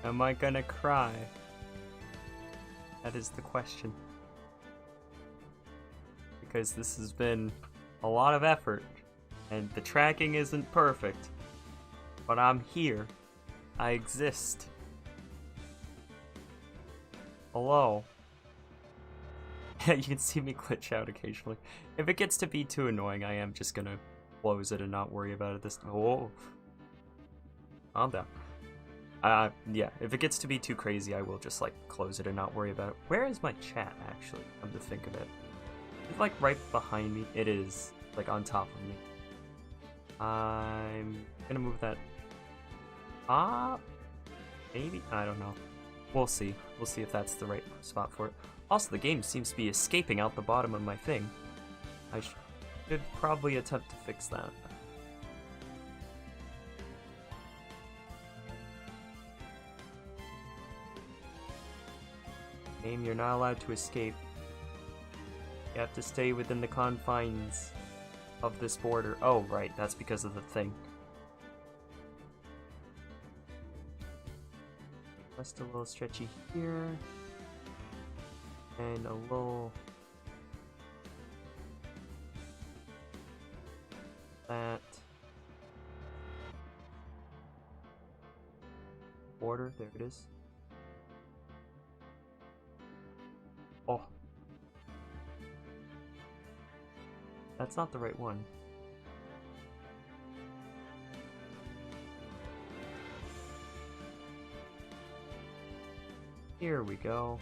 Am I gonna cry? That is the question. Because this has been a lot of effort, and the tracking isn't perfect. But I'm here. I exist. Hello. You can see me glitch out occasionally. If it gets to be too annoying, I am just gonna close it and not worry about it this time. Oh. Calm down. Yeah, if it gets to be too crazy, I will just, like, close it and not worry about it. Where is my chat, actually? Come to think of it. Is it, like, right behind me? It is. Like, on top of me. I'm gonna move that up? Maybe? I don't know. We'll see. We'll see if that's the right spot for it. Also, the game seems to be escaping out the bottom of my thing. I should probably attempt to fix that. Game, you're not allowed to escape. You have to stay within the confines of this border. Oh, right, that's because of the thing. Just a little stretchy here. And a little... that. Border, there it is. Oh. That's not the right one. Here we go.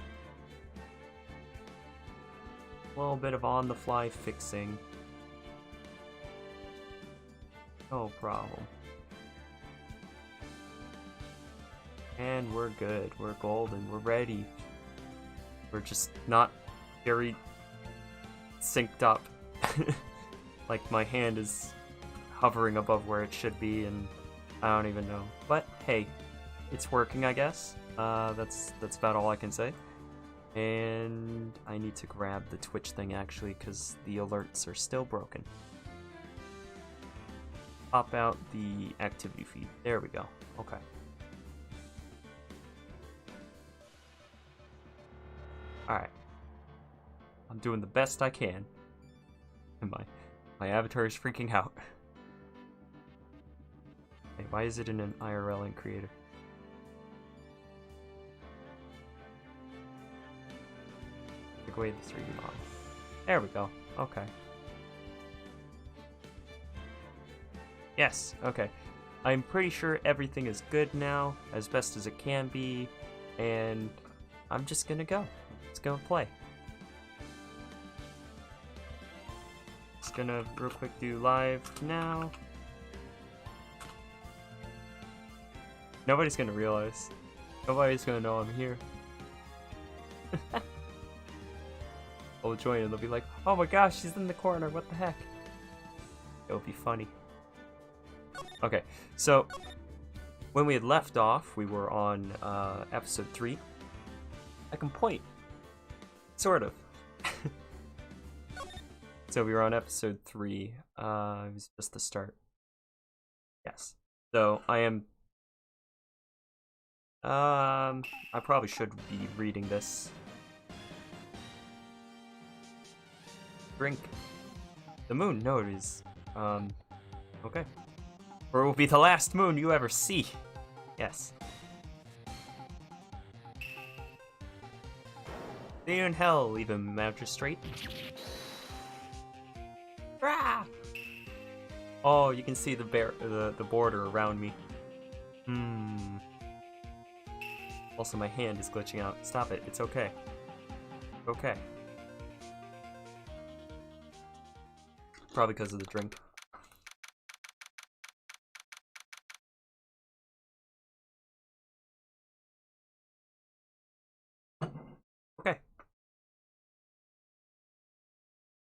A little bit of on-the-fly fixing. No problem. And we're good. We're golden. We're ready. We're just not very synced up. Like, my hand is hovering above where it should be, and I don't even know. But hey, it's working, I guess. That's about all I can say. And I need to grab the Twitch thing, actually, because the alerts are still broken. Pop out the activity feed. There we go. Okay. Alright. I'm doing the best I can. And my avatar is freaking out. Hey, why is it in an IRL and creative? Take away the 3D model. There we go. Okay. Yes, okay. I'm pretty sure everything is good now, as best as it can be, and I'm just gonna go. Let's go play. Just gonna real quick do live now. Nobody's gonna realize. Nobody's gonna know I'm here. I'll join and they'll be like, oh my gosh, she's in the corner, what the heck? It'll be funny. Okay, so when we had left off, we were on episode 3. I can point. Sort of. So we were on episode 3. It was just the start. Yes. So I am... I probably should be reading this. Drink. The moon node is... okay. Or it will be the last moon you ever see. Yes. See you in hell, leave a magistrate. Ah! Oh, you can see the border around me. Also, my hand is glitching out. Stop it. It's okay. Okay. Probably because of the drink. Okay.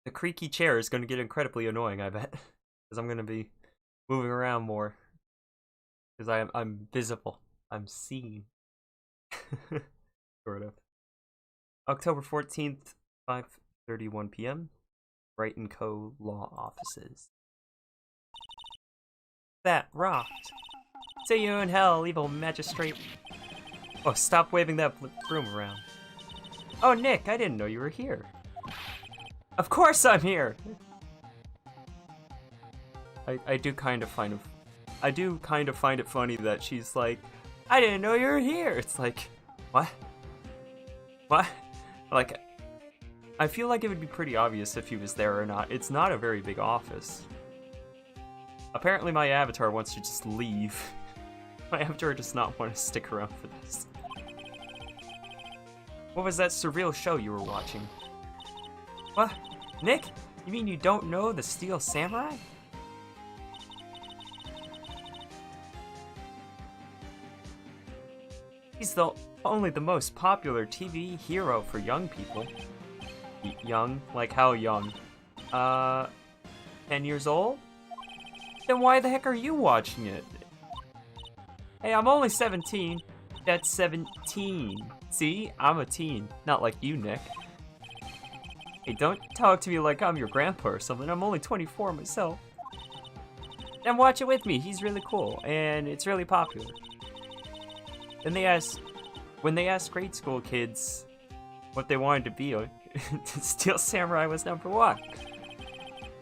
The creaky chair is going to get incredibly annoying, I bet. Because I'm going to be moving around more. Because I'm visible. I'm seen. Sort of. October 14th, 5:31 p.m. Wright & Co. Law Offices. That rocked. See you in hell, evil magistrate. Oh, stop waving that broom around. Oh, Nick, I didn't know you were here. Of course I'm here! I do kind of find it funny that she's like, I didn't know you were here. It's like, what? What? Like, I feel like it would be pretty obvious if he was there or not. It's not a very big office. Apparently my avatar wants to just leave. My avatar does not want to stick around for this. What was that surreal show you were watching? What? Nick? You mean you don't know the Steel Samurai? He's only the most popular TV hero for young people. Young? Like how young? 10 years old? Then why the heck are you watching it? Hey, I'm only 17. That's 17. See? I'm a teen. Not like you, Nick. Hey, don't talk to me like I'm your grandpa or something. I'm only 24 myself. Then watch it with me. He's really cool, and it's really popular. Then when they asked grade school kids what they wanted to be, Steel Samurai was #1.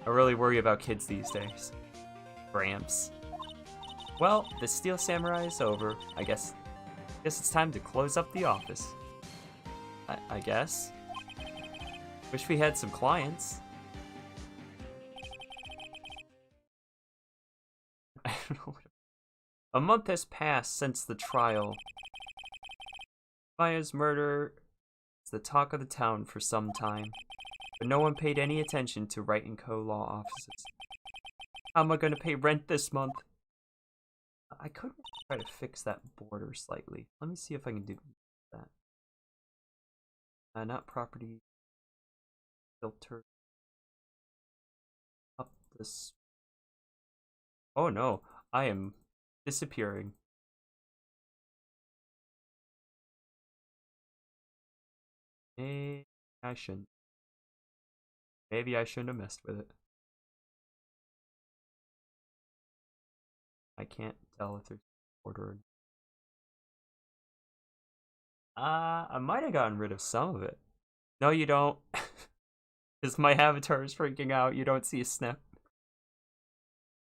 I really worry about kids these days. Gramps. Well, the Steel Samurai is over. I guess it's time to close up the office. I guess. Wish we had some clients. I don't know. A month has passed since the trial. Maya's murder is the talk of the town for some time, but no one paid any attention to Wright & Co. law offices. How am I going to pay rent this month? I could try to fix that border slightly. Let me see if I can do that. Not property filter. Up this. Oh no, I am disappearing. Maybe I shouldn't. Maybe I shouldn't have messed with it. I can't tell if there's order. I might have gotten rid of some of it. No, you don't. Because my avatar is freaking out. You don't see a snap.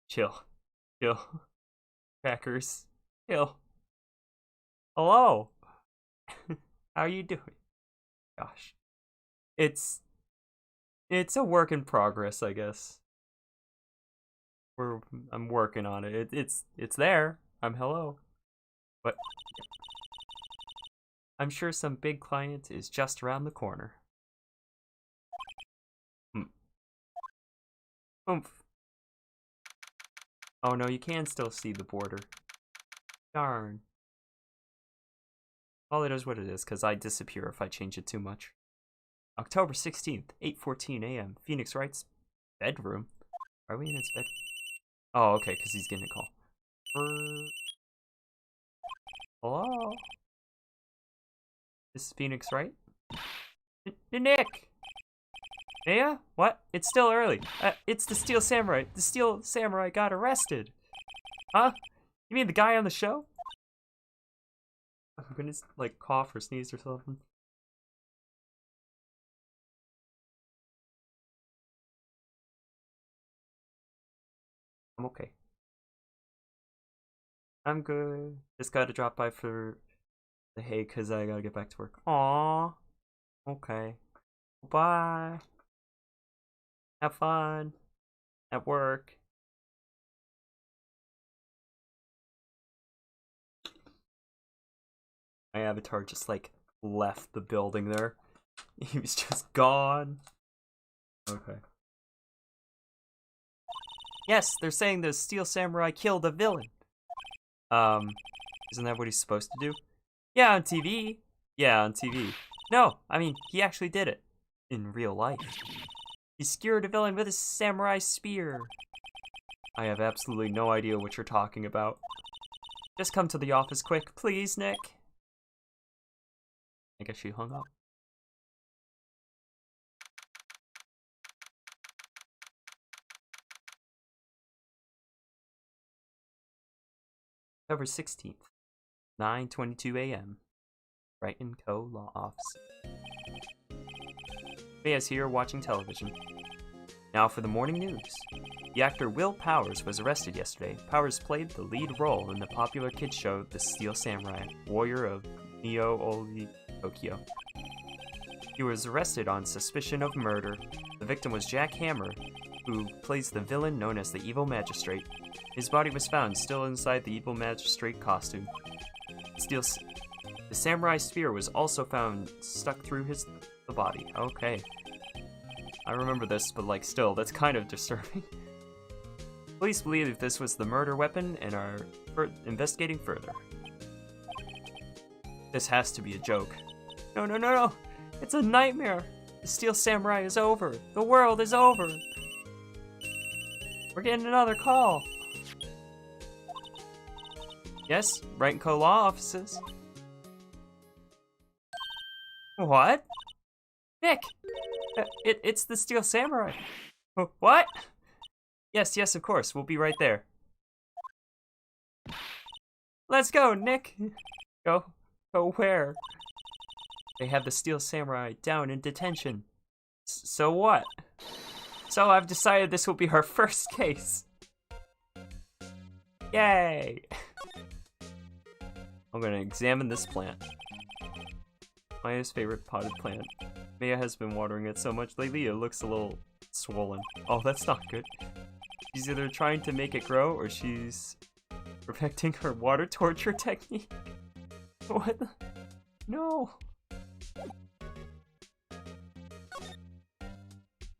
Chill. Chill. Crackers. Chill. Hello. How you doing? Gosh. It's a work in progress, I guess. I'm working on it. It's there. Hello. But I'm sure some big client is just around the corner. Oomph. Oh no, you can still see the border. Darn. Well, it is what it is, because I disappear if I change it too much. October 16th, 8:14 a.m. Phoenix Wright's bedroom. Are we in his bed? Oh, okay, because he's getting a call. Hello? This is Phoenix Wright? Nick! Yeah? What? It's still early. It's the Steel Samurai. The Steel Samurai got arrested. Huh? You mean the guy on the show? I'm gonna, like, cough or sneeze or something. I'm okay. I'm good. Just gotta drop by for the hay because I gotta get back to work. Aww. Okay. Bye. Have fun at work. My avatar just like left the building there. He was just gone. Okay. Yes, they're saying the Steel Samurai killed a villain. Isn't that what he's supposed to do? Yeah, on TV. Yeah, on TV. No, I mean, he actually did it. In real life. He skewered a villain with a samurai spear. I have absolutely no idea what you're talking about. Just come to the office quick, please, Nick. I guess she hung up. October 16th, 9:22 a.m. Wright & Co. Law Office. Mia's here watching television. Now for the morning news. The actor Will Powers was arrested yesterday. Powers played the lead role in the popular kids show The Steel Samurai, Warrior of Neo-Oli Tokyo. He was arrested on suspicion of murder. The victim was Jack Hammer, who plays the villain known as the Evil Magistrate. His body was found still inside the Evil Magistrate costume. The samurai spear was also found stuck through the body. Okay. I remember this, but like still, that's kind of disturbing. Police believe this was the murder weapon and are investigating further. This has to be a joke. No, no, no, no! It's a nightmare! The Steel Samurai is over! The world is over! We're getting another call! Yes, Wright & Co. Law Offices. What? Nick! It's the Steel Samurai! What? Yes, yes, of course. We'll be right there. Let's go, Nick! Go where? They have the Steel Samurai down in detention. So what? So I've decided this will be our first case. Yay! I'm gonna examine this plant. Maya's favorite potted plant. Maya has been watering it so much lately it looks a little swollen. Oh, that's not good. She's either trying to make it grow or she's perfecting her water torture technique. What the? No!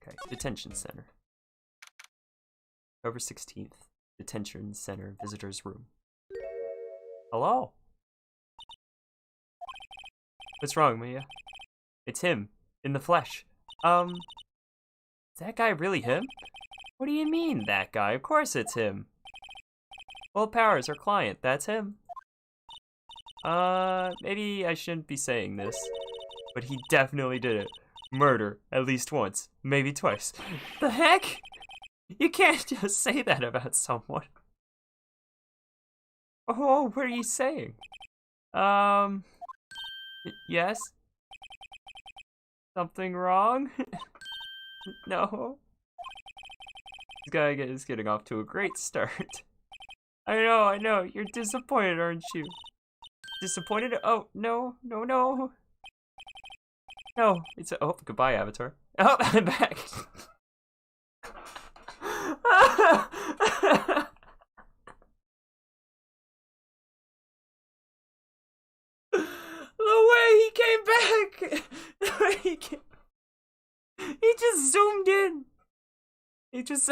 Okay, detention center. October 16th. Detention center visitors room. Hello? What's wrong, Mia? It's him. In the flesh. Is that guy really him? What do you mean, that guy? Of course it's him. Will Powers, our client, that's him. Maybe I shouldn't be saying this, but he definitely did it. Murder, at least once, maybe twice. The heck? You can't just say that about someone. Oh, what are you saying? Yes? Something wrong? No? This guy is getting off to a great start. I know, you're disappointed, aren't you? Disappointed? Oh, no. No, it's oh, goodbye, Avatar. Oh, I'm back. The way he came back! The way he just zoomed in! He just...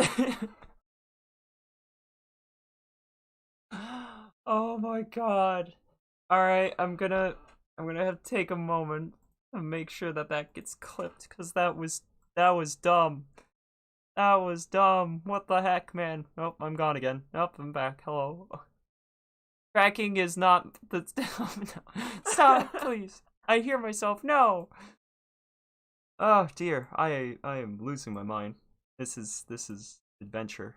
Oh my god. Alright, I'm gonna have to take a moment and make sure that gets clipped, because that was dumb. That was dumb. What the heck, man? Oh, I'm gone again. Nope, I'm back. Hello. Tracking is not the... No. Stop, please. I hear myself. No! Oh dear, I am losing my mind. This is adventure.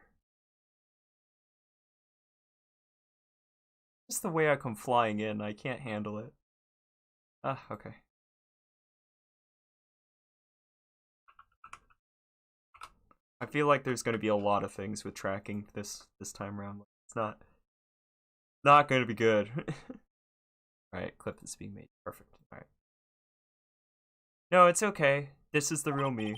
Just the way I come flying in, I can't handle it. Okay. I feel like there's gonna be a lot of things with tracking this time around. It's not gonna be good. Alright, clip is being made. Perfect. Alright. No, it's okay. This is the real me.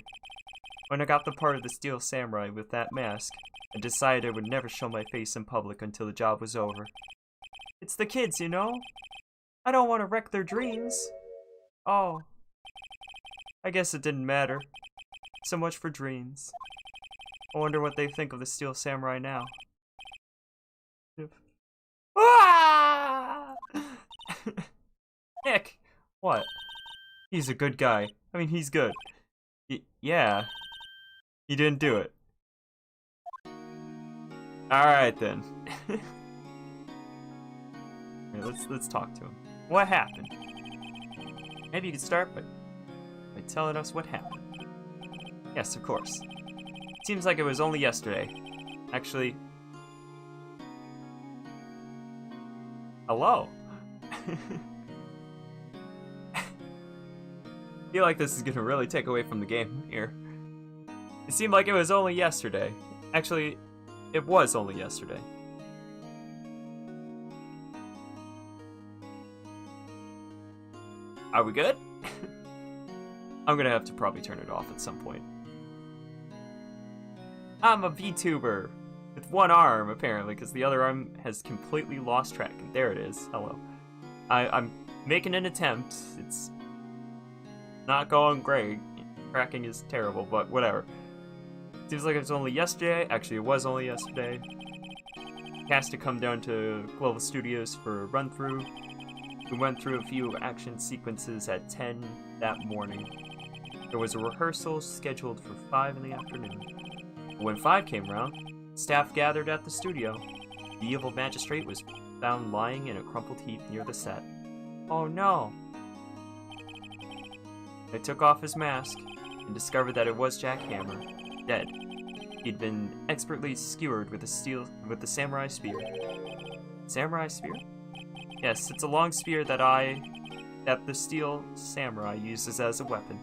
When I got the part of the Steel Samurai with that mask, I decided I would never show my face in public until the job was over. It's the kids, you know? I don't want to wreck their dreams. Oh. I guess it didn't matter. So much for dreams. I wonder what they think of the Steel Samurai now. Ah! Nick! What? He's a good guy. I mean, he's good. Yeah. He didn't do it. Alright then. Let's talk to him. What happened? Maybe you could start by telling us what happened. Yes, of course. Seems like it was only yesterday. Actually... Hello? feel like this is gonna really take away from the game here. It seemed like it was only yesterday. Actually, it was only yesterday. Are we good? I'm gonna have to probably turn it off at some point. I'm a VTuber with one arm, apparently, because the other arm has completely lost track. And there it is. Hello. I'm making an attempt. It's not going great. Tracking is terrible, but whatever. Seems like it was only yesterday. Actually, it was only yesterday. Cast to come down to Global Studios for a run-through. We went through a few action sequences at 10 that morning. There was a rehearsal scheduled for 5 in the afternoon. When 5 came around, staff gathered at the studio. The evil magistrate was found lying in a crumpled heap near the set. Oh no! They took off his mask and discovered that it was Jack Hammer, dead. He'd been expertly skewered with the samurai spear. Samurai spear? Yes, it's a long spear that the steel samurai uses as a weapon.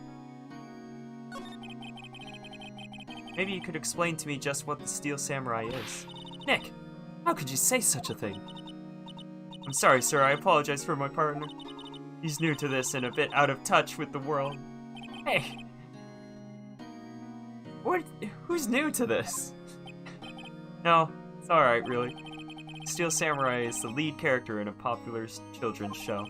Maybe you could explain to me just what the steel samurai is. Nick, how could you say such a thing? I'm sorry, sir, I apologize for my partner. He's new to this and a bit out of touch with the world. Hey! Who's new to this? No, it's alright, really. Steel Samurai is the lead character in a popular children's show.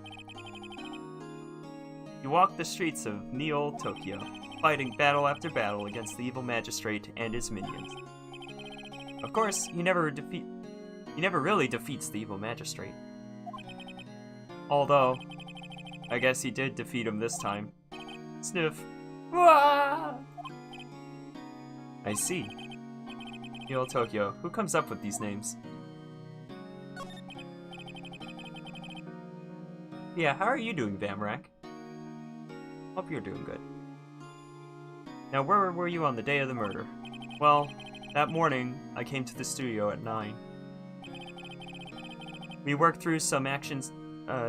He walked the streets of Neo Tokyo, fighting battle after battle against the evil magistrate and his minions. Of course, he never really defeats the evil magistrate. Although, I guess he did defeat him this time. Sniff. Wah! I see. Neo Tokyo. Who comes up with these names? Yeah, how are you doing, Vamrak? Hope you're doing good. Now, where were you on the day of the murder? Well, that morning, I came to the studio at 9. We worked through some action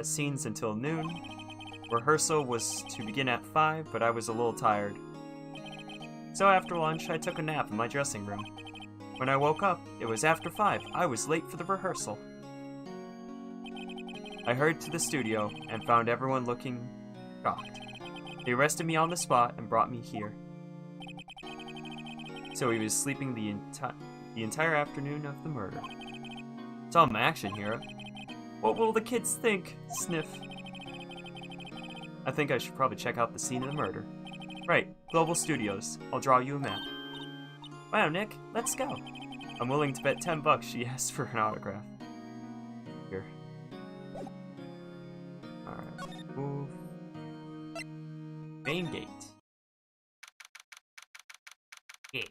scenes until noon. Rehearsal was to begin at 5, but I was a little tired. So after lunch, I took a nap in my dressing room. When I woke up, it was after 5. I was late for the rehearsal. I hurried to the studio and found everyone looking shocked. They arrested me on the spot and brought me here. So he was sleeping the entire afternoon of the murder. Some action here. What will the kids think? Sniff. I think I should probably check out the scene of the murder. Right, Global Studios. I'll draw you a map. Wow, Nick, let's go. I'm willing to bet $10 she asked for an autograph. Here. Alright, move. Main gate. Yeah.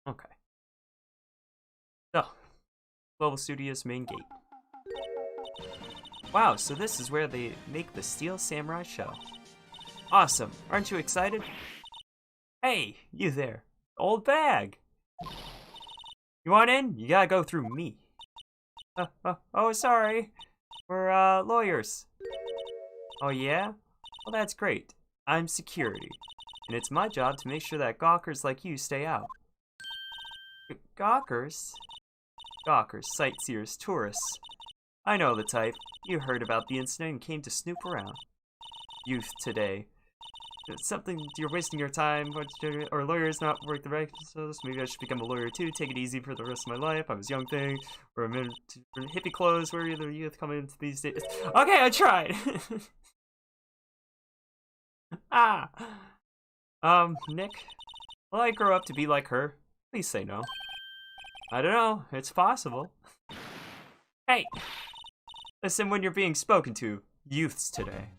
Okay. So, Global Studios main gate. Wow, so this is where they make the Steel Samurai show. Awesome, aren't you excited? Hey, you there. Old bag. You want in? You gotta go through me. Oh, sorry. We're, lawyers. Oh, yeah? Well, that's great. I'm security. And it's my job to make sure that gawkers like you stay out. Gawkers? Gawkers, sightseers, tourists. I know the type. You heard about the incident and came to snoop around. Youth today. It's something you're wasting your time, or lawyers not work the right, so maybe I should become a lawyer too, take it easy for the rest of my life. I was a young thing, or I'm in hippie clothes, where are the youth coming into these days? Okay, I tried! Nick, will I grow up to be like her? Please say no. I don't know, it's possible. Hey! Listen when you're being spoken to, youths today.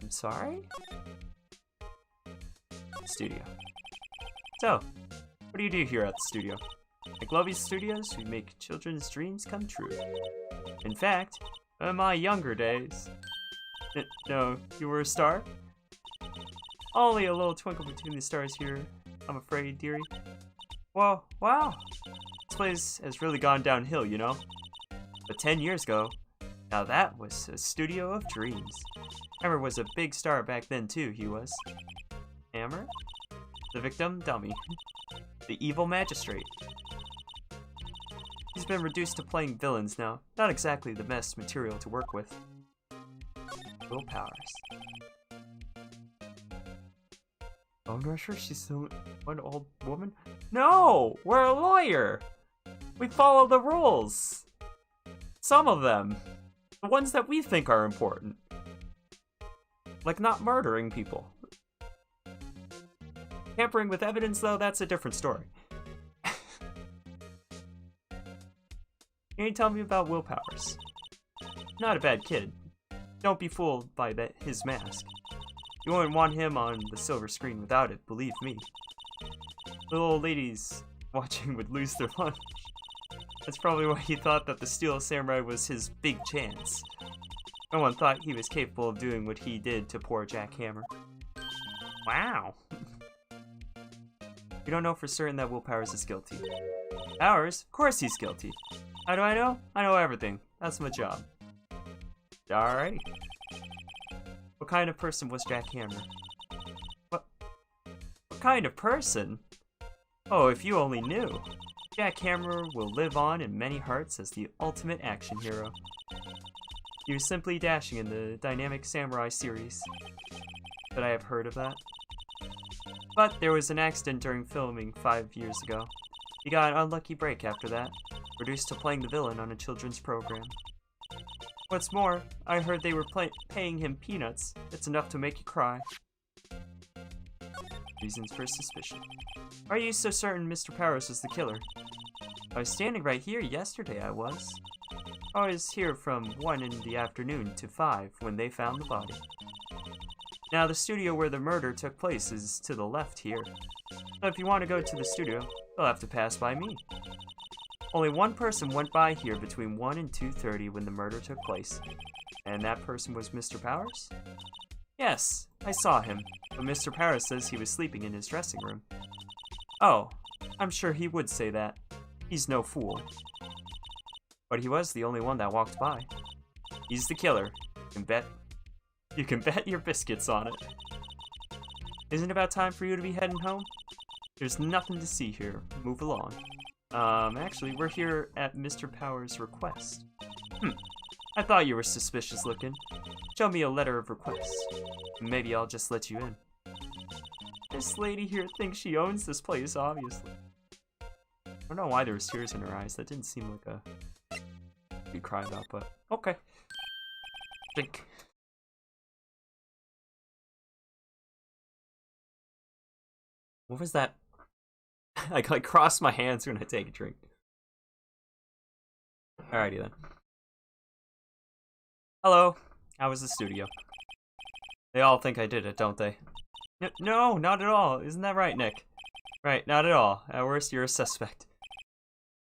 I'm sorry? Studio. So, what do you do here at the studio? At Global Studios, we make children's dreams come true. In fact, in my younger days... No, you were a star? Only a little twinkle between the stars here, I'm afraid, dearie. Whoa, wow! This place has really gone downhill, you know? But 10 years ago, Now that was a studio of dreams. Hammer was a big star back then too, he was. Hammer? The victim dummy. The evil magistrate. He's been reduced to playing villains now. Not exactly the best material to work with. Will Powers. Bone Rusher? She's still one old woman? No! We're a lawyer! We follow the rules! Some of them. The ones that we think are important. Like not murdering people. Tampering with evidence, though, that's a different story. Can you tell me about Will Powers? Not a bad kid. Don't be fooled by his mask. You wouldn't want him on the silver screen without it, believe me. The old ladies watching would lose their lunch. That's probably why he thought that the Steel Samurai was his big chance. No one thought he was capable of doing what he did to poor Jack Hammer. Wow. You don't know for certain that Will Powers is guilty. Powers? Of course he's guilty. How do I know? I know everything. That's my job. Alrighty. What kind of person was Jack Hammer? What kind of person? Oh, if you only knew. Jack Hammer will live on in many hearts as the ultimate action hero. He was simply dashing in the Dynamic Samurai series. But I have heard of that. But there was an accident during filming 5 years ago. He got an unlucky break after that, reduced to playing the villain on a children's program. What's more, I heard they were paying him peanuts. It's enough to make you cry. Reasons for suspicion. Why are you so certain Mr. Powers was the killer? I was standing right here yesterday, I was. I was here from 1 in the afternoon to 5 when they found the body. Now, the studio where the murder took place is to the left here. So if you want to go to the studio, you'll have to pass by me. Only one person went by here between 1 and 2:30 when the murder took place. And that person was Mr. Powers? Yes, I saw him, but Mr. Powers says he was sleeping in his dressing room. Oh, I'm sure he would say that. He's no fool. But he was the only one that walked by. He's the killer. You can bet your biscuits on it. Isn't it about time for you to be heading home? There's nothing to see here. Move along. Actually, we're here at Mr. Powers' request. I thought you were suspicious looking. Show me a letter of request. Maybe I'll just let you in. This lady here thinks she owns this place, obviously. I don't know why there was tears in her eyes. That didn't seem like a big cry about, but okay. Drink. What was that? I crossed my hands when I take a drink. Alrighty then. Hello. How was the studio? They all think I did it, don't they? No, not at all. Isn't that right, Nick? Right, not at all. At worst, you're a suspect.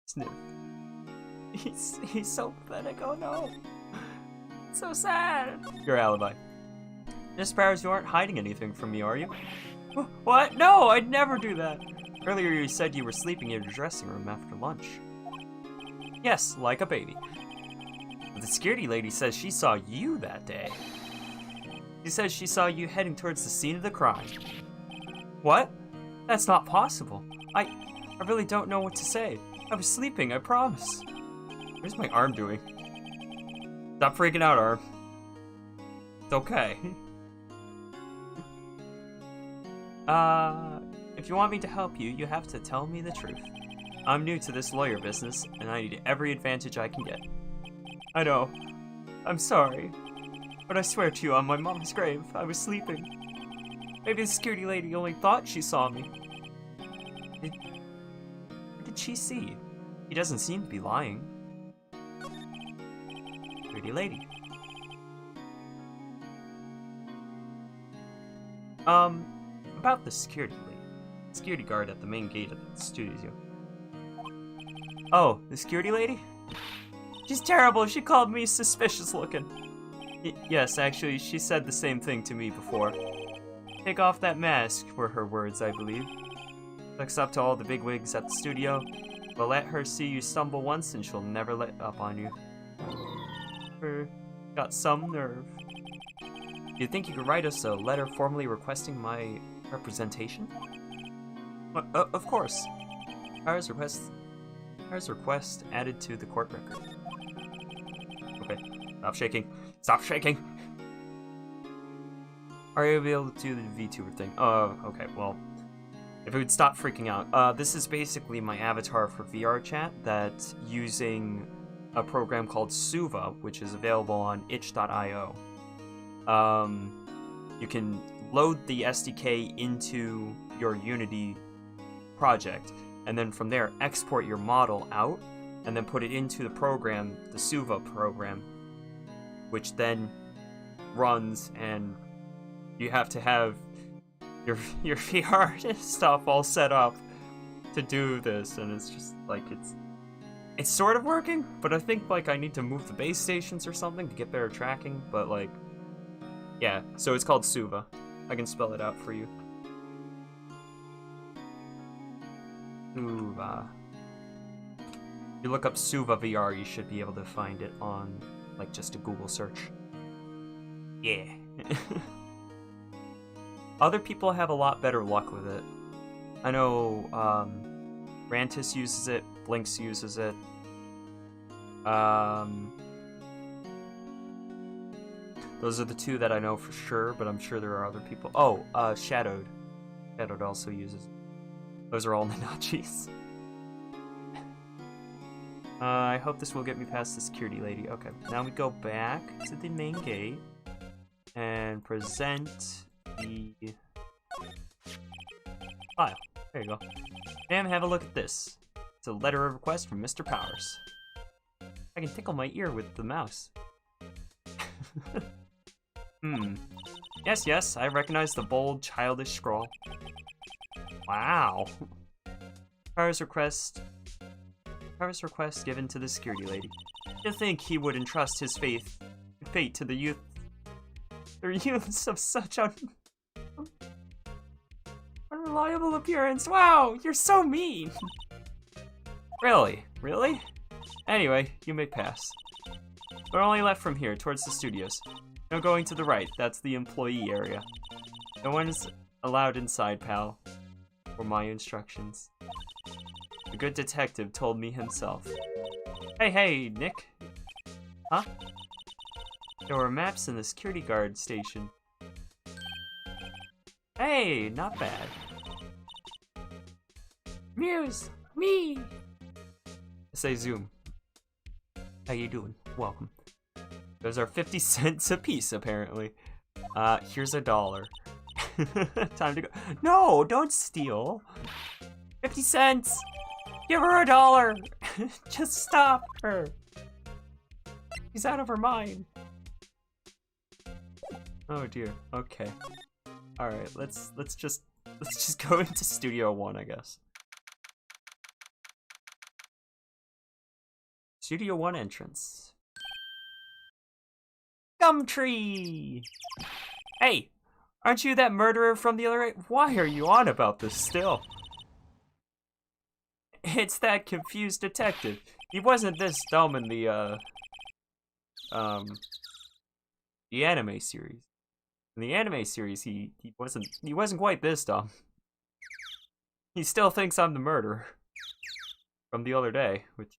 Snip. He's so pathetic. Oh no. It's so sad. Your alibi. Miss Powers, you aren't hiding anything from me, are you? What? No, I'd never do that. Earlier you said you were sleeping in your dressing room after lunch. Yes, like a baby. But the security lady says she saw you that day. She says she saw you heading towards the scene of the crime. What? That's not possible. I really don't know what to say. I was sleeping, I promise. Where's my arm doing? Stop freaking out, arm. It's okay. If you want me to help you, you have to tell me the truth. I'm new to this lawyer business, and I need every advantage I can get. I know. I'm sorry. But I swear to you on my mom's grave, I was sleeping. Maybe the security lady only thought she saw me. What did she see? He doesn't seem to be lying. Security lady. About the security lady. Security guard at the main gate of the studio. Oh, the security lady? She's terrible. She called me suspicious looking. Yes, actually, she said the same thing to me before. Take off that mask, were her words, I believe. Looks up to all the bigwigs at the studio, but let her see you stumble once and she'll never let up on you. got some nerve. You think you could write us a letter formally requesting my representation? Of course. Power's request added to the court record. Okay, stop shaking. Stop shaking! Are you able to do the VTuber thing? Oh, okay, well, if it would stop freaking out. This is basically my avatar for VR chat that's using a program called Suva, which is available on itch.io. You can load the SDK into your Unity project, and then from there export your model out, and then put it into the program, the Suva program, which then runs, and you have to have your VR stuff all set up to do this, and it's just like it's sort of working, but I think like I need to move the base stations or something to get better tracking, but like yeah, so it's called Suva. I can spell it out for you. Suva. If you look up Suva VR, you should be able to find it on like just a Google search. Yeah. Other people have a lot better luck with it. I know Rantis uses it, Blinks uses it. Those are the two that I know for sure, but I'm sure there are other people. Oh, Shadowed. Shadowed also uses it. Those are all Ninachis. I hope this will get me past the security lady. Okay, now we go back to the main gate and present the file. There you go. Ma'am, have a look at this. It's a letter of request from Mr. Powers. I can tickle my ear with the mouse. Yes, I recognize the bold, childish scroll. Wow. Powers request given to the security lady. You think he would entrust his fate to the youths of such unreliable appearance? Wow, you're so mean. Really? Anyway, you may pass. We're only left from here, towards the studios. No going to the right, that's the employee area. No one is allowed inside, pal. Were my instructions. The good detective told me himself. Hey, Nick. Huh? There were maps in the security guard station. Hey, not bad. Mews! Me! Say Zoom. How you doing? Welcome. Those are 50 cents a piece, apparently. Here's $1. Time to go. No, don't steal. 50 cents! Give her $1! Just stop her. She's out of her mind. Oh dear. Okay. Alright, let's just go into Studio 1, I guess. Studio 1 entrance. Gumtree! Hey! Aren't you that murderer from the other night? Why are you on about this still? It's that confused detective. He wasn't this dumb in the anime series. In the anime series, he wasn't quite this dumb. He still thinks I'm the murderer from the other day, which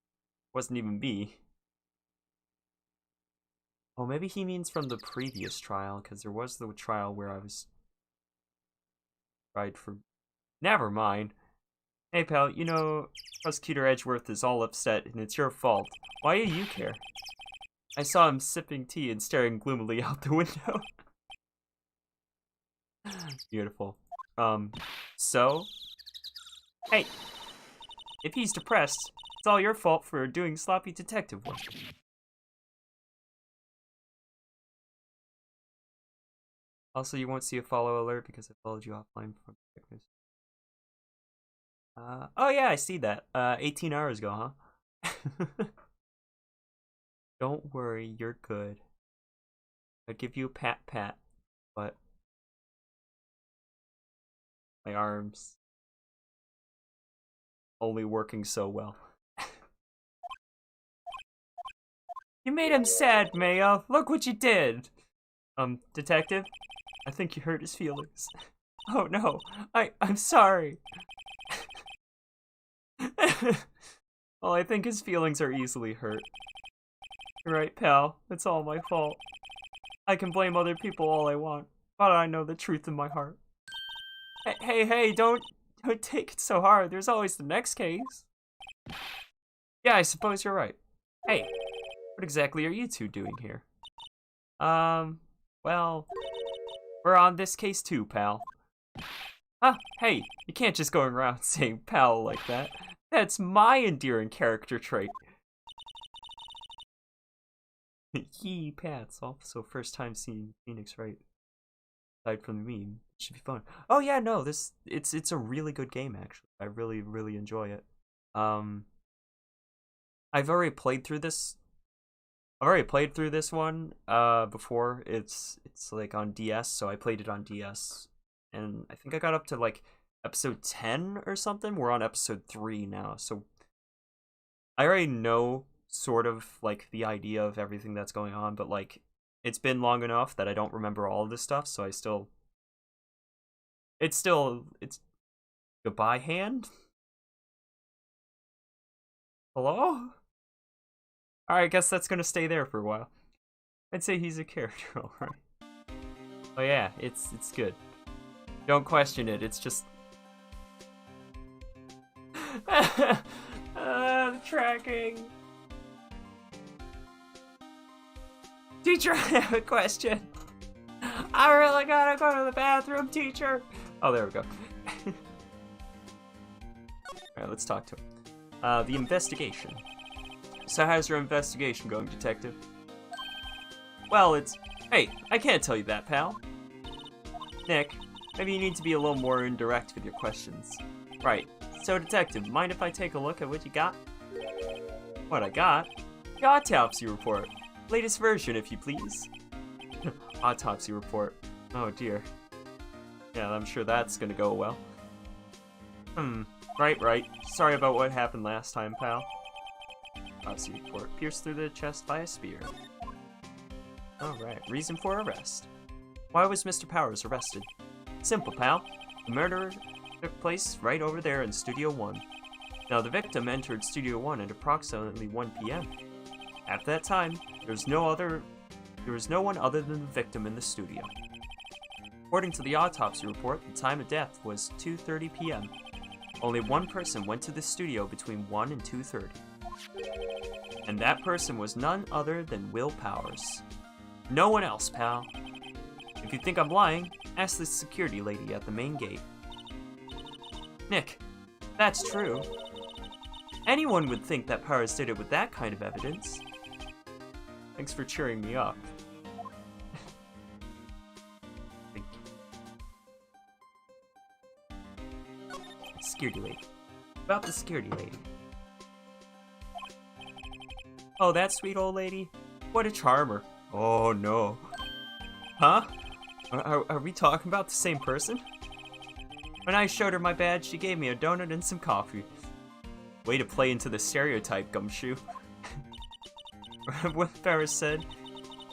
wasn't even me. Oh, maybe he means from the previous trial, because there was the trial where I was tried for... Never mind. Hey, pal, you know, Prosecutor Edgeworth is all upset, and it's your fault. Why do you care? I saw him sipping tea and staring gloomily out the window. Beautiful. So? Hey! If he's depressed, it's all your fault for doing sloppy detective work. Also, you won't see a follow alert because I followed you offline from sickness. Oh yeah, I see that. 18 hours ago, huh? Don't worry, you're good. I'd give you a pat, but my arms only working so well. You made him sad, Mayo. Look what you did. Detective? I think you hurt his feelings. Oh no, I'm sorry. Well, I think his feelings are easily hurt. You're right, pal. It's all my fault. I can blame other people all I want, but I know the truth in my heart. Hey, don't take it so hard. There's always the next case. Yeah, I suppose you're right. Hey, what exactly are you two doing here? Well, we're on this case too, pal. Ah, hey, you can't just go around saying pal like that. That's my endearing character trait. Yee, Pats. Also, first time seeing Phoenix Wright. Aside from the meme, it should be fun. Oh yeah, no, it's a really good game actually. I really enjoy it. I've already played through this. I've already played through this one before. It's like on DS, so I played it on DS, and I think I got up to like episode 10 or something. We're on episode 3 now, so I already know sort of like the idea of everything that's going on, but like it's been long enough that I don't remember all of this stuff, so it's goodbye, hand. Hello? Alright, I guess that's gonna stay there for a while. I'd say he's a character, alright. Oh yeah, it's good. Don't question it, it's just... the tracking. Teacher, I have a question. I really gotta go to the bathroom, teacher. Oh, there we go. Alright, let's talk to him. The investigation. So how's your investigation going, detective? Well, hey, I can't tell you that, pal. Nick, maybe you need to be a little more indirect with your questions. Right, so detective, mind if I take a look at what you got? What I got? The Autopsy Report. Latest version, if you please. Autopsy Report. Oh dear. Yeah, I'm sure that's gonna go well. Right. Sorry about what happened last time, pal. Autopsy Report. Pierced through the chest by a spear. Alright, reason for arrest. Why was Mr. Powers arrested? Simple, pal. The murder took place right over there in Studio 1. Now, the victim entered Studio 1 at approximately 1 p.m. At that time, there was no one other than the victim in the studio. According to the autopsy report, the time of death was 2:30 p.m. Only one person went to the studio between 1 and 2:30. And that person was none other than Will Powers. No one else, pal. If you think I'm lying, ask the security lady at the main gate. Nick, that's true. Anyone would think that Powers did it with that kind of evidence. Thanks for cheering me up. Thank you. Security lady. About the security lady. Oh, that sweet old lady? What a charmer. Oh no. Huh? Are we talking about the same person? When I showed her my badge, she gave me a donut and some coffee. Way to play into the stereotype, Gumshoe. What Ferris said,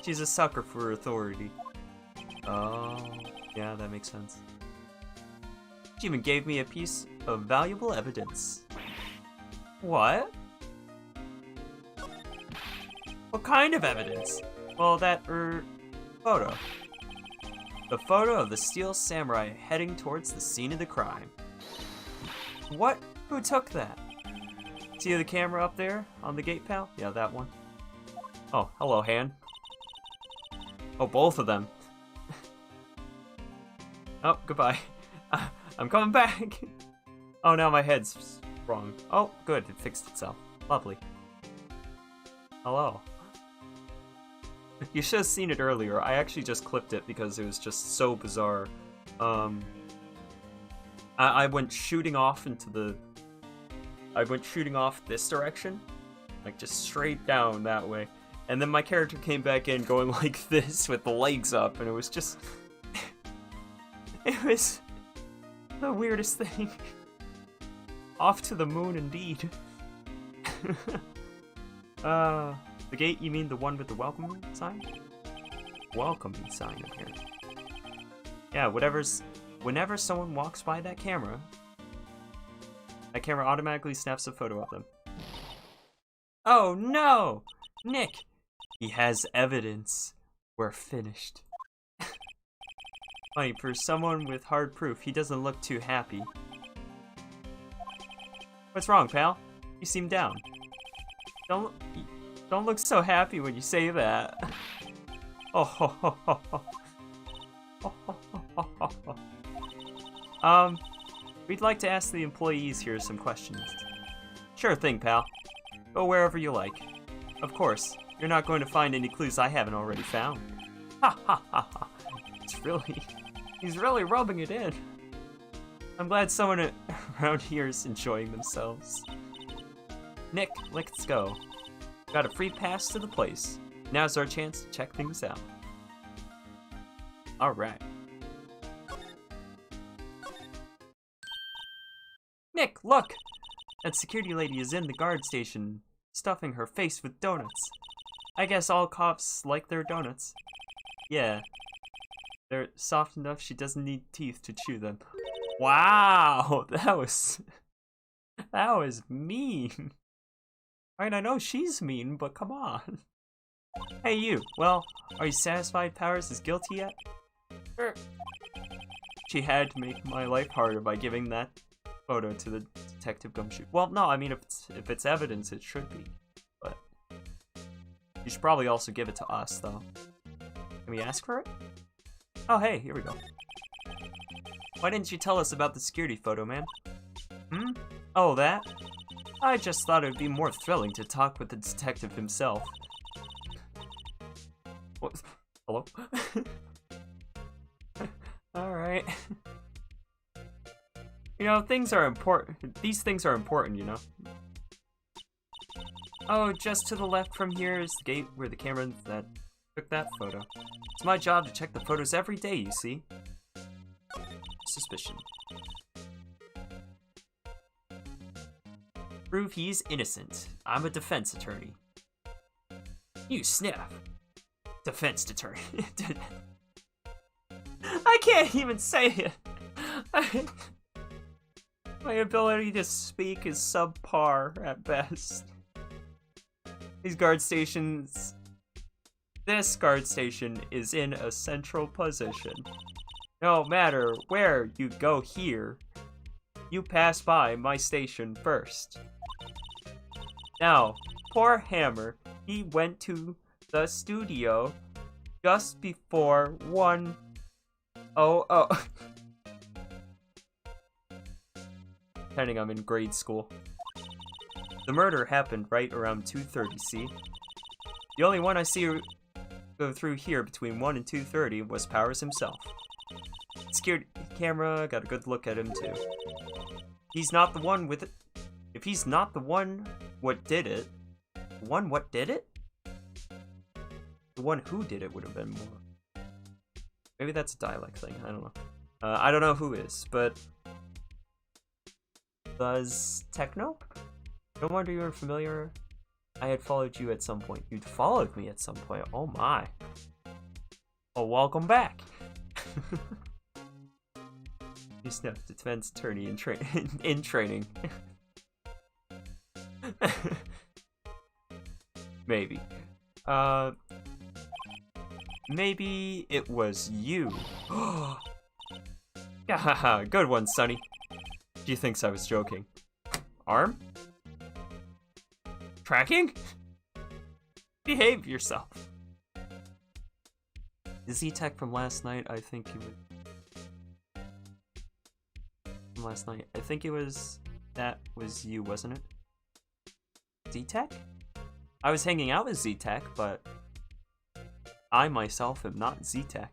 she's a sucker for authority. Oh, yeah, that makes sense. She even gave me a piece of valuable evidence. What? What kind of evidence? Well, that, photo. The photo of the Steel Samurai heading towards the scene of the crime. What? Who took that? See the camera up there on the gate, pal? Yeah, that one. Oh, hello, Han. Oh, both of them. Oh, goodbye. I'm coming back. Oh, now my head's wrong. Oh, good, it fixed itself. Lovely. Hello. You should have seen it earlier. I actually just clipped it because it was just so bizarre. I went shooting off into the... I went shooting off this direction. Like, just straight down that way. And then my character came back in going like this with the legs up, and it was just... It was the weirdest thing. Off to the moon, indeed. The gate, you mean the one with the welcome sign? Welcoming sign up here. Yeah, whenever someone walks by that camera automatically snaps a photo of them. Oh no! Nick! He has evidence. We're finished. Funny, for someone with hard proof, he doesn't look too happy. What's wrong, pal? You seem down. Don't look so happy when you say that. Oh, ho, ho, ho, ho. Oh, ho, ho, ho, ho. We'd like to ask the employees here some questions. Sure thing, pal. Go wherever you like. Of course, you're not going to find any clues I haven't already found. Ha ha ha ha. He's really rubbing it in. I'm glad someone around here is enjoying themselves. Nick, let's go. Got a free pass to the place. Now's our chance to check things out. Alright. Nick, look! That security lady is in the guard station, stuffing her face with donuts. I guess all cops like their donuts. Yeah. They're soft enough she doesn't need teeth to chew them. Wow! That was mean. Right, I know she's mean, but come on. Hey you, well, are you satisfied Powers is guilty yet? She had to make my life harder by giving that photo to the detective gumshoe. Well, no, I mean, if it's evidence, it should be. But you should probably also give it to us, though. Can we ask for it? Oh, hey, here we go. Why didn't you tell us about the security photo, man? Hmm? Oh, that? I just thought it would be more thrilling to talk with the detective himself. What? Hello? Alright. You know, things are important. These things are important, you know? Oh, just to the left from here is the gate where the camera that took that photo. It's my job to check the photos every day, you see? Suspicion. Prove he's innocent. I'm a defense attorney. MewsSnep. Defense attorney. I can't even say it. My ability to speak is subpar at best. These guard stations... This guard station is in a central position. No matter where you go here, you pass by my station first. Now, poor Hammer, he went to the studio just before 1:00. Pretending I'm in grade school. The murder happened right around 2:30, see? The only one I see go through here between 1 and 2:30 was Powers himself. Security camera got a good look at him too. He's not the one with it. If he's not the one what did it, the one what did it? The one who did it would have been more. Maybe that's a dialect thing, I don't know. I don't know who is, but... Buzz Techno? No wonder you were familiar. I had followed you at some point. You'd followed me at some point. Oh my. Oh, welcome back. MewsSnep, defense attorney in training. Maybe. Maybe it was you. Haha, good one, Sonny. She thinks I was joking. Arm? Tracking? Behave yourself. The Z-Tech from last night, I think it was... From last night. I think it was... That was you, wasn't it? Z-Tech? I was hanging out with Z-Tech, but... I myself am not Z-Tech.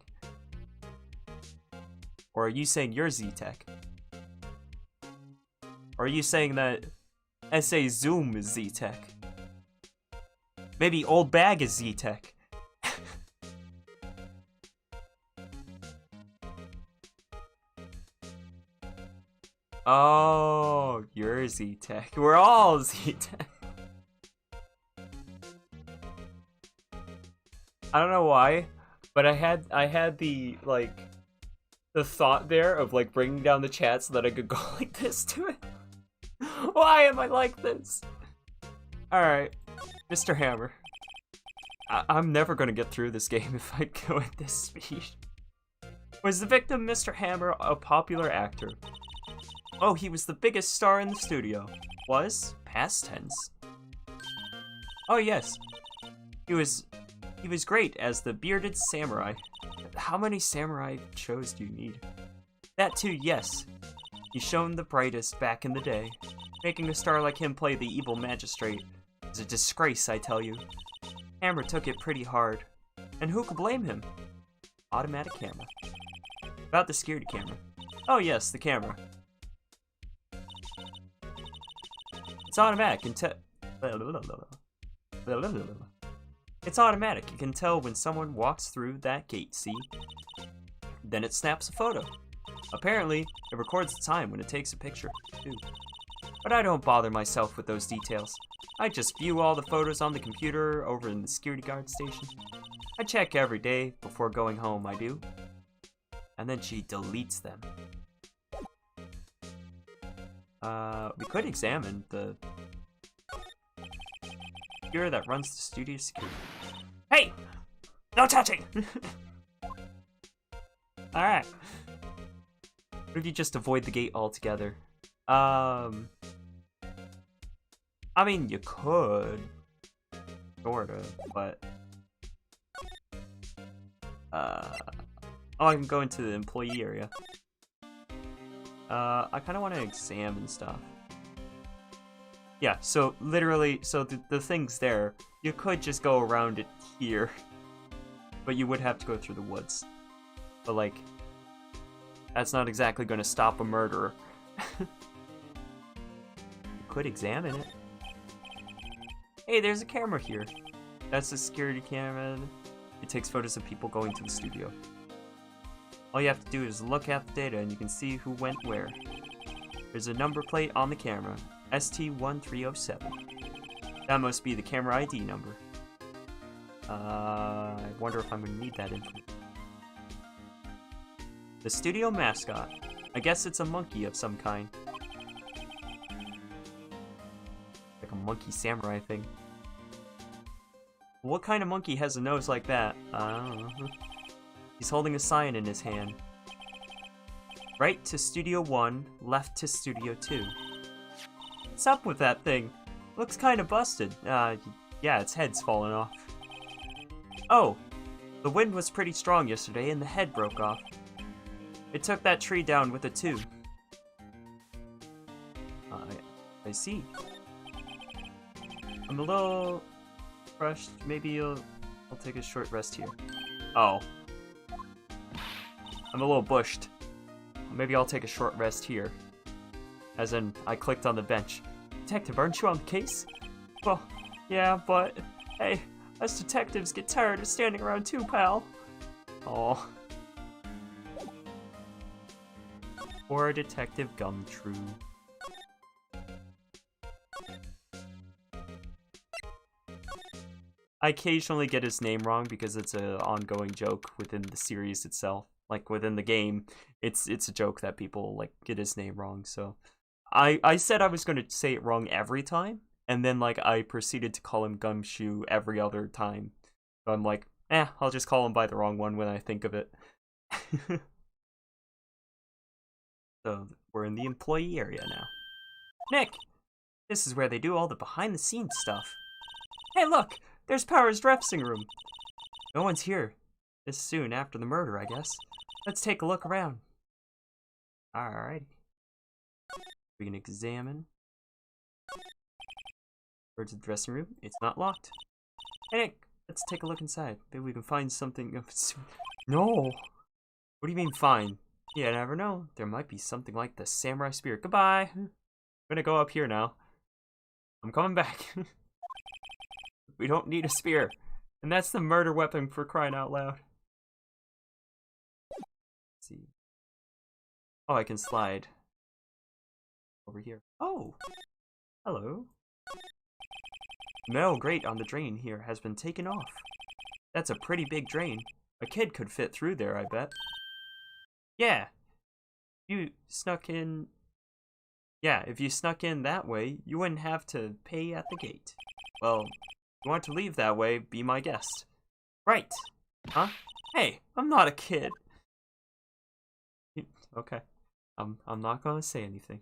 Or are you saying you're Z-Tech? Or are you saying that SA Zoom is Z-Tech? Maybe Old Bag is Z-Tech. Oh, you're Z-Tech. We're all Z-Tech. I don't know why, but I had the like the thought there of like bringing down the chat so that I could go like this to it. Why am I like this? All right, Mr. Hammer. I'm never gonna get through this game if I go at this speed. Was the victim Mr. Hammer a popular actor? Oh, he was the biggest star in the studio. Was? Past tense. Oh yes. He was great as the bearded samurai. How many samurai shows do you need? That too, yes. He shone the brightest back in the day. Making a star like him play the evil magistrate is a disgrace, I tell you. Hammer took it pretty hard. And who could blame him? Automatic camera. About the security camera. Oh yes, the camera. It's automatic and It's automatic. You can tell when someone walks through that gate, see? Then it snaps a photo. Apparently, it records the time when it takes a picture, too. But I don't bother myself with those details. I just view all the photos on the computer over in the security guard station. I check every day before going home, I do. And then she deletes them. We could examine the computer that runs the studio security. Hey! No touching! Alright. What if you just avoid the gate altogether? I mean, you could. Sorta, but... oh, I can go into the employee area. I kind of want to examine stuff. Yeah, so literally, so the thing's there. You could just go around it here, but you would have to go through the woods. But like, that's not exactly going to stop a murderer. You could examine it. Hey, there's a camera here. That's a security camera. It takes photos of people going to the studio. All you have to do is look at the data and you can see who went where. There's a number plate on the camera, ST1307. That must be the camera ID number. I wonder if I'm gonna need that info. The studio mascot. I guess it's a monkey of some kind. Like a monkey samurai thing. What kind of monkey has a nose like that? I don't know. He's holding a sign in his hand. Right to Studio 1, left to Studio 2. What's up with that thing? Looks kinda busted. Yeah, its head's fallen off. Oh, the wind was pretty strong yesterday and the head broke off. It took that tree down with it too. I see. I'm a little rushed. Maybe I'll take a short rest here. Oh. I'm a little bushed. Maybe I'll take a short rest here. As in, I clicked on the bench. Detective, aren't you on the case? Well, yeah, but hey, us detectives get tired of standing around too, pal. Aw. Poor Detective Gumtree. I occasionally get his name wrong because it's an ongoing joke within the series itself. Like within the game, it's a joke that people like get his name wrong. So I said I was going to say it wrong every time, and then like I proceeded to call him Gumshoe every other time. So I'm like, I'll just call him by the wrong one when I think of it. So we're in the employee area now. Nick, this is where they do all the behind-the-scenes stuff. Hey, look, there's Power's dressing room. No one's here. This soon after the murder, I guess. Let's take a look around. Alrighty. We can examine. Where's the dressing room? It's not locked. Hey Nick, let's take a look inside. Maybe we can find something. No! What do you mean find? Yeah, I never know. There might be something like the samurai spear. Goodbye! I'm gonna go up here now. I'm coming back. We don't need a spear. And that's the murder weapon, for crying out loud. Let's see. Oh, I can slide over here. Oh! Hello. The metal grate on the drain here has been taken off. That's a pretty big drain. A kid could fit through there, I bet. Yeah. You snuck in... Yeah, if you snuck in that way, you wouldn't have to pay at the gate. Well, if you want to leave that way, be my guest. Right. Huh? Hey, I'm not a kid. Okay. I'm not gonna say anything.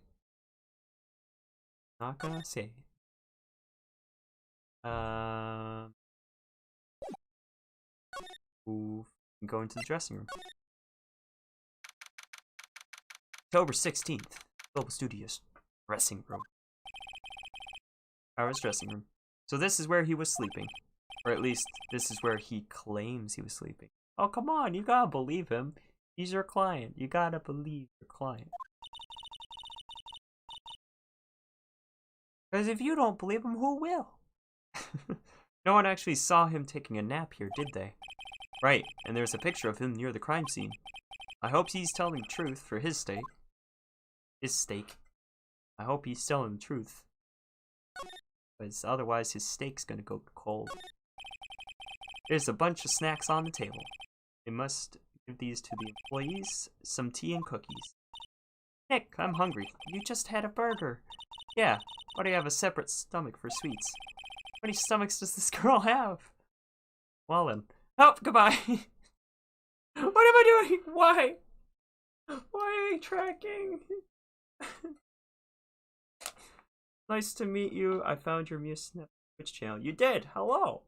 Not gonna say. Move and go into the dressing room. October 16th. Global Studios. Dressing room. Our dressing room. So this is where he was sleeping. Or at least, this is where he claims he was sleeping. Oh, come on, you gotta believe him. He's your client. You gotta believe your client. Because if you don't believe him, who will? No one actually saw him taking a nap here, did they? Right, and there's a picture of him near the crime scene. I hope he's telling the truth for his stake. His stake. I hope he's telling the truth. Because otherwise his steak's gonna go cold. There's a bunch of snacks on the table. They must give these to the employees, some tea and cookies. Nick, I'm hungry. You just had a burger. Yeah, why do you have a separate stomach for sweets? How many stomachs does this girl have? Well then. Oh, goodbye. What am I doing? Why? Why are you tracking? Nice to meet you. I found your MewsSnep Twitch channel. You did. Hello.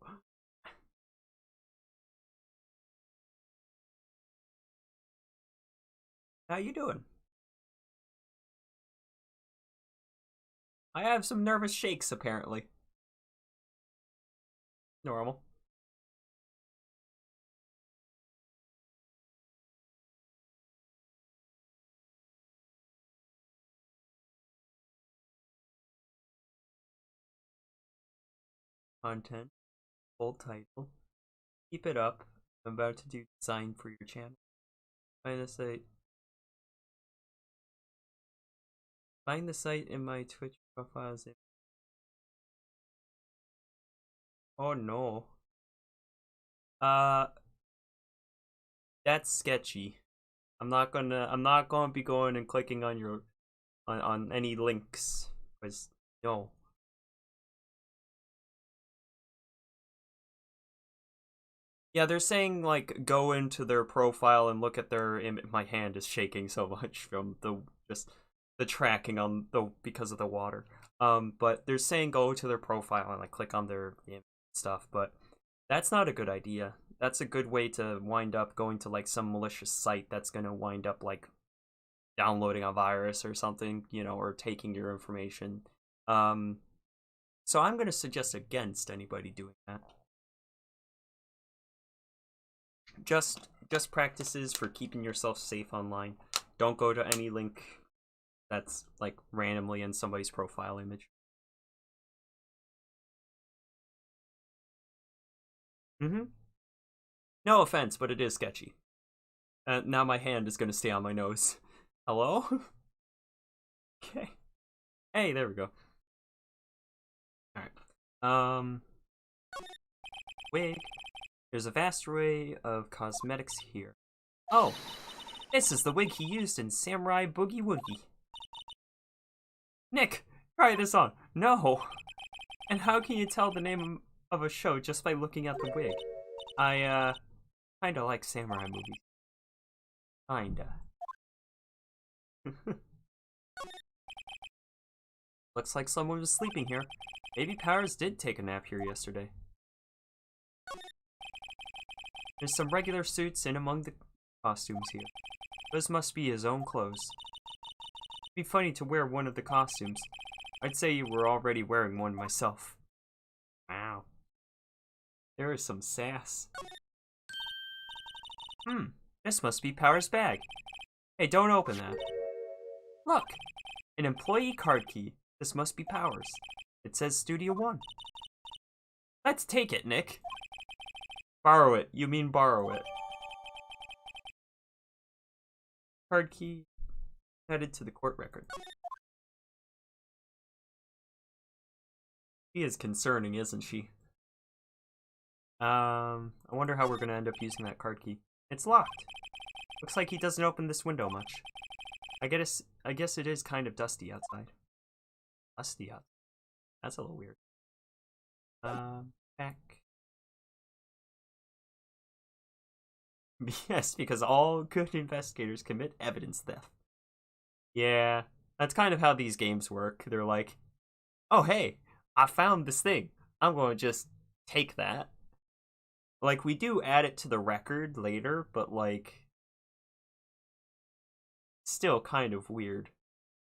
How you doing? I have some nervous shakes apparently. Normal. Content. Full title. Keep it up. I'm about to do design for your channel. Find the site. Find the site in my Twitch profiles. Oh no. That's sketchy. I'm not gonna be going and clicking on your on any links. Cause no. Yeah, they're saying like go into their profile and look at their my hand is shaking so much from the tracking on the because of the water. But they're saying go to their profile and like click on their stuff, but that's not a good idea. That's a good way to wind up going to like some malicious site that's gonna wind up like downloading a virus or something, you know, or taking your information. So I'm gonna suggest against anybody doing that. Just practices for keeping yourself safe online. Don't go to any link that's like randomly in somebody's profile image. No offense, but it is sketchy. Now my hand is gonna stay on my nose. Hello? Okay. Hey, there we go. Alright. Wig. There's a vast array of cosmetics here. Oh! This is the wig he used in Samurai Boogie Woogie. Nick! Try this on. No! And how can you tell the name of a show just by looking at the wig? I, kinda like samurai movies. Kinda. Looks like someone was sleeping here. Maybe Powers did take a nap here yesterday. There's some regular suits in among the costumes here. Those must be his own clothes. It'd be funny to wear one of the costumes. I'd say you were already wearing one myself. Wow. There is some sass. This must be Power's bag. Hey, don't open that. Look! An employee card key. This must be Powers. It says Studio One. Let's take it, Nick. Borrow it. You mean borrow it. Card key headed to the court record. She is concerning, isn't she? I wonder how we're gonna end up using that card key. It's locked. Looks like he doesn't open this window much. I guess it is kind of dusty outside. Dusty out. That's a little weird. Back. Yes, because all good investigators commit evidence theft. Yeah, that's kind of how these games work. They're like, oh hey, I found this thing. I'm going to just take that. Like, we do add it to the record later, but like, still kind of weird.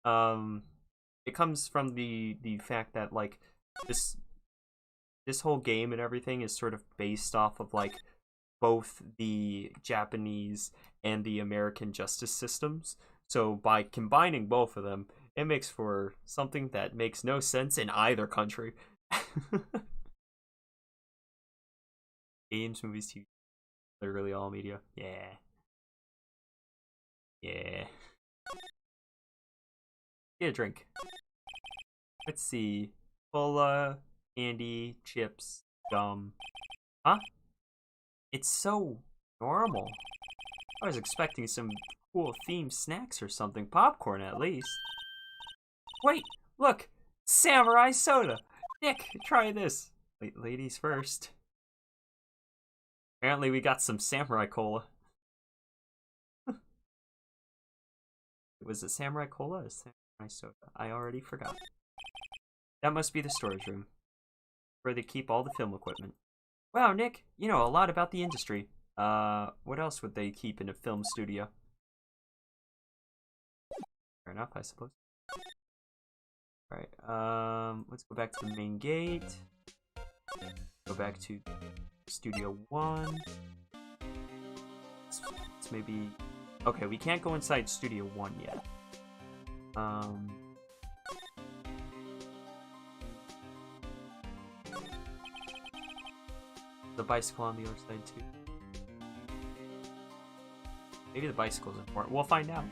It comes from the fact that like this whole game and everything is sort of based off of like both the Japanese and the American justice systems. So by combining both of them, it makes for something that makes no sense in either country. Games, movies, TV, literally all media. Yeah. Yeah. Get a drink. Let's see. Cola, candy, chips, gum. Huh? It's so normal. I was expecting some cool themed snacks or something. Popcorn, at least. Wait, look! Samurai soda! Nick, try this. Wait, ladies first. Apparently we got some samurai cola. Was it samurai cola or samurai soda? I already forgot. That must be the storage room, where they keep all the film equipment. Wow, Nick, you know a lot about the industry. What else would they keep in a film studio? Fair enough, I suppose. Alright, let's go back to the main gate. Go back to Studio 1. Let's maybe... Okay, we can't go inside Studio 1 yet. The bicycle on the other side too. Maybe the bicycle's important. We'll find out.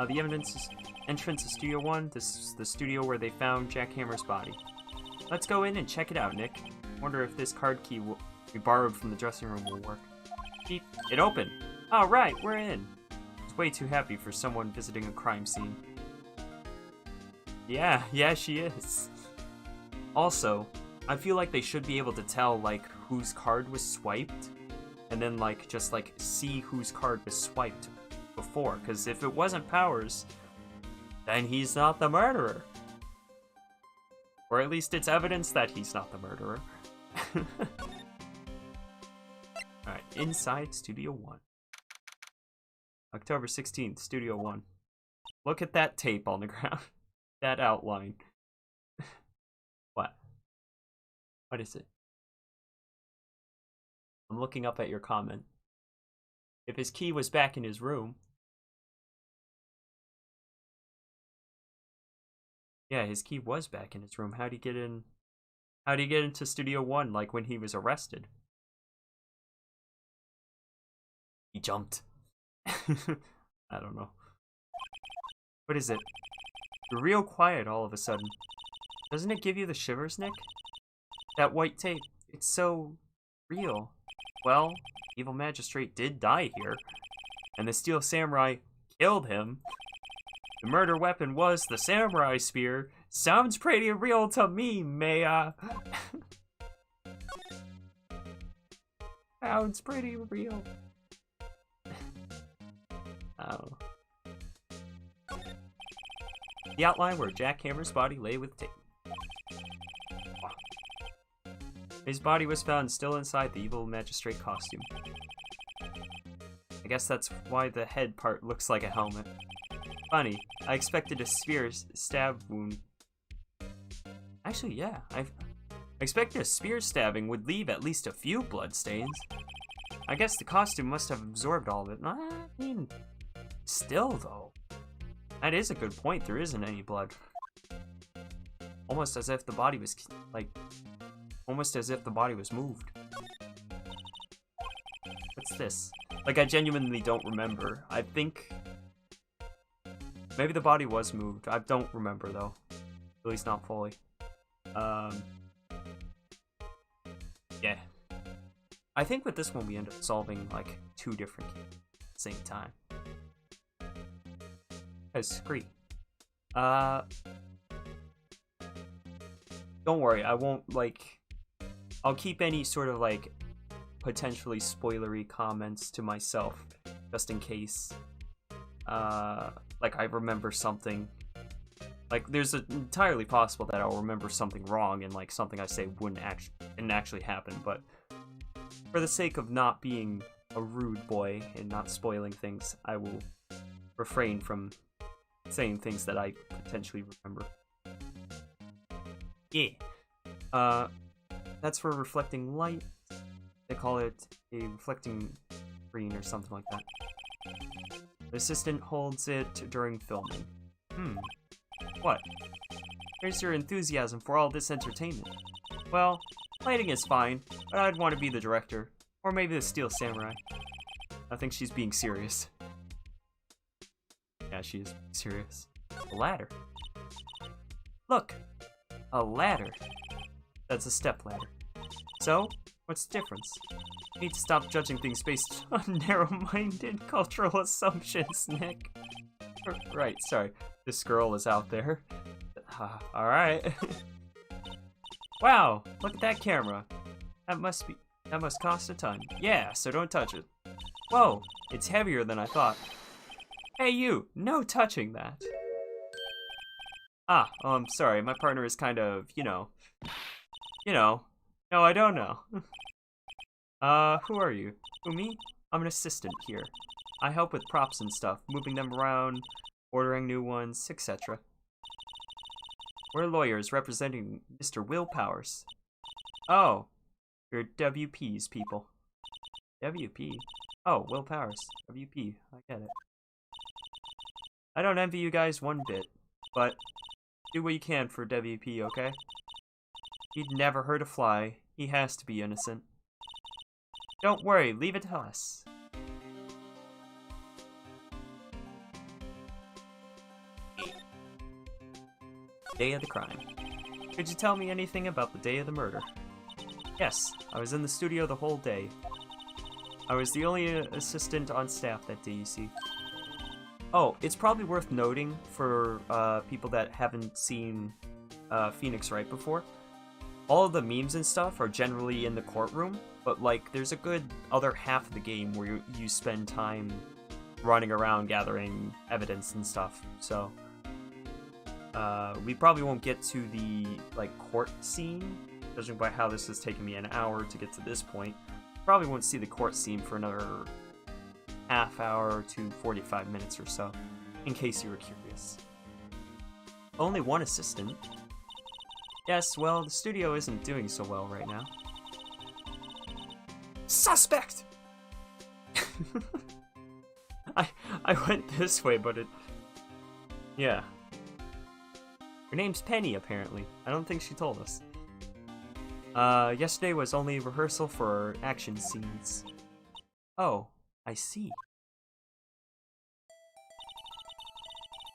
The entrance to Studio 1. This is the studio where they found Jack Hammer's body. Let's go in and check it out, Nick. Wonder if this card key we borrowed from the dressing room will work. Beep. It opened. All right, we're in. It's way too happy for someone visiting a crime scene. Yeah, she is. Also, I feel like they should be able to tell like whose card was swiped, and then like just like see whose card was swiped before. Because if it wasn't Powers, then he's not the murderer. Or at least it's evidence that he's not the murderer. Alright, inside Studio 1. October 16th, Studio 1. Look at that tape on the ground. That outline. What? What is it? I'm looking up at your comment. If his key was back in his room... Yeah, his key was back in his room. How'd he get in? How'd he get into Studio 1, like, when he was arrested? He jumped. I don't know. What is it? You're real quiet all of a sudden. Doesn't it give you the shivers, Nick? That white tape, it's so real. Well, evil magistrate did die here, and the steel samurai killed him. The murder weapon was the samurai spear. Sounds pretty real to me, Maya. Sounds pretty real. Oh. The outline where Jack Hammer's body lay with tape. His body was found still inside the evil magistrate costume. I guess that's why the head part looks like a helmet. Funny, I expected a spear stab wound. Actually, yeah, I expected a spear stabbing would leave at least a few blood stains. I guess the costume must have absorbed all of it. I mean, still though. That is a good point, there isn't any blood. Almost as if the body was, like, almost as if the body was moved. What's this? Like, I genuinely don't remember. I think... Maybe the body was moved. I don't remember, though. At least not fully. Yeah. I think with this one we end up solving like 2 different games at the same time. That's great. Don't worry, I won't like... I'll keep any sort of like potentially spoilery comments to myself, just in case. Like I remember something. Like there's entirely possible that I'll remember something wrong and like something I say didn't actually happen, but for the sake of not being a rude boy and not spoiling things, I will refrain from saying things that I potentially remember. Yeah. That's for reflecting light. They call it a reflecting screen or something like that. The assistant holds it during filming. What? Here's your enthusiasm for all this entertainment. Well, lighting is fine, but I'd want to be the director. Or maybe the Steel Samurai. I think she's being serious. Yeah, she is serious. A ladder. Look! A ladder. That's a step ladder. So, what's the difference? You need to stop judging things based on narrow-minded cultural assumptions, Nick. Right, sorry. This girl is out there. Alright. Wow, look at that camera. That must cost a ton. Yeah, so don't touch it. Whoa, it's heavier than I thought. Hey you, no touching that. Ah, oh, I'm sorry, my partner is kind of, you know, no, I don't know. Who are you? Who, me? I'm an assistant here. I help with props and stuff, moving them around, ordering new ones, etc. We're lawyers representing Mr. Will Powers. Oh, you're WP's people. WP? Oh, Will Powers. WP. I get it. I don't envy you guys one bit, but do what you can for WP, okay? He'd never hurt a fly. He has to be innocent. Don't worry, leave it to us. Day of the crime. Could you tell me anything about the day of the murder? Yes, I was in the studio the whole day. I was the only assistant on staff that day, you see. Oh, it's probably worth noting for people that haven't seen Phoenix Wright before. All of the memes and stuff are generally in the courtroom, but like there's a good other half of the game where you spend time running around gathering evidence and stuff. So we probably won't get to the like court scene, judging by how this has taken me an hour to get to this point. Probably won't see the court scene for another half hour to 45 minutes or so, in case you were curious. Only one assistant? Yes, well, the studio isn't doing so well right now. Suspect! I went this way, but it... Yeah. Her name's Penny, apparently. I don't think she told us. Yesterday was only rehearsal for action scenes. Oh, I see.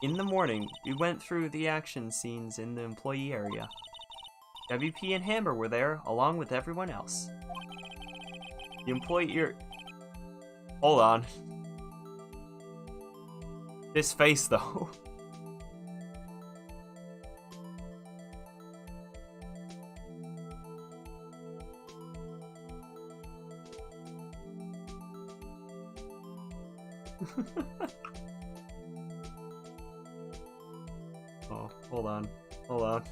In the morning, we went through the action scenes in the employee area. WP and Hammer were there, along with everyone else. The employee... Hold on. This face, though. Oh, hold on. Hold on.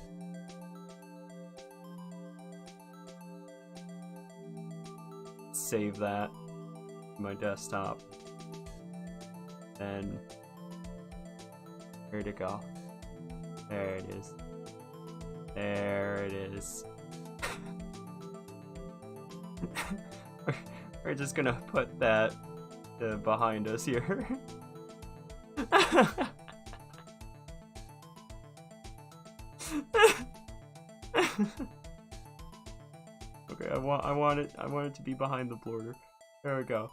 Save that to my desktop. And where'd it go? There it is. There it is. We're just gonna put that behind us here. Okay, I want it to be behind the border. There we go.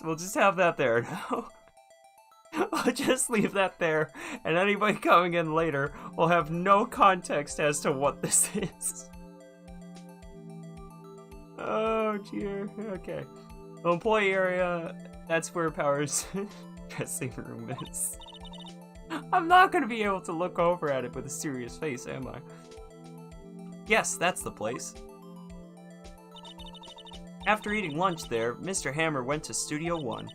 We'll just have that there now. I'll just leave that there, and anybody coming in later will have no context as to what this is. Oh dear. Okay. Employee area. That's where Power's dressing room is. I'm not gonna be able to look over at it with a serious face, am I? Yes, that's the place. After eating lunch there, Mr. Hammer went to Studio 1.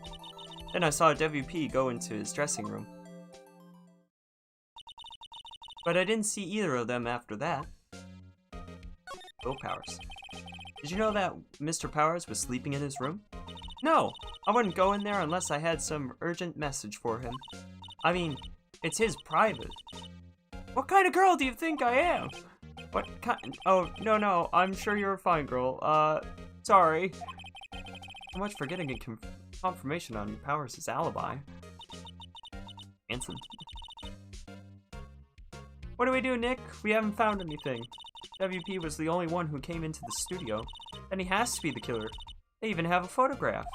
Then I saw WP go into his dressing room. But I didn't see either of them after that. Oh, Powers. Did you know that Mr. Powers was sleeping in his room? No, I wouldn't go in there unless I had some urgent message for him. I mean, it's his private. What kind of girl do you think I am? What kind? Oh, no, I'm sure you're a fine girl. Sorry. So much for getting a confirmation on Powers' alibi. Handsome. What do we do, Nick? We haven't found anything. WP was the only one who came into the studio. Then he has to be the killer. They even have a photograph.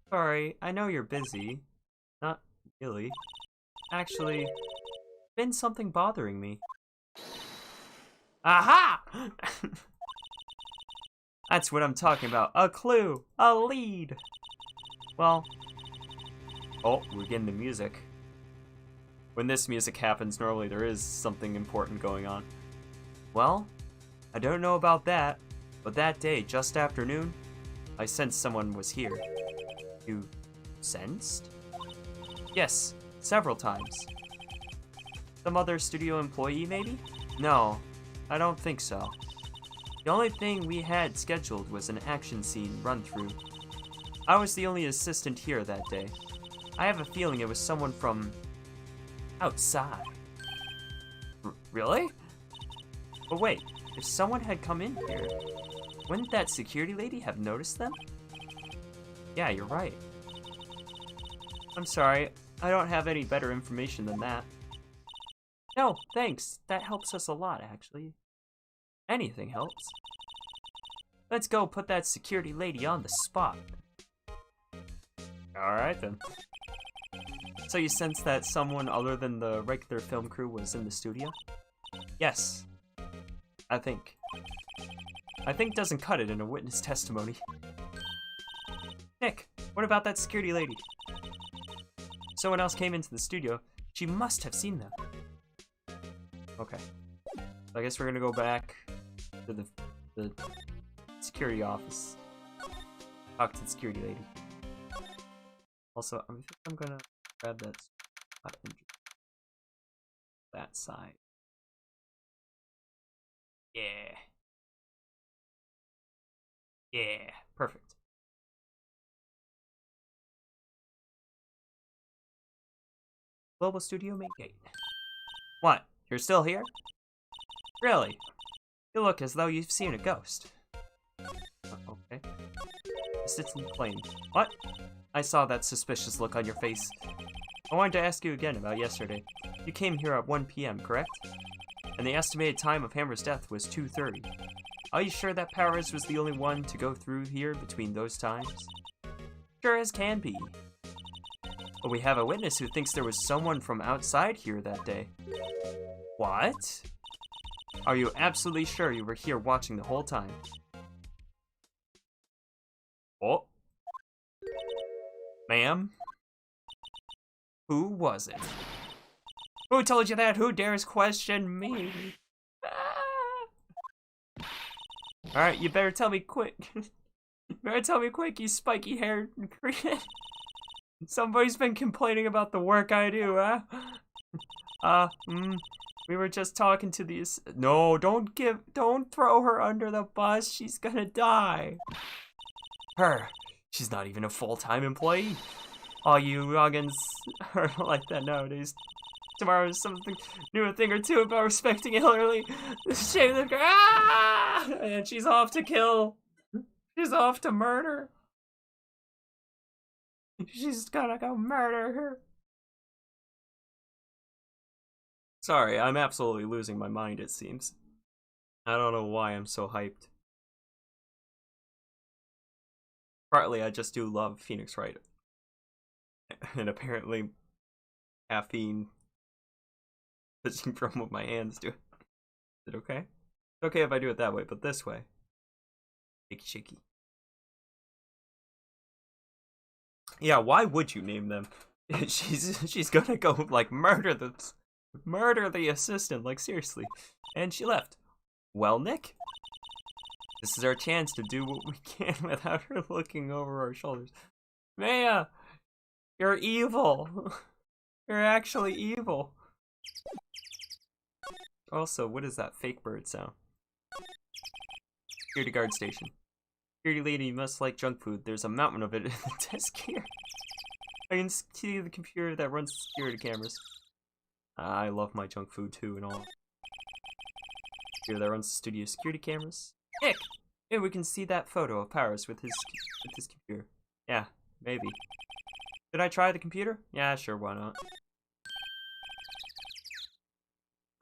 Sorry, I know you're busy. Not really. Actually, been something bothering me. Aha! That's what I'm talking about. A clue! A lead! Well... Oh, we're getting the music. When this music happens, normally there is something important going on. Well, I don't know about that, but that day, just after noon, I sensed someone was here. You sensed? Yes, several times. Some other studio employee, maybe? No, I don't think so. The only thing we had scheduled was an action scene run-through. I was the only assistant here that day. I have a feeling it was someone from outside. Really? But wait, if someone had come in here, wouldn't that security lady have noticed them? Yeah, you're right. I'm sorry, I don't have any better information than that. No, thanks. That helps us a lot, actually. Anything helps. Let's go put that security lady on the spot. Alright then. So you sense that someone other than the regular film crew was in the studio? Yes. I think doesn't cut it in a witness testimony. Nick, what about that security lady? Someone else came into the studio. She must have seen them. Okay. So I guess we're gonna go back to the security office. Talk to the security lady. Also, I think I'm gonna grab that spot and that side. Yeah. Yeah, perfect. Global Studio main gate. What? You're still here? Really? You look as though you've seen a ghost. Okay. Assistant claim. What? I saw that suspicious look on your face. I wanted to ask you again about yesterday. You came here at 1 p.m., correct? And the estimated time of Hammer's death was 2:30. Are you sure that Powers was the only one to go through here between those times? Sure as can be. But we have a witness who thinks there was someone from outside here that day. What? Are you absolutely sure you were here watching the whole time? Oh. Ma'am? Who was it? Who told you that? Who dares question me? Alright, you better tell me quick. You better tell me quick, you spiky haired Korean. Somebody's been complaining about the work I do, huh? We were just talking to these. No, don't throw her under the bus. She's gonna die. Her. She's not even a full-time employee. All you youngins are like that nowadays. Tomorrow is something new, a thing or two about respecting elderly. Shame the girl. Ah! And she's off to kill. She's off to murder. She's gonna go murder her. Sorry, I'm absolutely losing my mind, it seems. I don't know why I'm so hyped. Partly, I just do love Phoenix Wright. And apparently, caffeine pushing from what my hands do. it okay? It's okay if I do it that way, but this way. Shaky, shaky. Yeah, why would you name them? she's gonna go like murder the assistant, like seriously. And she left. Well, Nick, this is our chance to do what we can without her looking over our shoulders. Maya, you're evil. You're actually evil. Also, what is that fake bird sound? Security guard station. Security lady, you must like junk food. There's a mountain of it in the desk here. I can see the computer that runs the security cameras. I love my junk food too and all. Computer that runs the studio security cameras. Nick! Maybe we can see that photo of Paris with his computer. Yeah, maybe. Did I try the computer? Yeah, sure, why not?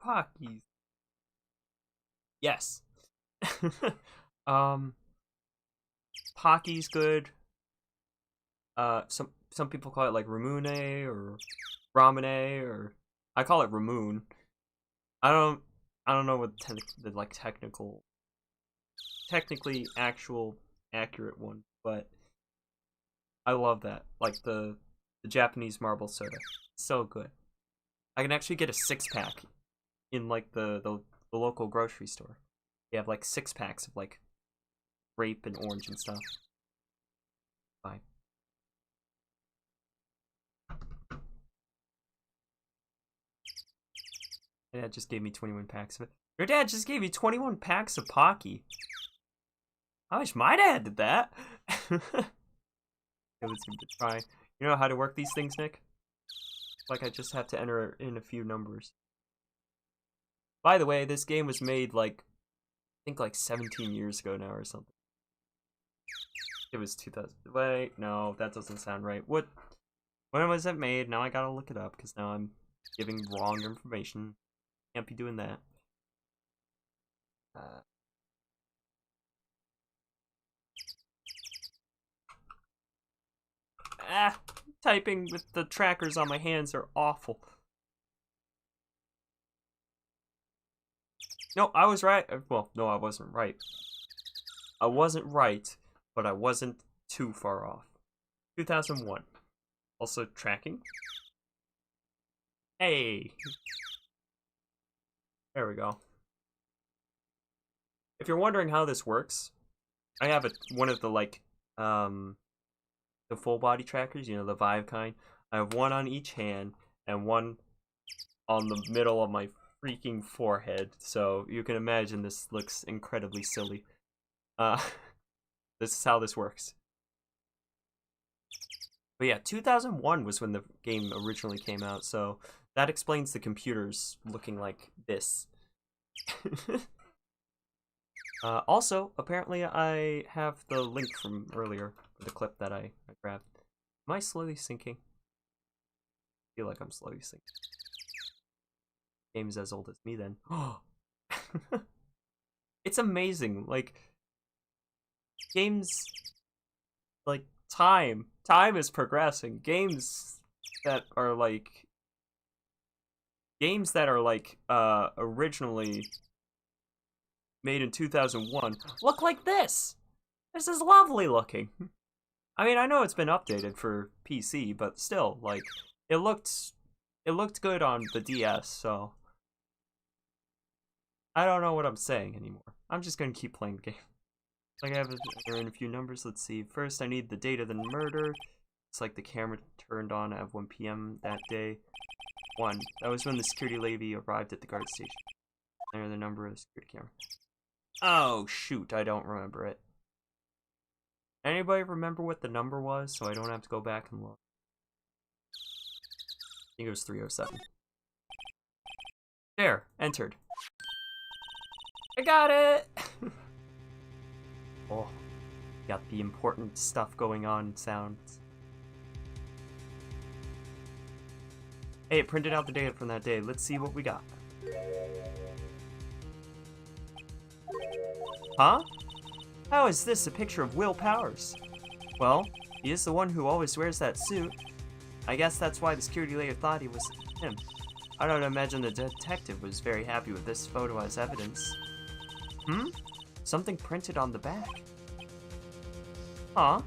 Pockies. Yes. Pocky's good. Some people call it like Ramune or Ramune, or I call it Ramoon. I don't know what the like technically actual accurate one, but I love that. Like the Japanese marble soda. So good. I can actually get a 6-pack in like the local grocery store. They have like 6 packs of like grape and orange and stuff. Fine. My dad just gave me 21 packs of it. Your dad just gave you 21 packs of Pocky. I wish my dad did that. It was good to try. You know how to work these things, Nick? Like I just have to enter in a few numbers. By the way, this game was made like, I think like 17 years ago now or something. It was 2000. Wait, no, that doesn't sound right. When was it made? Now I gotta look it up because now I'm giving wrong information. Can't be doing that. Typing with the trackers on my hands are awful. No, I was right. Well, no, I wasn't right. I wasn't right, but I wasn't too far off. 2001. Also tracking. Hey! There we go. If you're wondering how this works, I have one of the like, the full body trackers, you know, the Vive kind. I have one on each hand and one on the middle of my freaking forehead, so you can imagine this looks incredibly silly. This is how this works. But yeah, 2001 was when the game originally came out, so that explains the computers looking like this. Also, apparently I have the link from earlier, the clip that I grabbed. Am I slowly sinking? I feel like I'm slowly sinking. Game's as old as me then. It's amazing, like, games, like, time is progressing. Games that are like, originally made in 2001 look like this. This is lovely looking. I mean, I know it's been updated for PC, but still, like, it looked good on the DS, so I don't know what I'm saying anymore. I'm just gonna keep playing the game. Like, I have in a few numbers. Let's see. First, I need the date of the murder. It's like the camera turned on at 1 p.m. that day. 1. That was when the security lady arrived at the guard station. Enter the number of the security camera. Oh, shoot. I don't remember it. Anybody remember what the number was, so I don't have to go back and look? I think it was 307. There. Entered. I got it! Oh, got the important stuff going on sounds. Hey, it printed out the data from that day. Let's see what we got. Huh? How is this a picture of Will Powers? Well, he is the one who always wears that suit. I guess that's why the security lady thought he was him. I don't imagine the detective was very happy with this photo as evidence. Something printed on the back. Huh?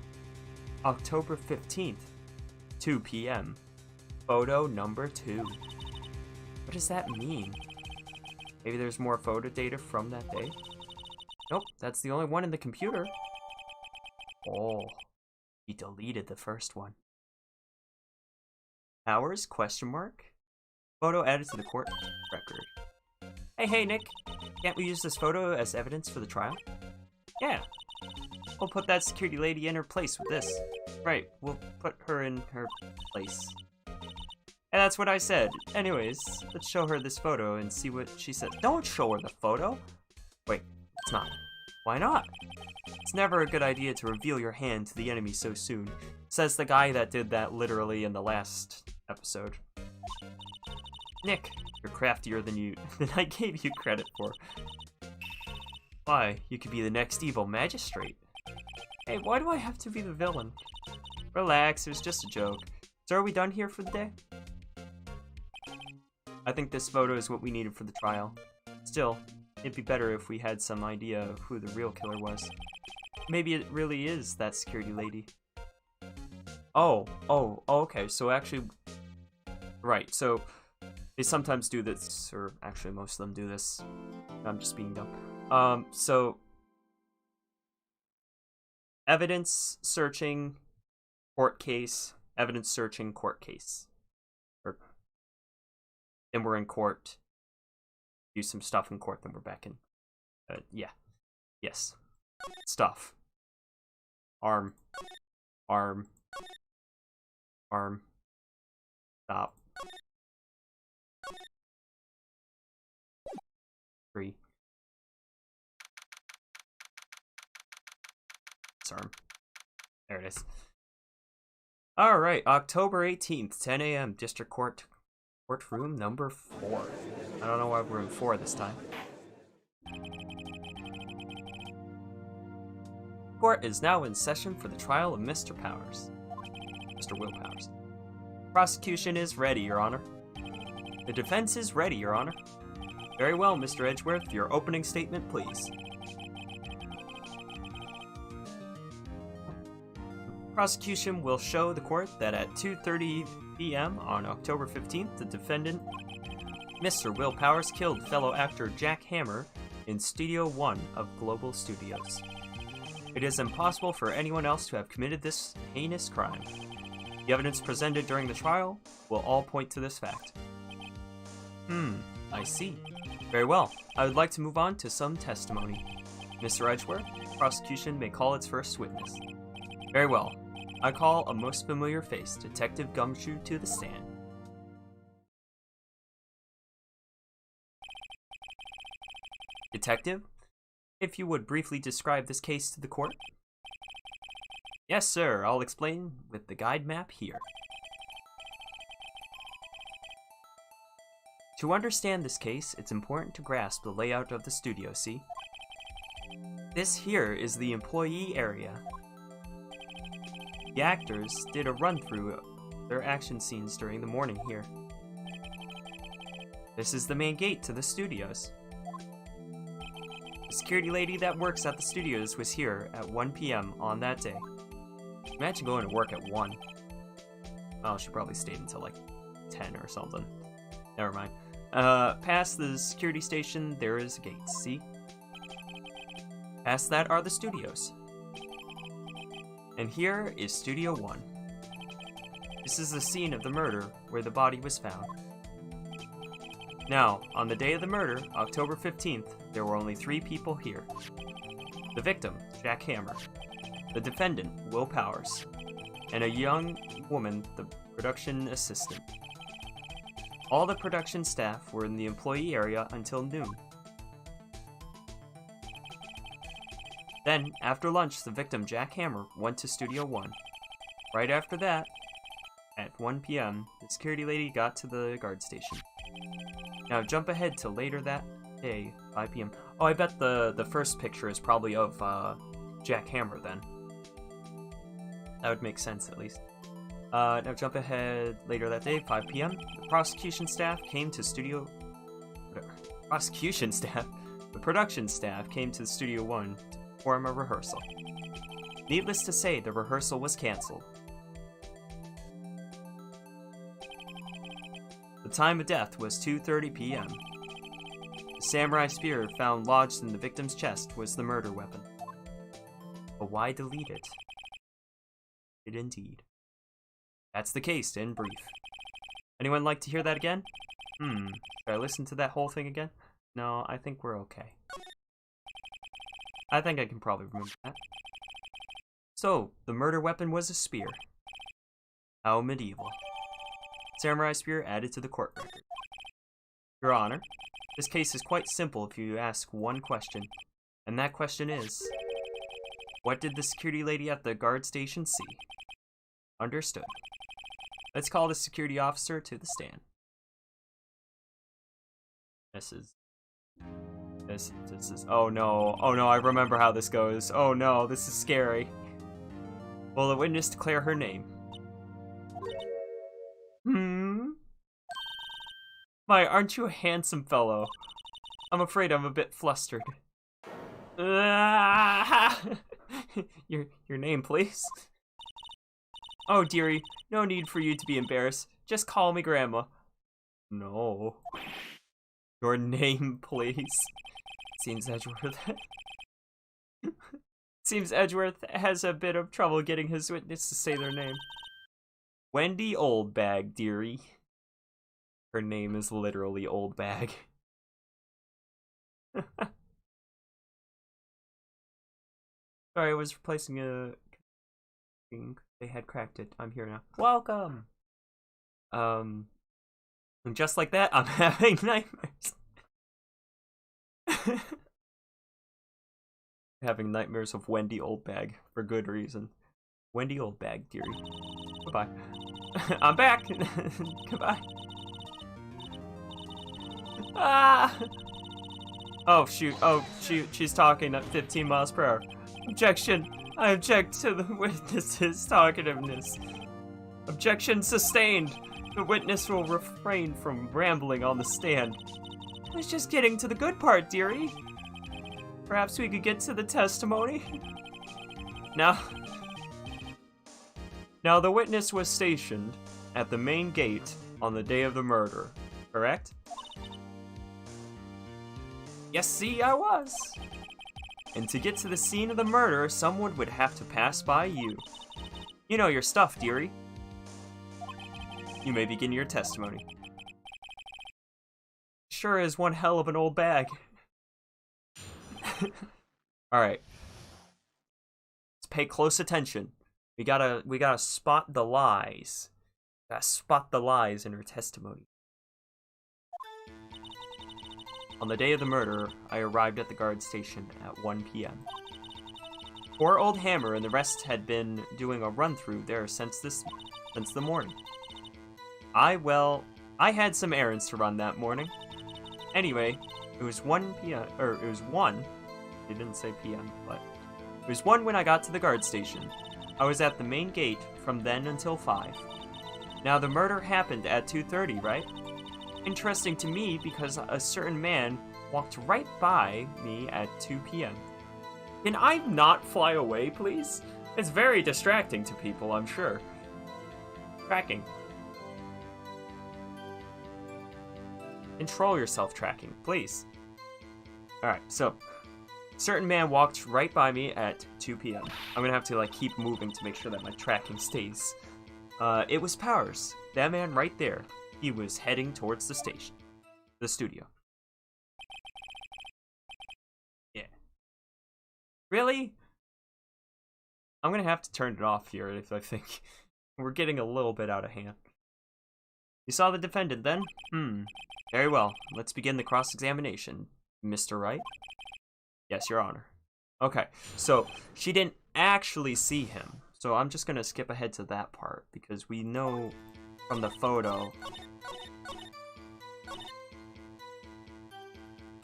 October 15th, 2 p.m. Photo number 2. What does that mean? Maybe there's more photo data from that day? Nope, that's the only one in the computer. Oh, he deleted the first one. Hours? Question mark? Photo added to the court record. Hey, Nick. Can't we use this photo as evidence for the trial? Yeah. We'll put that security lady in her place with this. Right, we'll put her in her place. And that's what I said. Anyways, let's show her this photo and see what she says. Don't show her the photo! Wait, it's not. Why not? It's never a good idea to reveal your hand to the enemy so soon, says the guy that did that literally in the last episode. Nick, you're craftier than I gave you credit for. Why, you could be the next evil magistrate. Hey, why do I have to be the villain? Relax, it was just a joke. So are we done here for the day? I think this photo is what we needed for the trial. Still, it'd be better if we had some idea of who the real killer was. Maybe it really is that security lady. Oh, okay, so actually... Right, so they sometimes do this, or actually most of them do this. I'm just being dumb. So... Evidence searching, court case, evidence searching, court case. Then we're in court, do some stuff in court, then we're back in. Yeah. Yes. Stuff. Arm. Stop. 3. Arm. There it is. Alright, October 18th, 10 a.m. District Courtroom number 4. I don't know why we're in 4 this time. Court is now in session for the trial of Mr. Powers. Mr. Will Powers. Prosecution is ready, Your Honor. The defense is ready, Your Honor. Very well, Mr. Edgeworth. Your opening statement, please. Prosecution will show the court that at 2:30 p.m. on October 15th, the defendant, Mr. Will Powers, killed fellow actor Jack Hammer in Studio 1 of Global Studios. It is impossible for anyone else to have committed this heinous crime. The evidence presented during the trial will all point to this fact. I see. Very well. I would like to move on to some testimony. Mr. Edgeworth, prosecution may call its first witness. Very well. I call a most familiar face, Detective Gumshoe, to the stand. Detective, if you would briefly describe this case to the court. Yes, sir. I'll explain with the guide map here. To understand this case, it's important to grasp the layout of the studio, see? This here is the employee area. The actors did a run-through of their action scenes during the morning here. This is the main gate to the studios. The security lady that works at the studios was here at 1 p.m. on that day. Imagine going to work at 1. Oh, she probably stayed until like 10 or something. Never mind. Past the security station, there is a gate, see? Past that are the studios. And here is Studio 1. This is the scene of the murder where the body was found. Now, on the day of the murder, October 15th, there were only 3 people here. The victim, Jack Hammer. The defendant, Will Powers. And a young woman, the production assistant. All the production staff were in the employee area until noon. Then, after lunch, the victim, Jack Hammer, went to Studio 1. Right after that, at 1 p.m., the security lady got to the guard station. Now jump ahead to later that day, 5 p.m. Oh, I bet the first picture is probably of Jack Hammer then. That would make sense, at least. Now jump ahead later that day, 5 p.m. The prosecution staff came to studio... Prosecution staff? The production staff came to Studio 1 to perform a rehearsal. Needless to say, the rehearsal was cancelled. The time of death was 2:30 p.m. The samurai spear found lodged in the victim's chest was the murder weapon. But why delete it? It indeed. That's the case, in brief. Anyone like to hear that again? Should I listen to that whole thing again? No, I think we're okay. I think I can probably remember that. So, the murder weapon was a spear. How medieval. Samurai spear added to the court record. Your Honor, this case is quite simple if you ask one question. And that question is... What did the security lady at the guard station see? Understood. Let's call the security officer to the stand. This is... Oh no, I remember how this goes. Oh no, this is scary. Will the witness declare her name? My, aren't you a handsome fellow? I'm afraid I'm a bit flustered. Your name, please? Oh, dearie, no need for you to be embarrassed. Just call me Grandma. No. Your name, please. Seems Edgeworth has a bit of trouble getting his witness to say their name. Wendy Oldbag, dearie. Her name is literally Oldbag. Sorry, I was replacing a... They had cracked it. I'm here now. Welcome! And just like that, I'm having nightmares. Having nightmares of Wendy Oldbag, for good reason. Wendy Oldbag, dearie. Goodbye. I'm back! Goodbye. Ah! Oh shoot, she's talking at 15 miles per hour. Objection! I object to the witness's talkativeness. Objection sustained! The witness will refrain from rambling on the stand. I was just getting to the good part, dearie. Perhaps we could get to the testimony? Now the witness was stationed at the main gate on the day of the murder, correct? Yes, see, I was. And to get to the scene of the murder, someone would have to pass by you. You know your stuff, dearie. You may begin your testimony. Sure is one hell of an old bag. Alright. Let's pay close attention. We gotta spot the lies. Gotta spot the lies in her testimony. On the day of the murder, I arrived at the guard station at 1 p.m. Poor old Hammer and the rest had been doing a run-through there since the morning. I had some errands to run that morning. Anyway, it was 1 p.m. It was 1. They didn't say p.m., but it was 1 when I got to the guard station. I was at the main gate from then until 5. Now the murder happened at 2:30, right? Interesting to me because a certain man walked right by me at 2 p.m. Can I not fly away, please? It's very distracting to people, I'm sure. Tracking. Control yourself, tracking, please. Alright, so certain man walked right by me at 2 p.m. I'm gonna have to keep moving to make sure that my tracking stays. It was Powers. That man right there. He was heading towards the station. The studio. Yeah. Really? I'm gonna have to turn it off here if I think we're getting a little bit out of hand. You saw the defendant then? Very well. Let's begin the cross-examination. Mr. Wright? Yes, Your Honor. Okay, so she didn't actually see him. So I'm just gonna skip ahead to that part because we know from the photo.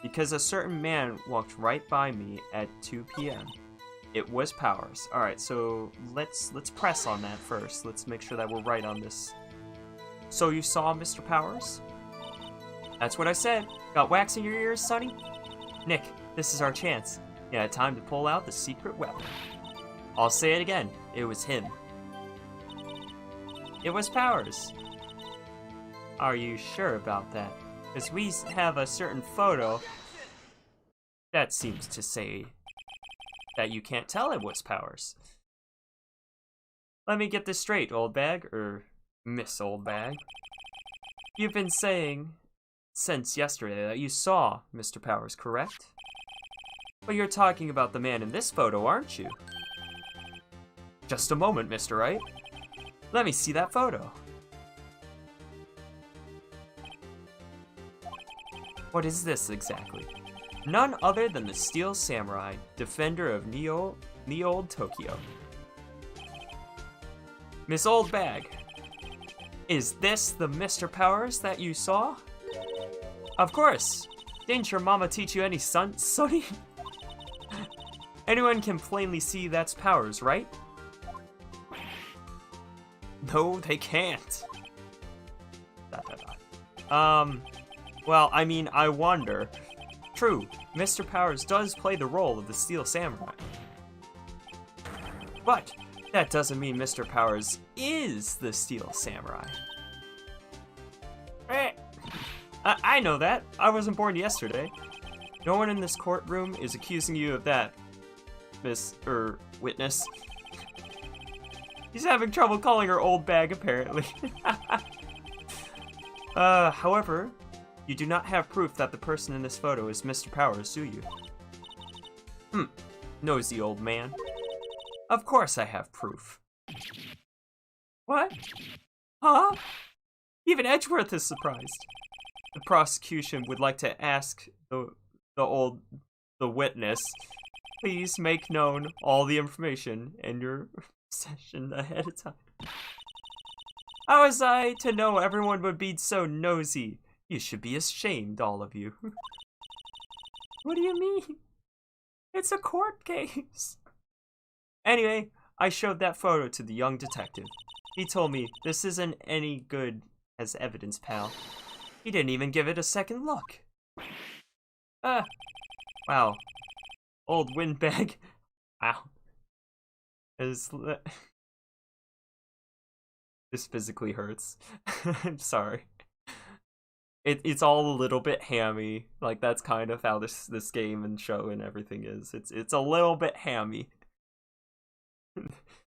Because a certain man walked right by me at 2 p.m. It was Powers. Alright, so let's press on that first. Let's make sure that we're right on this. So you saw Mr. Powers? That's what I said. Got wax in your ears, Sonny? Nick, this is our chance. Yeah, time to pull out the secret weapon. I'll say it again. It was him. It was Powers. Are you sure about that? Because we have a certain photo that seems to say that you can't tell it was Powers. Let me get this straight, old bag, or Miss Old Bag. You've been saying since yesterday that you saw Mr. Powers, correct? But you're talking about the man in this photo, aren't you? Just a moment, Mr. Wright. Let me see that photo. What is this exactly? None other than the Steel Samurai, defender of Old Tokyo. Miss Old Bag, is this the Mr. Powers that you saw? Of course. Didn't your mama teach you any Sonny? Anyone can plainly see that's Powers, right? No, they can't. Well, I mean, I wonder. True, Mr. Powers does play the role of the Steel Samurai. But that doesn't mean Mr. Powers is the Steel Samurai. I know that. I wasn't born yesterday. No one in this courtroom is accusing you of that, witness. He's having trouble calling her old bag, apparently. However, you do not have proof that the person in this photo is Mr. Powers, do you? Nosy old man. Of course I have proof. What? Huh? Even Edgeworth is surprised. The prosecution would like to ask the witness, please make known all the information in your possession ahead of time. How was I to know everyone would be so nosy? You should be ashamed, all of you. What do you mean? It's a court case. Anyway, I showed that photo to the young detective. He told me this isn't any good as evidence, pal. He didn't even give it a second look. Wow. Old windbag. Wow. This physically hurts. I'm sorry. It's all a little bit hammy. Like, that's kind of how this game and show and everything is. It's a little bit hammy.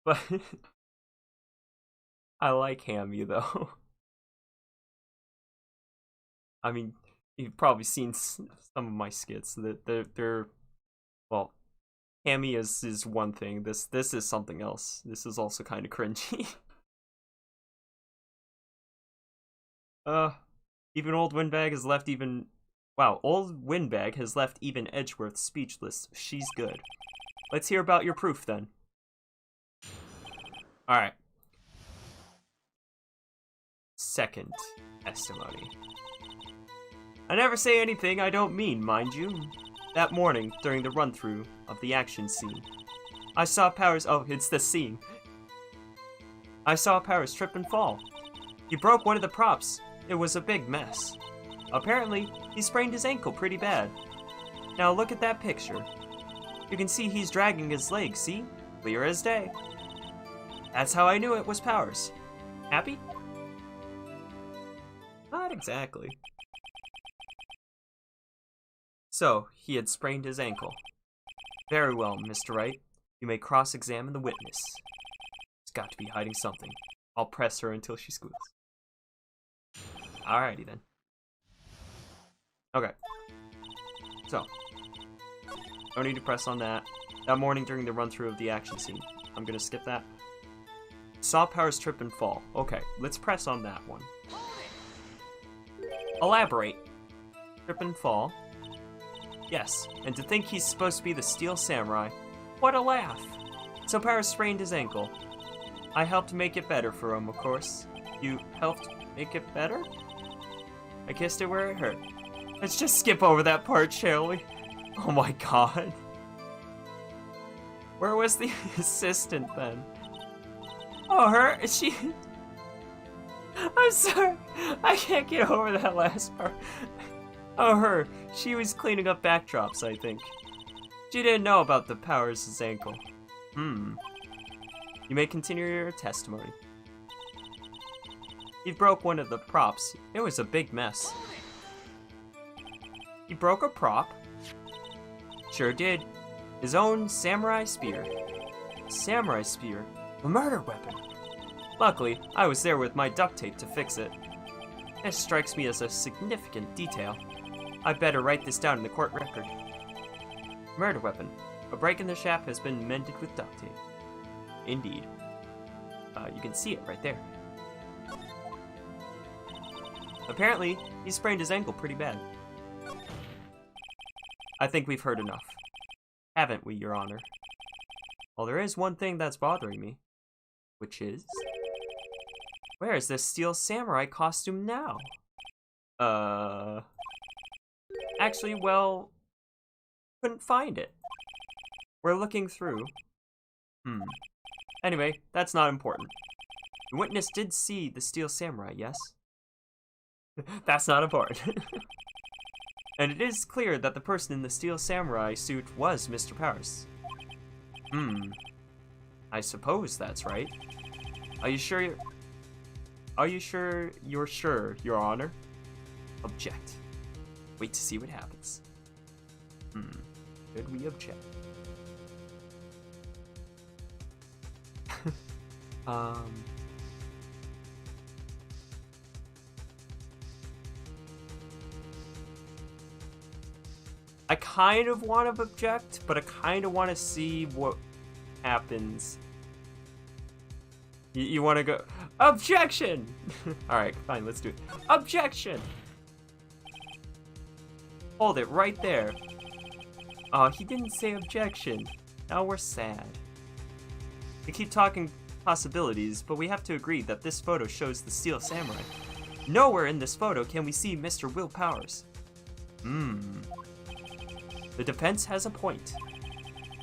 But I like hammy though. I mean, you've probably seen some of my skits. They're well, hammy is one thing. This is something else. This is also kind of cringy. Even Old Windbag has left even... Wow, Old Windbag has left even Edgeworth speechless. She's good. Let's hear about your proof, then. Alright. Second testimony. I never say anything I don't mean, mind you. That morning, during the run-through of the action scene, I saw Powers... Oh, it's the scene. I saw Powers trip and fall. He broke one of the props. It was a big mess. Apparently, he sprained his ankle pretty bad. Now look at that picture. You can see he's dragging his leg, see? Clear as day. That's how I knew it was Powers. Happy? Not exactly. So, he had sprained his ankle. Very well, Mr. Wright. You may cross-examine the witness. She's got to be hiding something. I'll press her until she squeals. Alrighty then. Okay. So, no need to press on that. That morning during the run-through of the action scene. I'm gonna skip that. Saw Powers trip and fall. Okay, let's press on that one. Elaborate. Trip and fall. Yes, and to think he's supposed to be the Steel Samurai. What a laugh! So Powers sprained his ankle. I helped make it better for him, of course. You helped make it better? I kissed it where it hurt. Let's just skip over that part, shall we? Oh my god. Where was the assistant then? Oh, her? She... I'm sorry. I can't get over that last part. Oh, her. She was cleaning up backdrops, I think. She didn't know about the Powers' ankle. You may continue your testimony. He broke one of the props. It was a big mess. He broke a prop? Sure did. His own samurai spear. Samurai spear? A murder weapon. Luckily, I was there with my duct tape to fix it. This strikes me as a significant detail. I'd better write this down in the court record. Murder weapon. A break in the shaft has been mended with duct tape. Indeed. You can see it right there. Apparently, he sprained his ankle pretty bad. I think we've heard enough. Haven't we, Your Honor? Well, there is one thing that's bothering me. Which is... where is this steel samurai costume now? Actually, well... couldn't find it. We're looking through. Anyway, that's not important. The witness did see the steel samurai, yes? That's not important. And it is clear that the person in the steel samurai suit was Mr. Powers. I suppose that's right. Are you sure you're sure, Your Honor? Object. Wait to see what happens. Should we object? I kind of want to object, but I kind of want to see what happens. You want to go, objection! Alright, fine, let's do it. Objection! Hold it right there. Oh, he didn't say objection. Now we're sad. We keep talking possibilities, but we have to agree that this photo shows the steel samurai. Nowhere in this photo can we see Mr. Will Powers. The defense has a point.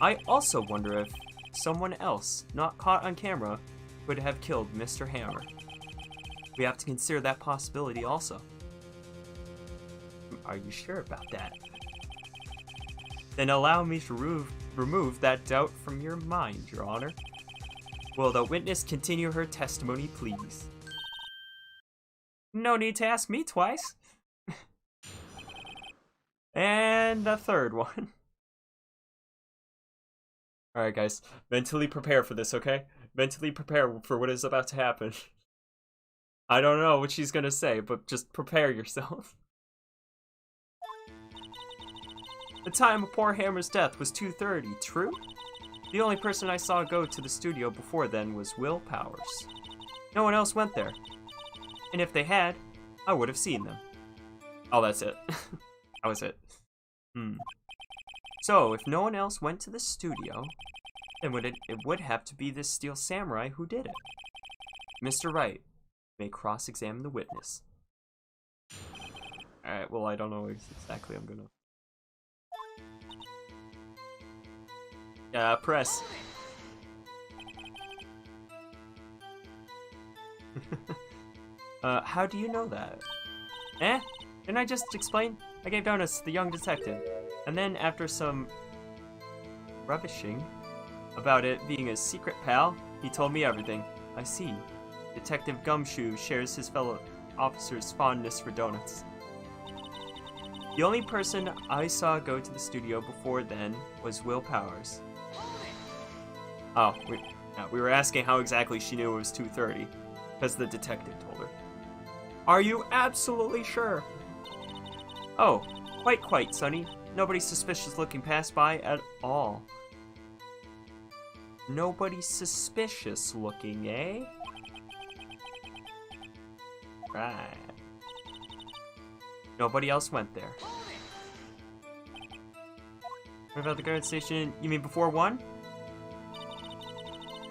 I also wonder if someone else, not caught on camera, could have killed Mr. Hammer. We have to consider that possibility also. Are you sure about that? Then allow me to remove that doubt from your mind, Your Honor. Will the witness continue her testimony, please? No need to ask me twice. And the third one. Alright guys, mentally prepare for this, okay? Mentally prepare for what is about to happen. I don't know what she's gonna say, but just prepare yourself. The time of poor Hammer's death was 2:30, true? The only person I saw go to the studio before then was Will Powers. No one else went there. And if they had, I would have seen them. Oh, that's it. That was it. So, if no one else went to the studio, then it would have to be this steel samurai who did it. Mr. Wright may cross-examine the witness. Alright, well, I don't know exactly I'm gonna... Yeah, press. How do you know that? Eh? Didn't I just explain? I gave donuts to the young detective, and then after some rubbishing about it being a secret pal, he told me everything. I see. Detective Gumshoe shares his fellow officer's fondness for donuts. The only person I saw go to the studio before then was Will Powers. Oh, we were asking how exactly she knew it was 2:30, because the detective told her. Are you absolutely sure? Oh, quite, Sonny. Nobody suspicious looking passed by at all. Nobody suspicious looking, eh? Right. Nobody else went there. What about the guard station? You mean before 1?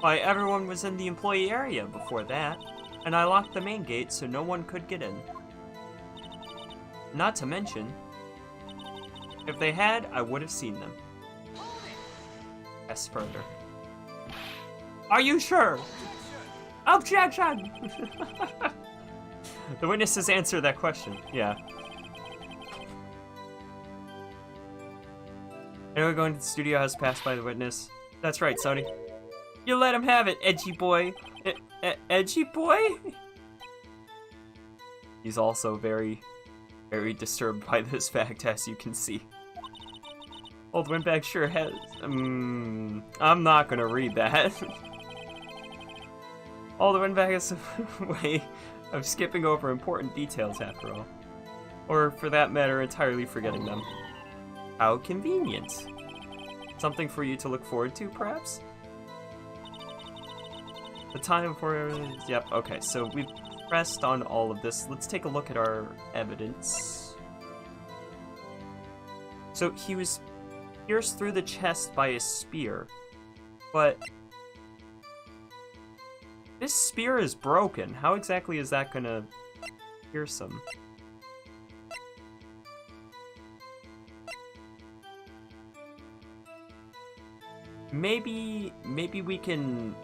Why, everyone was in the employee area before that, and I locked the main gate so no one could get in. Not to mention, if they had, I would have seen them. Press further. Are you sure? Objection! The witnesses answer that question. Yeah. Anyone going to the studio has passed by the witness. That's right, Sony. You let him have it, edgy boy. Edgy boy? He's also very, very disturbed by this fact, as you can see. Old Windbag sure has... I'm not gonna read that. Old Windbag has a way of skipping over important details after all. Or, for that matter, entirely forgetting them. How convenient. Something for you to look forward to, perhaps? The time for... Yep, okay, so we've pressed on all of this. Let's take a look at our evidence. So he was pierced through the chest by a spear, but this spear is broken. How exactly is that gonna pierce him? Maybe we can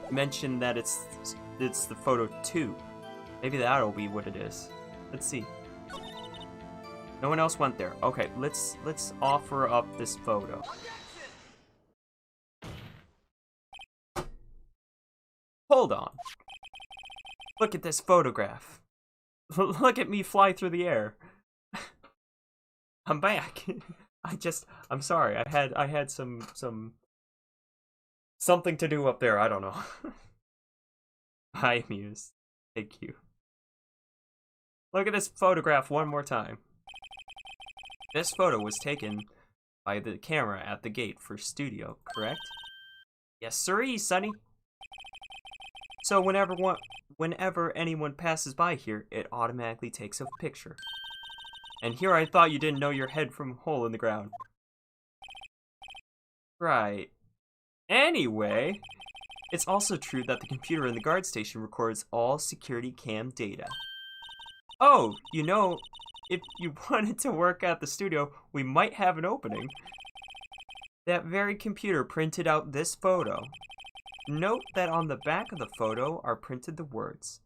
mention that it's the photo 2. Maybe that'll be what it is. Let's see. No one else went there. Okay, let's offer up this photo. Hold on. Look at this photograph. Look at me fly through the air. I'm back. I'm sorry. I had something to do up there. I don't know. Hi, Mews. Thank you. Look at this photograph one more time. This photo was taken by the camera at the gate for studio, correct? Yes, sirree, Sonny. So whenever anyone passes by here, it automatically takes a picture. And here I thought you didn't know your head from a hole in the ground. Right. Anyway, it's also true that the computer in the guard station records all security cam data. Oh, you know, if you wanted to work at the studio, we might have an opening. That very computer printed out this photo. Note that on the back of the photo are printed the words,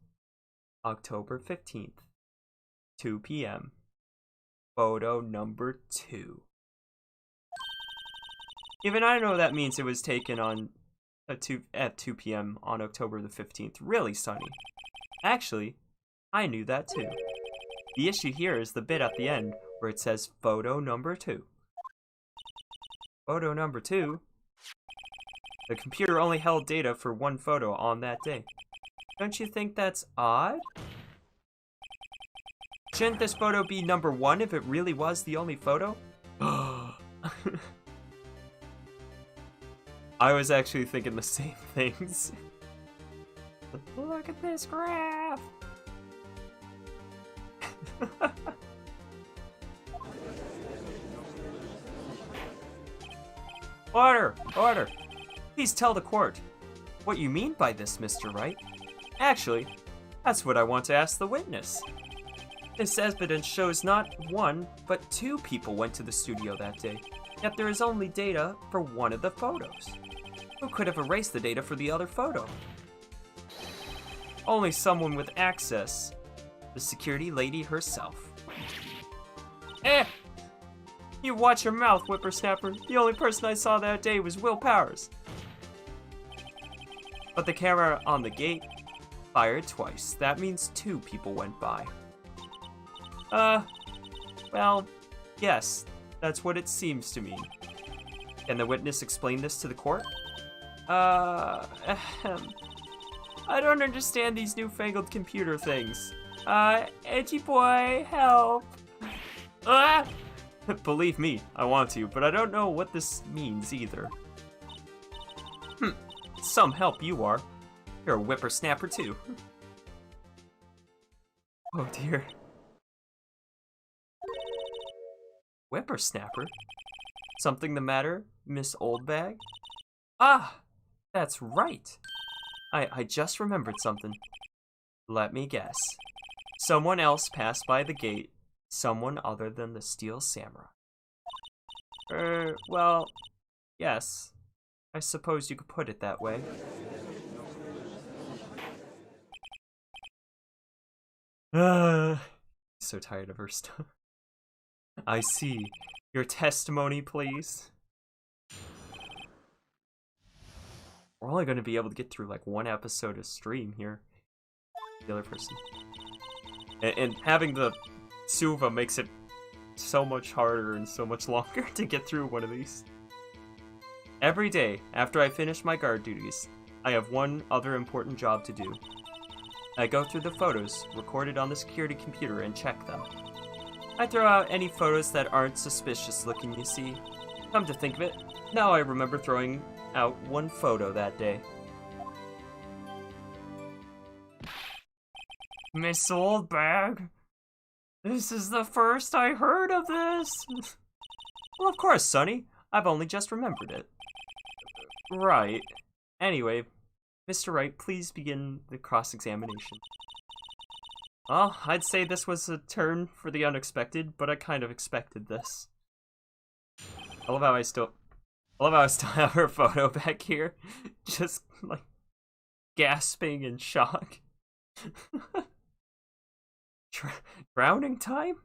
October 15th, 2 p.m. Photo number 2. Even I know that means it was taken on at 2 p.m. on October the 15th. Really, Sonny? Actually, I knew that too. The issue here is the bit at the end where it says photo number 2. Photo number 2? The computer only held data for one photo on that day. Don't you think that's odd? Shouldn't this photo be number 1 if it really was the only photo? I was actually thinking the same things. Look at this graph! Order! Order! Please tell the court what you mean by this, Mr. Wright. Actually, that's what I want to ask the witness. This evidence shows not 1, but 2 people went to the studio that day, yet there is only data for one of the photos. Who could have erased the data for the other photo? Only someone with access. The security lady herself. Eh! You watch your mouth, whippersnapper. The only person I saw that day was Will Powers. But the camera on the gate fired twice. That means 2 people went by. Well, yes, that's what it seems to mean. Can the witness explain this to the court? I don't understand these newfangled computer things. Edgy boy, help! Ah! Believe me, I want to, but I don't know what this means either. Some help you are. You're a whippersnapper too. Oh dear. Whippersnapper? Something the matter, Miss Oldbag? Ah! That's right. I just remembered something. Let me guess. Someone else passed by the gate. Someone other than the Steel Samurai. Well, Yes, I suppose you could put it that way. So tired of her stuff. I see. Your testimony, please. We're only going to be able to get through like one episode of stream here. The other person. And having the Suva makes it so much harder and so much longer to get through one of these. Every day, after I finish my guard duties, I have one other important job to do. I go through the photos recorded on the security computer and check them. I throw out any photos that aren't suspicious looking, you see. Come to think of it, now I remember throwing out one photo that day. Miss Oldbag, this is the first I heard of this. Well, of course, Sonny. I've only just remembered it. Right. Anyway, Mr. Wright, please begin the cross-examination. Well, I'd say this was a turn for the unexpected, but I kind of expected this. I love how I still have her photo back here. Just, like, gasping in shock. Drowning time?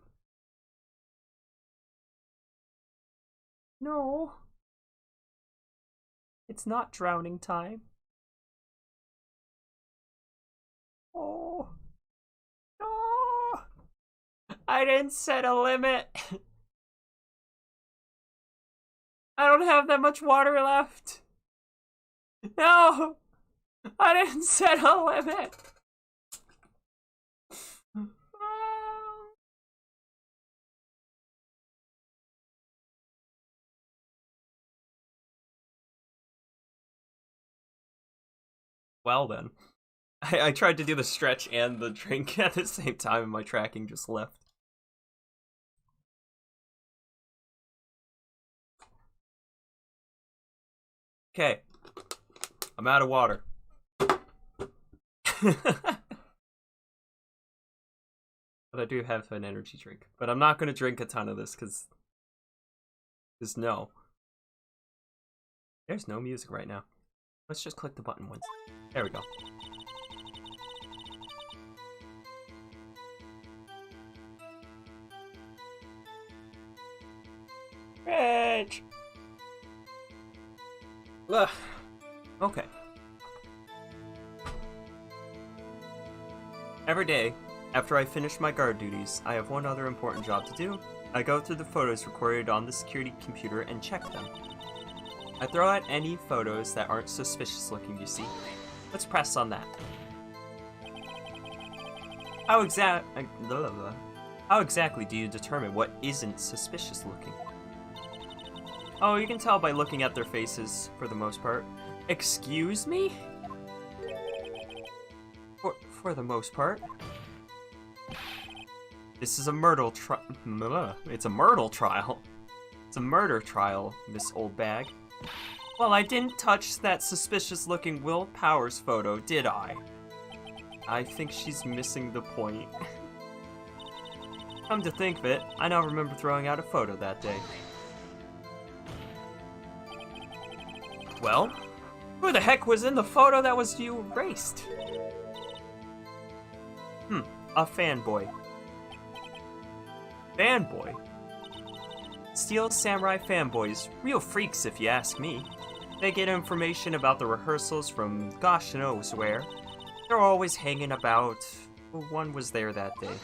No. It's not drowning time. Oh. No. I didn't set a limit. I don't have that much water left. No. I didn't set a limit. Well then. I tried to do the stretch and the drink at the same time and my tracking just left. Okay. I'm out of water. But I do have an energy drink. But I'm not going to drink a ton of this because no. There's no music right now. Let's just click the button once. There we go. Rich! Ugh. Okay. Every day, after I finish my guard duties, I have one other important job to do. I go through the photos recorded on the security computer and check them. I throw out any photos that aren't suspicious looking, you see. Let's press on that. How exactly do you determine what isn't suspicious looking? Oh, you can tell by looking at their faces, for the most part. Excuse me? For the most part. This is a murder trial. It's a murder trial. It's a murder trial, Miss Oldbag. Well, I didn't touch that suspicious-looking Will Powers photo, did I? I think she's missing the point. Come to think of it, I now remember throwing out a photo that day. Well, who the heck was in the photo that was you erased? A fanboy. Fanboy? Steel Samurai fanboys, real freaks if you ask me. They get information about the rehearsals from gosh knows where. They're always hanging about. Well, one was there that day.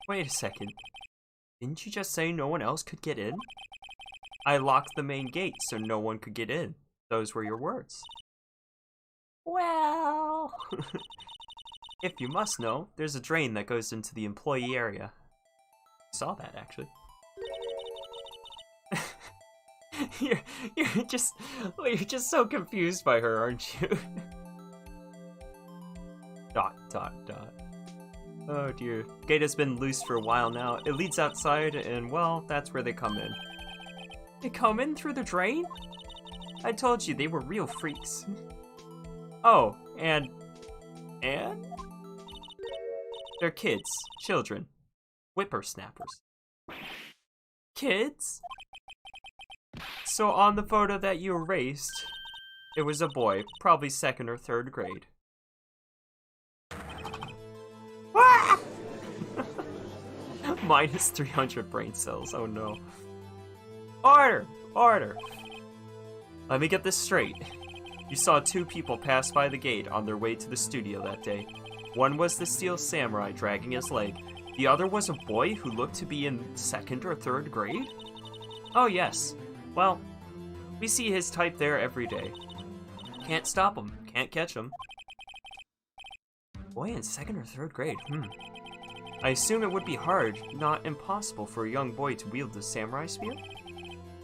Wait a second. Didn't you just say no one else could get in? I locked the main gate so no one could get in. Those were your words. Well... If you must know, there's a drain that goes into the employee area. I saw that, actually. You're just so confused by her, aren't you? ... Oh dear. Gate has been loose for a while now. It leads outside, and well, that's where they come in. They come in through the drain? I told you they were real freaks. Oh, and? They're kids, children, whippersnappers. Kids? So on the photo that you erased, it was a boy, probably 2nd or 3rd grade. Ah! Minus 300 brain cells, oh no. Order! Order! Let me get this straight. You saw 2 people pass by the gate on their way to the studio that day. One was the Steel Samurai dragging his leg. The other was a boy who looked to be in 2nd or 3rd grade? Oh yes. Well, we see his type there every day. Can't stop him. Can't catch him. Boy in 2nd or 3rd grade, I assume it would be hard, not impossible, for a young boy to wield the samurai spear?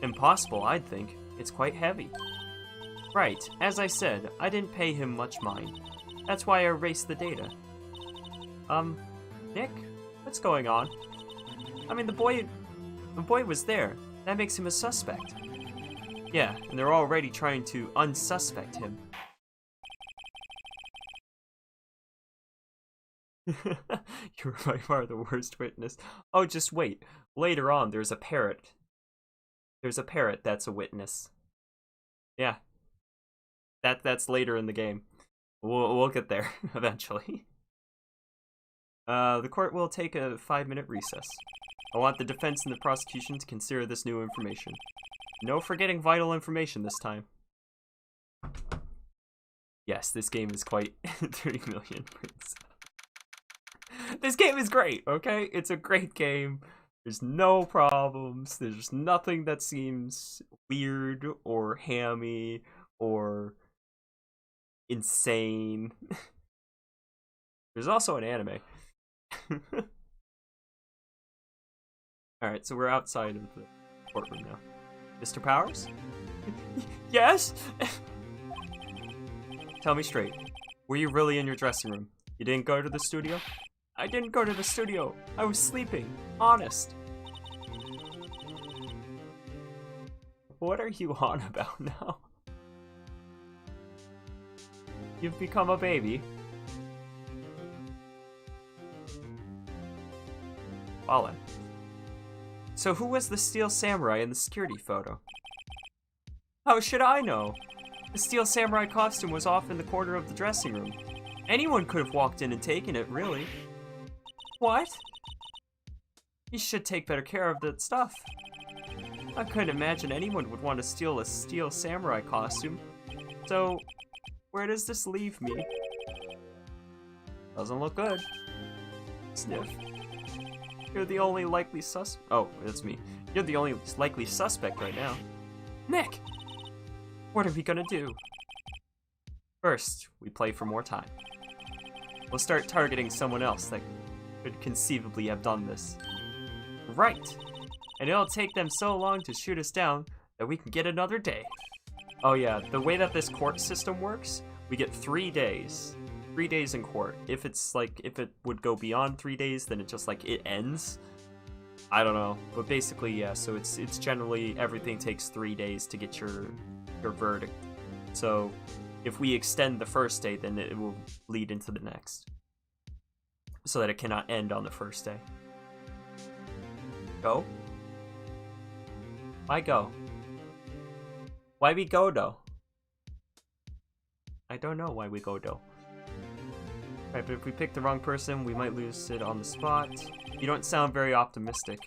Impossible, I'd think. It's quite heavy. Right, as I said, I didn't pay him much mind. That's why I erased the data. Nick? What's going on? I mean, the boy was there. That makes him a suspect. Yeah, and they're already trying to unsuspect him. You're by far the worst witness. Oh, just wait. Later on, there's a parrot. There's a parrot that's a witness. Yeah. That's later in the game. We'll get there eventually. The court will take a 5-minute recess. I want the defense and the prosecution to consider this new information. No forgetting vital information this time. Yes, this game is quite 30 million. This game is great, okay? It's a great game. There's no problems. There's nothing that seems weird or hammy or insane. There's also an anime. Alright, so we're outside of the courtroom now. Mr. Powers? Yes? Tell me straight. Were you really in your dressing room? You didn't go to the studio? I didn't go to the studio. I was sleeping. Honest. What are you on about now? You've become a baby. Fallen. So who was the Steel Samurai in the security photo? How should I know? The Steel Samurai costume was off in the corner of the dressing room. Anyone could have walked in and taken it, really. What? You should take better care of that stuff. I couldn't imagine anyone would want to steal a Steel Samurai costume. So, where does this leave me? Doesn't look good. Sniff. You're the only likely Oh, that's me. You're the only likely suspect right now. Nick! What are we gonna do? First, we play for more time. We'll start targeting someone else that could conceivably have done this. Right! And it'll take them so long to shoot us down that we can get another day. Oh yeah, the way that this court system works, we get 3 days. 3 days in court. If it's like, if it would go beyond 3 days, then it just like, it ends. I don't know, but basically, yeah, so it's generally, everything takes 3 days to get your verdict. So, if we extend the first day, then it will lead into the next. So that it cannot end on the first day. Go? Why go? Why we go, though? I don't know why we go, though. Right, but if we pick the wrong person, we might lose it on the spot. You don't sound very optimistic.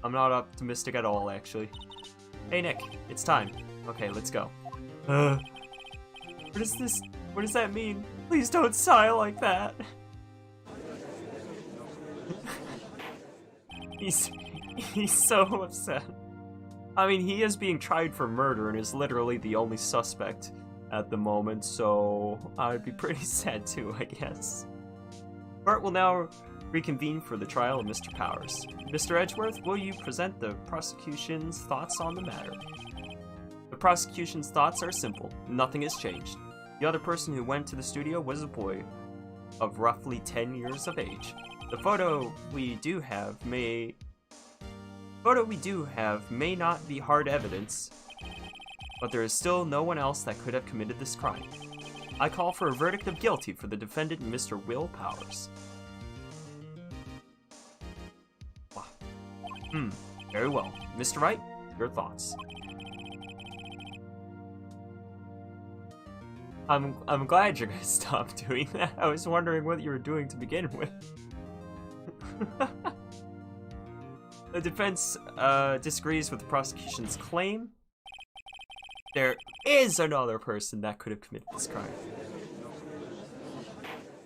I'm not optimistic at all, actually. Hey, Nick, it's time. Okay, let's go. What is this? What does that mean? Please don't sigh like that. He's so upset. I mean, he is being tried for murder and is literally the only suspect at the moment, so I'd be pretty sad too, I guess. Court will now reconvene for the trial of Mr. Powers. Mr. Edgeworth, will you present the prosecution's thoughts on the matter? The prosecution's thoughts are simple. Nothing has changed. The other person who went to the studio was a boy of roughly 10 years of age. The photo we do have may not be hard evidence, but there is still no one else that could have committed this crime. I call for a verdict of guilty for the defendant, Mr. Will Powers. Wow. Very well. Mr. Wright, your thoughts. I'm glad you're gonna stop doing that. I was wondering what you were doing to begin with. The defense disagrees with the prosecution's claim. There is another person that could have committed this crime.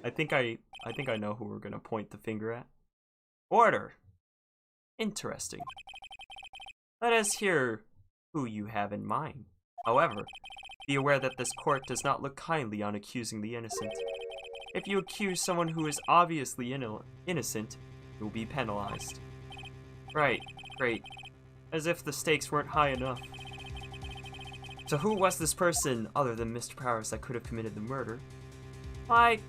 I think I know who we're gonna point the finger at. Order. Interesting. Let us hear who you have in mind. However, be aware that this court does not look kindly on accusing the innocent. If you accuse someone who is obviously innocent, you will be penalized. Right, great. As if the stakes weren't high enough. So who was this person other than Mr. Powers that could have committed the murder? Why,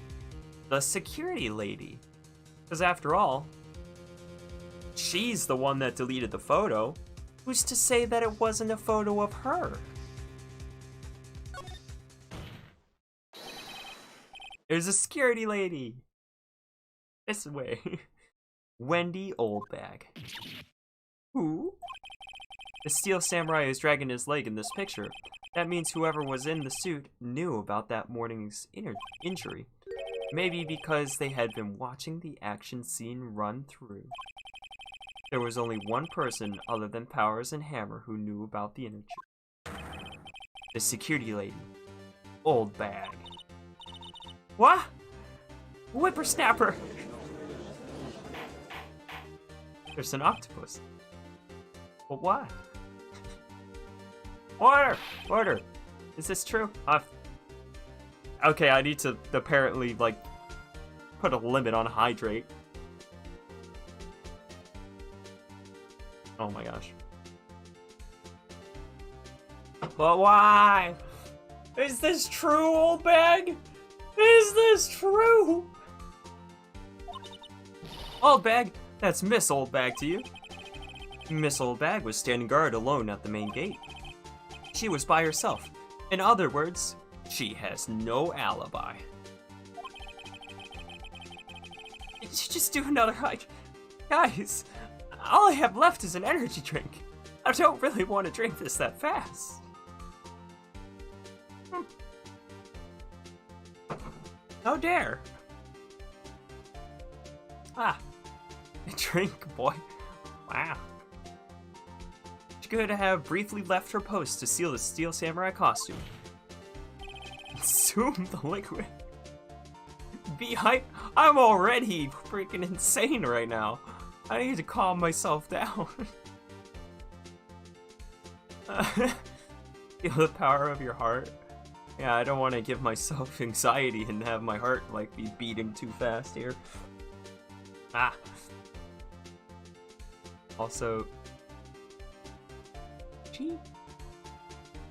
the security lady. Because after all, she's the one that deleted the photo. Who's to say that it wasn't a photo of her? There's a security lady. This way. Wendy Oldbag. Who? The Steel Samurai is dragging his leg in this picture. That means whoever was in the suit knew about that morning's injury. Maybe because they had been watching the action scene run through. There was only one person other than Powers and Hammer who knew about the injury. The security lady. Oldbag. What? Whippersnapper! There's an octopus. But why? Order! Order! Is this true? Okay, I need to apparently, like, put a limit on hydrate. Oh my gosh. But why? Is this true, Oldbag? Is this true? Oldbag, that's Miss Oldbag to you. Miss Oldbag was standing guard alone at the main gate. She was by herself. In other words, she has no alibi. Did you just do another hike? Guys, all I have left is an energy drink. I don't really want to drink this that fast. How dare. Ah, a drink, boy. Wow. She could have briefly left her post to steal the Steel Samurai costume. Consume the liquid. Be hype. I'm already freaking insane right now. I need to calm myself down. Feel the power of your heart. Yeah, I don't want to give myself anxiety and have my heart like be beating too fast here. Ah. Also,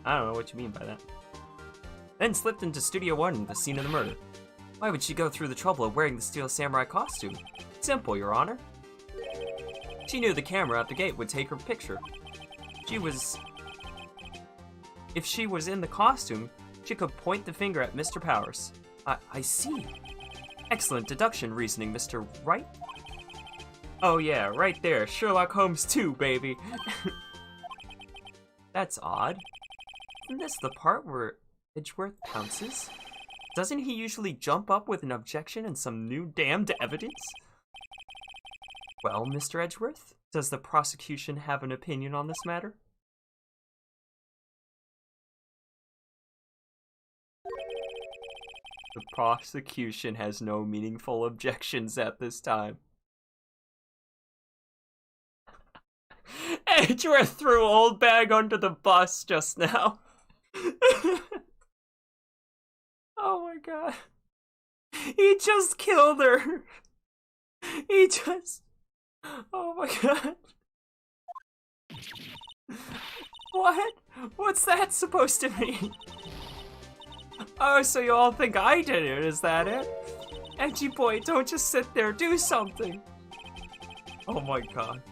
I don't know what you mean by that. Then slipped into Studio 1, the scene of the murder. Why would she go through the trouble of wearing the Steel Samurai costume? Simple, Your Honor. She knew the camera at the gate would take her picture. If she was in the costume, she could point the finger at Mr. Powers. I see. Excellent deduction reasoning, Mr. Wright. Oh yeah, right there. Sherlock Holmes 2, baby. That's odd. Isn't this the part where Edgeworth pounces? Doesn't he usually jump up with an objection and some new damned evidence? Well, Mr. Edgeworth, does the prosecution have an opinion on this matter? The prosecution has no meaningful objections at this time. Edgeworth threw Oldbag under the bus just now. Oh my god. He just killed her. Oh my god. What? What's that supposed to mean? Oh, so you all think I did it, is that it? Edgy boy, don't just sit there, do something. Oh my god.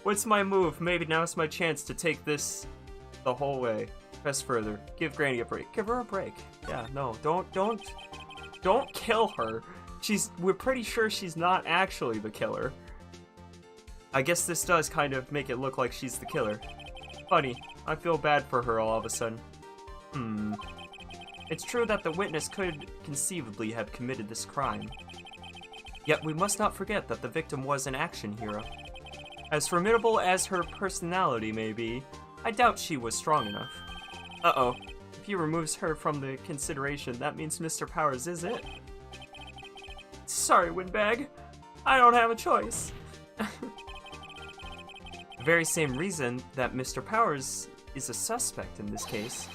What's my move? Maybe now's my chance to take this the whole way. Press further. Give Granny a break. Give her a break. Yeah, no, don't kill her. We're pretty sure she's not actually the killer. I guess this does kind of make it look like she's the killer. Funny, I feel bad for her all of a sudden. It's true that the witness could conceivably have committed this crime. Yet we must not forget that the victim was an action hero. As formidable as her personality may be, I doubt she was strong enough. Uh-oh. If he removes her from the consideration, that means Mr. Powers is it. Sorry, Windbag. I don't have a choice. The very same reason that Mr. Powers is a suspect in this case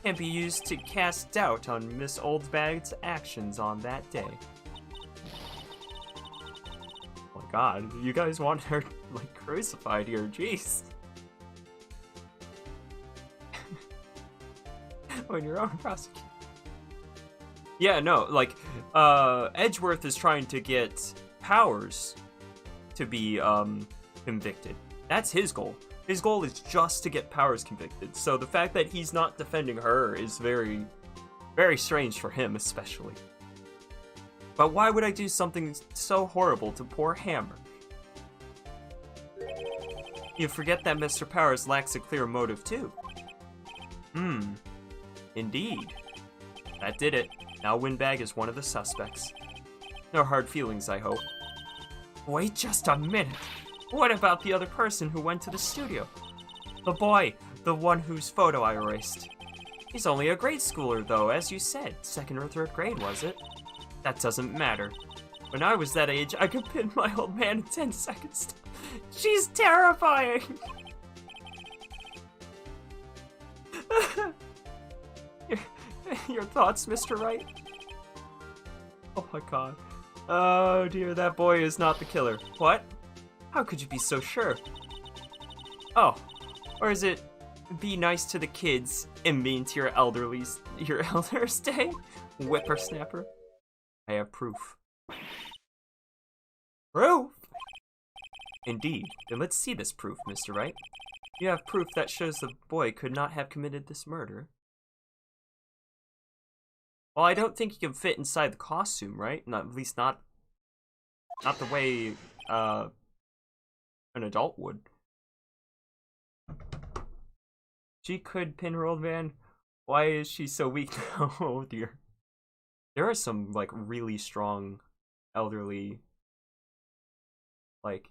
can be used to cast doubt on Miss Oldbag's actions on that day. Oh my god, you guys want her, like, crucified here, jeez. When you're on prosecution. Yeah, no, like, Edgeworth is trying to get Powers to be, convicted. That's his goal. His goal is just to get Powers convicted, so the fact that he's not defending her is very, very strange for him, especially. But why would I do something so horrible to poor Hammer? You forget that Mr. Powers lacks a clear motive, too. Indeed. That did it. Now Windbag is one of the suspects. No hard feelings, I hope. Wait just a minute. What about the other person who went to the studio? The boy, the one whose photo I erased. He's only a grade schooler, though, as you said. 2nd or 3rd grade, was it? That doesn't matter. When I was that age, I could pin my old man in 10 seconds. She's terrifying! Your thoughts, Mr. Wright? Oh my god. Oh dear, that boy is not the killer. What? How could you be so sure? Oh, or is it be nice to the kids and mean to your elders day? Whippersnapper. I have proof. Proof? Indeed. Then let's see this proof, Mr. Wright. You have proof that shows the boy could not have committed this murder. Well, I don't think he can fit inside the costume, right? Not, at least not the way an adult would. She could pin her old man. Why is she so weak now? Oh dear. There are some, like, really strong elderly, like,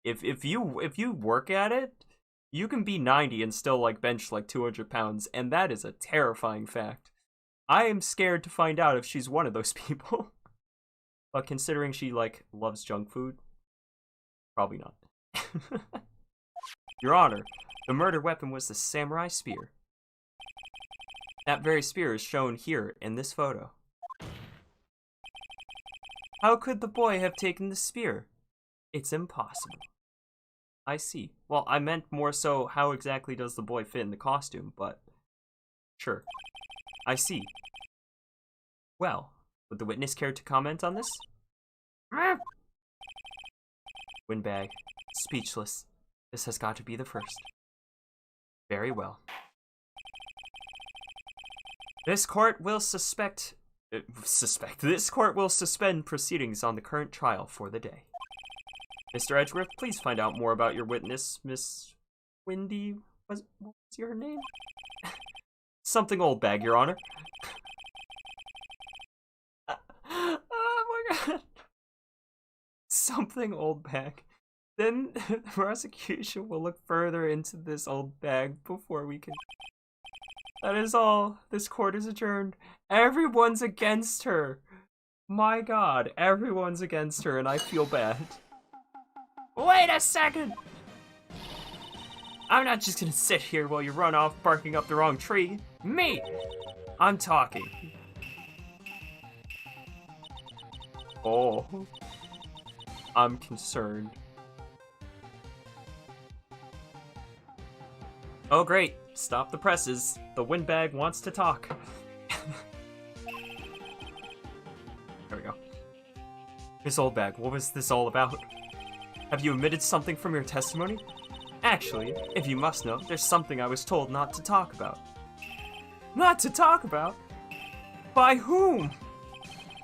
if you work at it, you can be 90 and still, like, bench like 200 pounds, and that is a terrifying fact. I am scared to find out if she's one of those people. But considering she, like, loves junk food, probably not. Your Honor, the murder weapon was the samurai spear. That very spear is shown here in this photo. How could the boy have taken the spear? It's impossible. I see. Well, I meant more so how exactly does the boy fit in the costume, but sure. I see. Well, would the witness care to comment on this? Windbag, speechless. This has got to be the first. Very well. This court will This court will suspend proceedings on the current trial for the day. Mr. Edgeworth, please find out more about your witness, Miss Windy. What was your name? Something Oldbag, Your Honor. Oh my god. Something Oldbag. Then the prosecution will look further into this Oldbag before we can. That is all. This court is adjourned. Everyone's against her. My god, everyone's against her, and I feel bad. Wait a second! I'm not just gonna sit here while you run off barking up the wrong tree. Me! I'm talking. Oh. I'm concerned. Oh great, stop the presses. The Windbag wants to talk. There we go. Miss Oldbag, what was this all about? Have you omitted something from your testimony? Actually, if you must know, there's something I was told not to talk about. Not to talk about? By whom?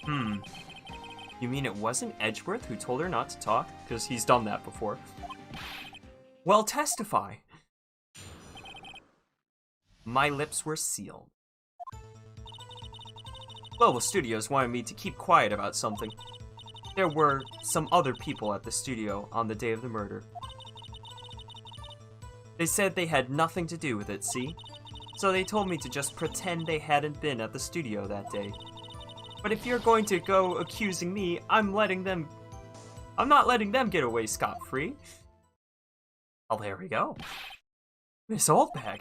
You mean it wasn't Edgeworth who told her not to talk? Because he's done that before. Well, testify. My lips were sealed. Global Studios wanted me to keep quiet about something. There were some other people at the studio on the day of the murder. They said they had nothing to do with it, see? So they told me to just pretend they hadn't been at the studio that day. But if you're going to go accusing me, I'm not letting them get away scot-free. Oh, there we go. Miss Oldbag.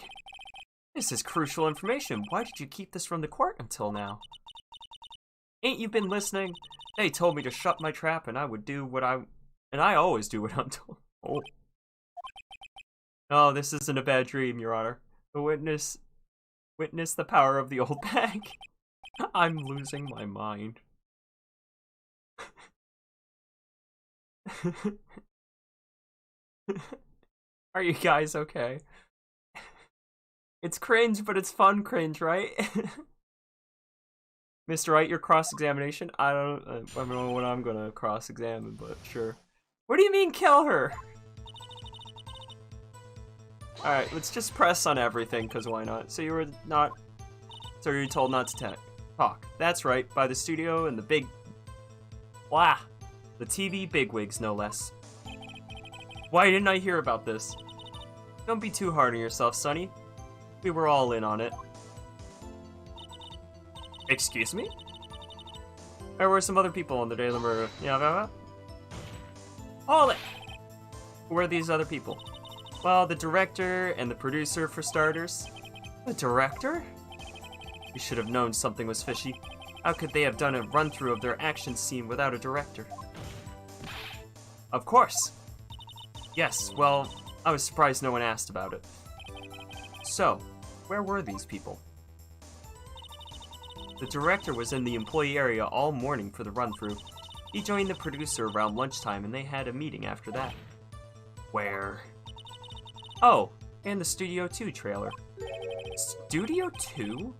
This is crucial information. Why did you keep this from the court until now? Ain't you been listening? They told me to shut my trap and I would do what I always do what I'm told. Oh. No, this isn't a bad dream, Your Honor. The witness the power of the old bag. I'm losing my mind. Are you guys okay? It's cringe, but it's fun cringe, right? Mr. Wright, your cross-examination? I don't know what I'm gonna cross-examine, but sure. What do you mean, kill her? Alright, let's just press on everything, because why not? So you were told not to talk. That's right, by the studio and the the TV bigwigs, no less. Why didn't I hear about this? Don't be too hard on yourself, Sonny. We were all in on it. Excuse me? There were some other people on the day of the murder. Yeah, hold it! Who were these other people? Well, the director and the producer, for starters. The director? You should have known something was fishy. How could they have done a run-through of their action scene without a director? Of course! Yes, well, I was surprised no one asked about it. So, where were these people? The director was in the employee area all morning for the run-through. He joined the producer around lunchtime and they had a meeting after that. Where? Oh, and the Studio 2 trailer. Studio 2?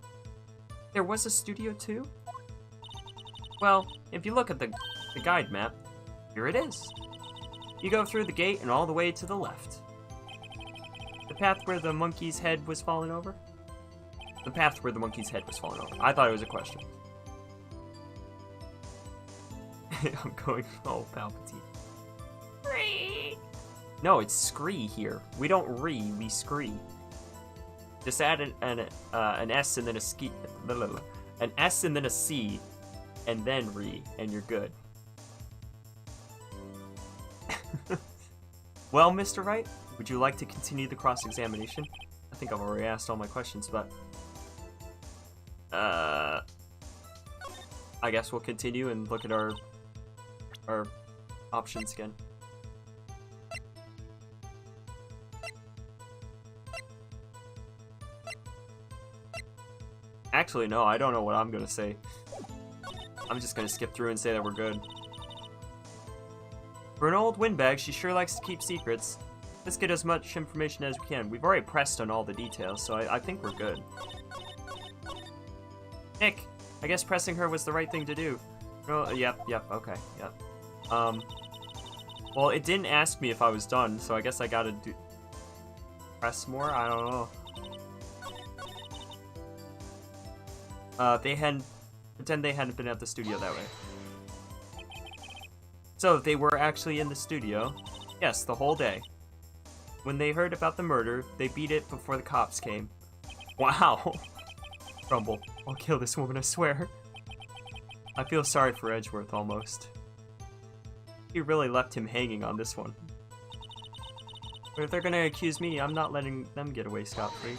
There was a Studio 2? Well, if you look at the guide map, here it is. You go through the gate and all the way to the left. The path where the monkey's head was falling over? The path where the monkey's head was falling over. I thought it was a question. I'm going, oh, Palpatine. No, it's scree here. We don't we scree. Just add an S and then a ski, an S and then a C, and then and you're good. Well, Mr. Wright, would you like to continue the cross-examination? I think I've already asked all my questions, but I guess we'll continue and look at our options again. Actually, no, I don't know what I'm gonna say. I'm just gonna skip through and say that we're good. For an old windbag, she sure likes to keep secrets. Let's get as much information as we can. We've already pressed on all the details, so I think we're good. Nick, I guess pressing her was the right thing to do. Oh, yep, okay, yep. Well, it didn't ask me if I was done, so I guess I gotta press more? I don't know. Pretend they hadn't been at the studio that way. So, they were actually in the studio. Yes, the whole day. When they heard about the murder, they beat it before the cops came. Wow! Grumble. I'll kill this woman, I swear. I feel sorry for Edgeworth, almost. He really left him hanging on this one. But if they're gonna accuse me, I'm not letting them get away scot-free.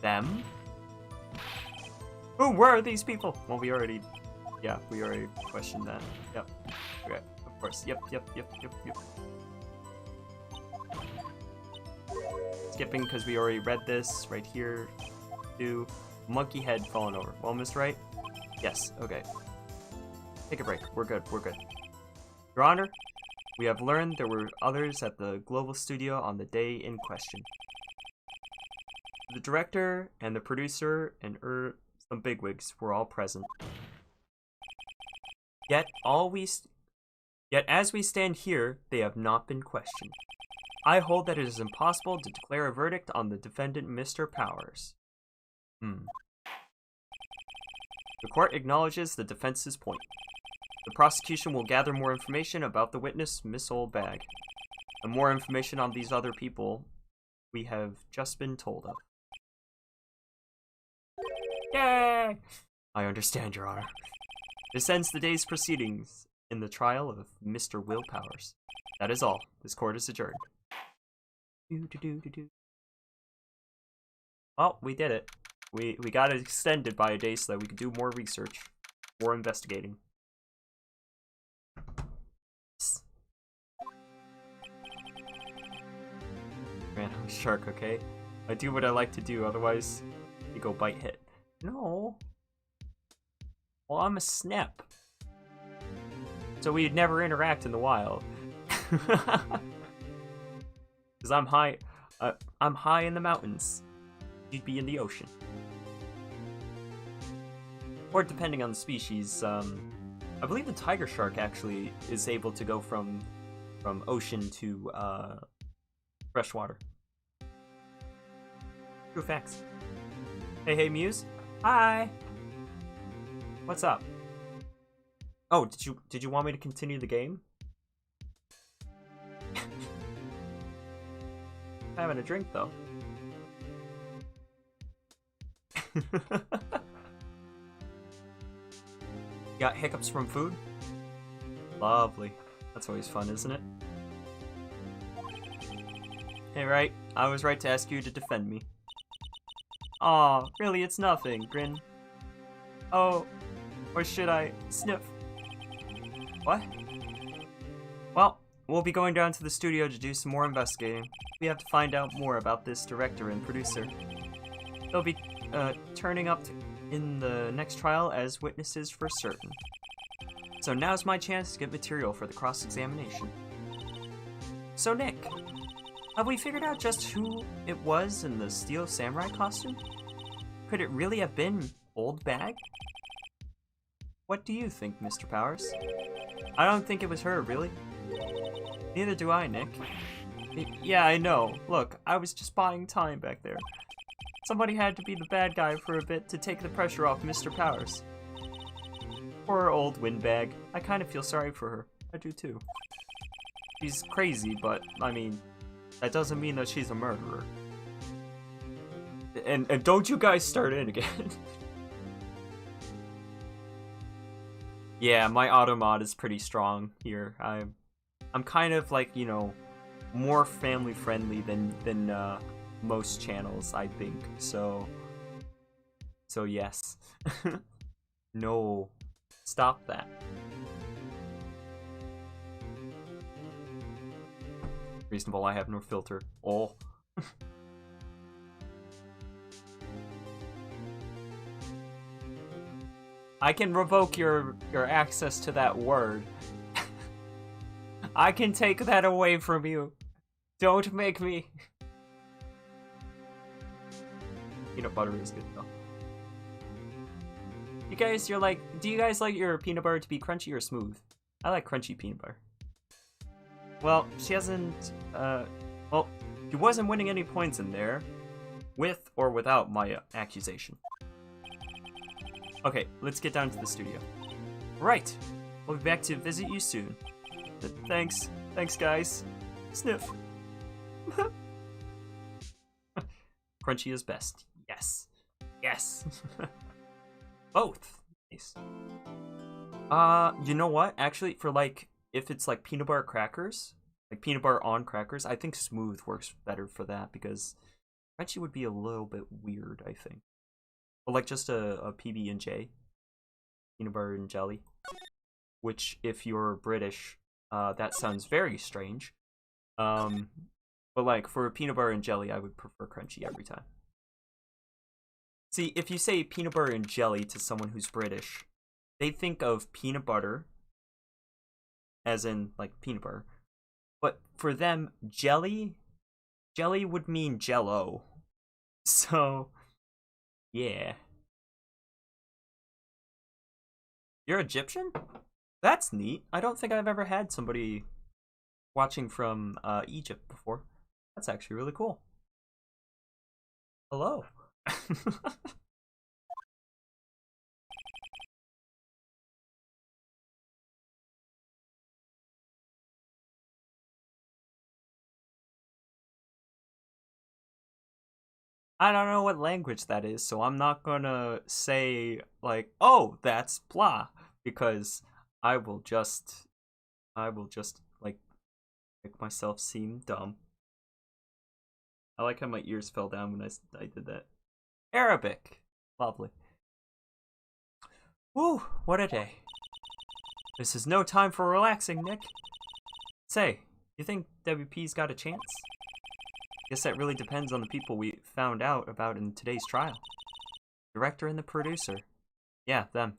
Them? Who were these people? Well, we already questioned that. Yep. Okay, of course. Yep. Skipping because we already read this right here. Do monkey head falling over. Well, Mr. Wright? Yes, okay. Take a break. We're good. Your Honor, we have learned there were others at the Global Studio on the day in question. The director and the producer and some bigwigs were all present. Yet as we stand here, they have not been questioned. I hold that it is impossible to declare a verdict on the defendant, Mr. Powers. The court acknowledges the defense's point. The prosecution will gather more information about the witness, Miss Oldbag, and more information on these other people we have just been told of. Yay! I understand, Your Honor. This ends the day's proceedings in the trial of Mr. Will Powers. That is all. This court is adjourned. Well, we did it. We got it extended by a day so that we could do more research, more investigating. Man, I'm a shark, okay? I do what I like to do, otherwise you go bite hit. No. Well, I'm a snep. So we'd never interact in the wild. Because I'm high in the mountains. You'd be in the ocean. Or depending on the species, I believe the tiger shark actually is able to go from ocean to freshwater. True facts. Hey, Mews. Hi. What's up? Oh, did you want me to continue the game? I'm having a drink though. Got hiccups from food? Lovely. That's always fun, isn't it? Hey, Wright. I was right to ask you to defend me. Aw, really, it's nothing, grin. Oh, or should I sniff? What? Well, we'll be going down to the studio to do some more investigating. We have to find out more about this director and producer. They'll be turning up in the next trial as witnesses for certain. So now's my chance to get material for the cross-examination. So Nick, have we figured out just who it was in the steel samurai costume? Could it really have been Old Bag? What do you think, Mr. Powers? I don't think it was her, really. Neither do I, Nick. Yeah, I know. Look, I was just buying time back there. Somebody had to be the bad guy for a bit to take the pressure off Mr. Powers. Poor old windbag. I kind of feel sorry for her. I do too. She's crazy, but, I mean, that doesn't mean that she's a murderer. And don't you guys start in again. Yeah, my auto mod is pretty strong here. I'm kind of like, you know, more family friendly than most channels, I think. So yes. No. Stop that. Reasonable, I have no filter. Oh. I can revoke your access to that word. I can take that away from you. Don't make me. Peanut butter is good though. You guys, do you guys like your peanut butter to be crunchy or smooth? I like crunchy peanut butter. Well, she hasn't, well, she wasn't winning any points in there, with or without my accusation. Okay, let's get down to the studio. Right, we'll be back to visit you soon. Thanks guys. Sniff. Crunchy is best. Yes. Yes. Both. Nice. You know what? Actually, for like, if it's like peanut butter crackers, like peanut butter on crackers, I think smooth works better for that because crunchy would be a little bit weird, I think. Or like just a PB&J, peanut butter and jelly, which if you're British, that sounds very strange. But like for peanut butter and jelly, I would prefer crunchy every time. See, if you say peanut butter and jelly to someone who's British, they think of peanut butter, as in like peanut butter. But for them, jelly would mean jello. So, yeah. You're Egyptian? That's neat. I don't think I've ever had somebody watching from Egypt before. That's actually really cool. Hello. I don't know what language that is, so I'm not gonna say, like, oh, that's blah, because I will just, like, make myself seem dumb. I like how my ears fell down when I did that. Arabic. Lovely. Woo, what a day. This is no time for relaxing, Nick. Say, you think WP's got a chance? Guess that really depends on the people we found out about in today's trial. Director and the producer. Yeah, them.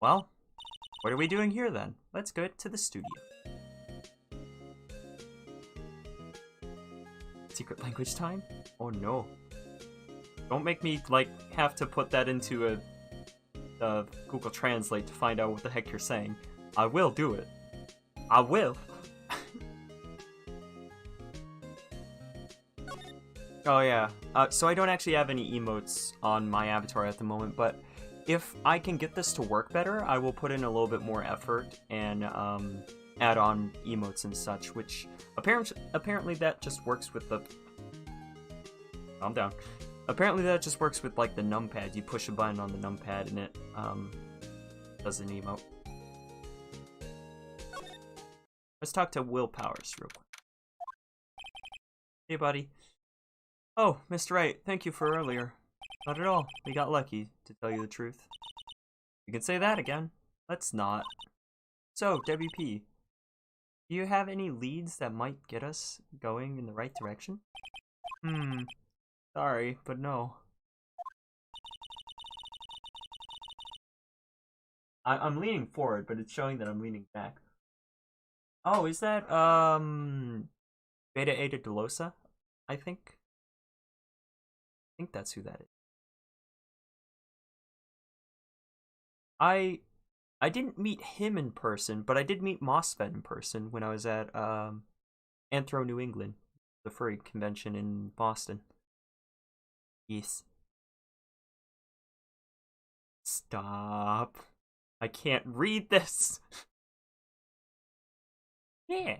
Well, what are we doing here then? Let's go to the studio. Secret language time? Oh no. Don't make me, like, have to put that into a Google Translate to find out what the heck you're saying. I will do it. I will. Oh yeah, so I don't actually have any emotes on my avatar at the moment, but if I can get this to work better, I will put in a little bit more effort and add on emotes and such, which apparently that just works with the... Calm down. Apparently that just works with, like, the numpad. You push a button on the numpad and it does an emote. Let's talk to Will Powers real quick. Hey buddy. Oh, Mr. Wright, thank you for earlier. Not at all. We got lucky, to tell you the truth. You can say that again. Let's not. So, WP, do you have any leads that might get us going in the right direction? Sorry, but no. I'm leaning forward, but it's showing that I'm leaning back. Oh, is that, Beta Eta Delosa, I think? I think that's who that is. I didn't meet him in person, but I did meet MewsSnep in person when I was at Anthro New England, the furry convention in Boston. Yes. Stop. I can't read this. Yeah.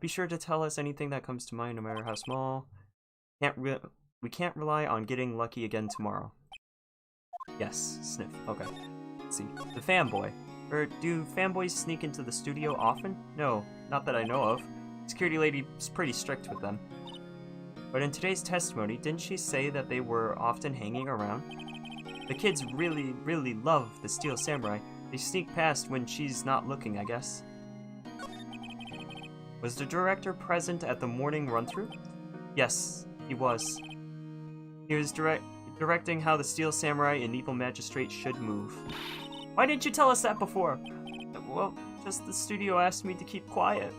Be sure to tell us anything that comes to mind, no matter how small. We can't rely on getting lucky again tomorrow. Yes, sniff. Okay. Let's see. The fanboy. Do fanboys sneak into the studio often? No, not that I know of. Security lady's pretty strict with them. But in today's testimony, didn't she say that they were often hanging around? The kids really love the Steel Samurai. They sneak past when she's not looking, I guess. Was the director present at the morning run-through? Yes, he was. He was directing how the Steel Samurai and Evil Magistrate should move. Why didn't you tell us that before? Well, just the studio asked me to keep quiet.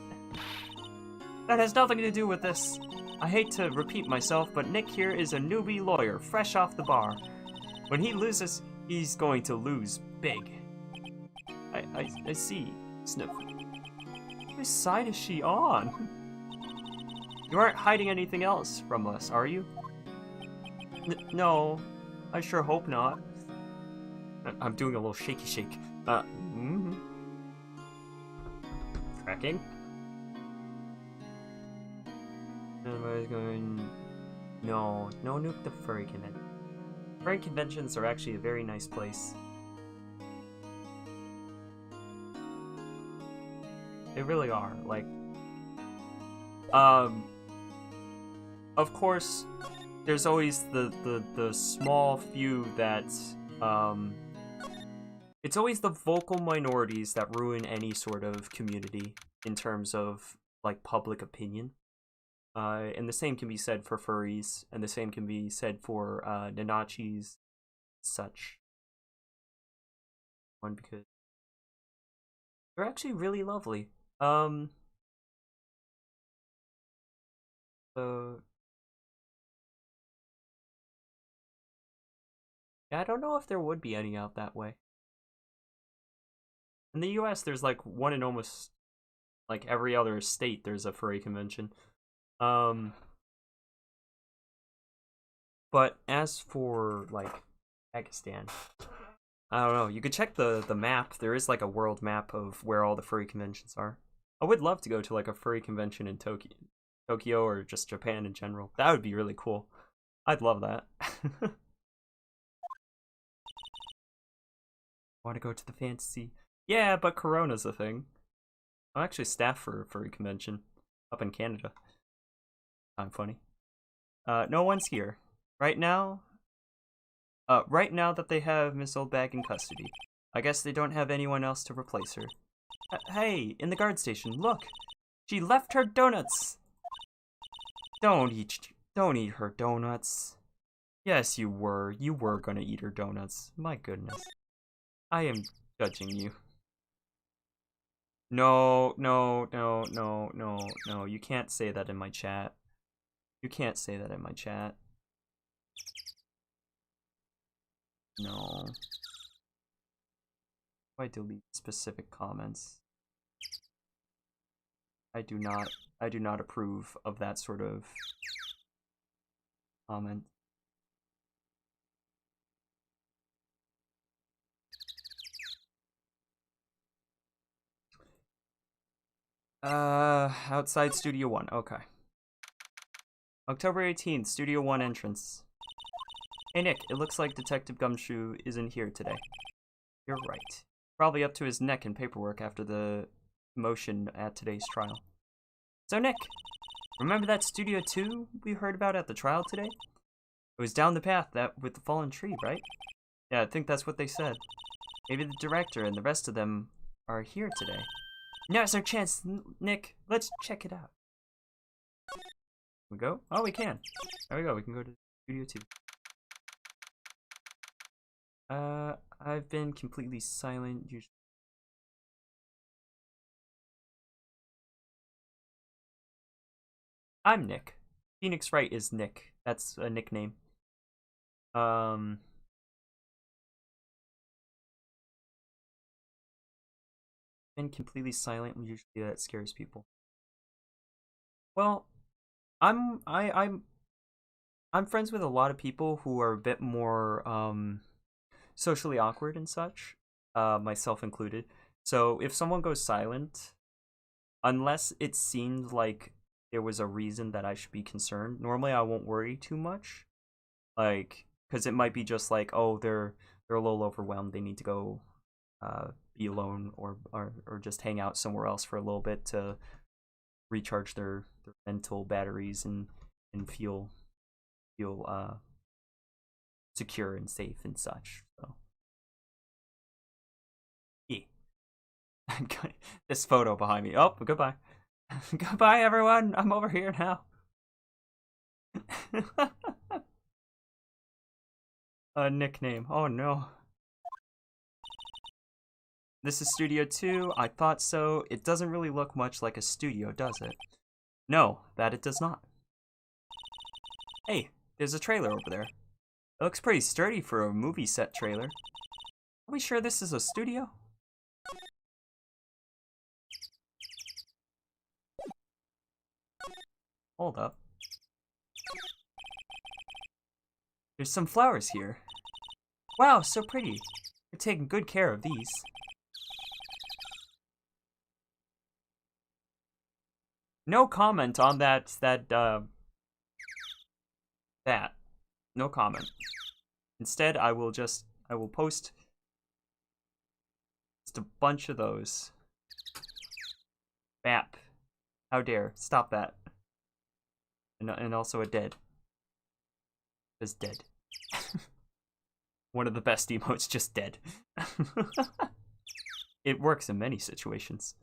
That has nothing to do with this. I hate to repeat myself, but Nick here is a newbie lawyer, fresh off the bar. When he loses, he's going to lose big. I see, Sniff. Whose side is she on? You aren't hiding anything else from us, are you? No, I sure hope not. I'm doing a little shaky shake. Tracking. Everybody's going... No nuke the furry convention. Furry conventions are actually a very nice place. They really are. Like, of course, there's always the small few that, it's always the vocal minorities that ruin any sort of community in terms of, like, public opinion. And the same can be said for furries, and the same can be said for Nanachis, such. One, because they're actually really lovely. So yeah, I don't know if there would be any out that way. In the US, there's like one in almost like every other state. There's a furry convention. Um, but as for like Pakistan, I don't know. You could check the map. There is like a world map of where all the furry conventions are. I would love to go to like a furry convention in Tokyo or just Japan in general. That would be really cool. I'd love that. Want to go to the fantasy? Yeah, but Corona's a thing. I'm actually staff for a furry convention up in Canada. I'm funny. No one's here. Right now, right now that they have Miss Oldbag in custody. I guess they don't have anyone else to replace her. Hey, in the guard station, look! She left her donuts! Don't eat her donuts. Yes, you were. You were gonna eat her donuts. My goodness. I am judging you. No, no, no, no, no, no. You can't say that in my chat. You can't say that in my chat. No. I delete specific comments. I do not approve of that sort of comment. Outside Studio 1, okay. October 18th, Studio 1 entrance. Hey Nick, it looks like Detective Gumshoe isn't here today. You're right. Probably up to his neck in paperwork after the motion at today's trial. So Nick, remember that Studio 2 we heard about at the trial today? It was down the path that with the fallen tree, right? Yeah, I think that's what they said. Maybe the director and the rest of them are here today. Now's our chance, Nick. Let's check it out. We go? Oh, we can. There we go. We can go to Studio 2. I've been completely silent. Usually. I'm Nick. Phoenix Wright is Nick. That's a nickname. Been completely silent. Usually that scares people. Well, I'm friends with a lot of people who are a bit more socially awkward and such, myself included. So if someone goes silent, unless it seemed like there was a reason that I should be concerned, normally I won't worry too much. Like, because it might be just like, oh, they're a little overwhelmed, they need to go be alone or just hang out somewhere else for a little bit to recharge their mental batteries and feel secure and safe and such. So yeah. This photo behind me. Oh, goodbye. Goodbye, everyone. I'm over here now. A nickname. Oh no. This is Studio 2. I thought so. It doesn't really look much like a studio, does it? No, that it does not. Hey, there's a trailer over there. It looks pretty sturdy for a movie set trailer. Are we sure this is a studio? Hold up. There's some flowers here. Wow, so pretty. You're taking good care of these. No comment on that. No comment. Instead, I will post just a bunch of those. Bap. How dare. Stop that. And also a dead. Is dead. One of the best emotes, just dead. It works in many situations.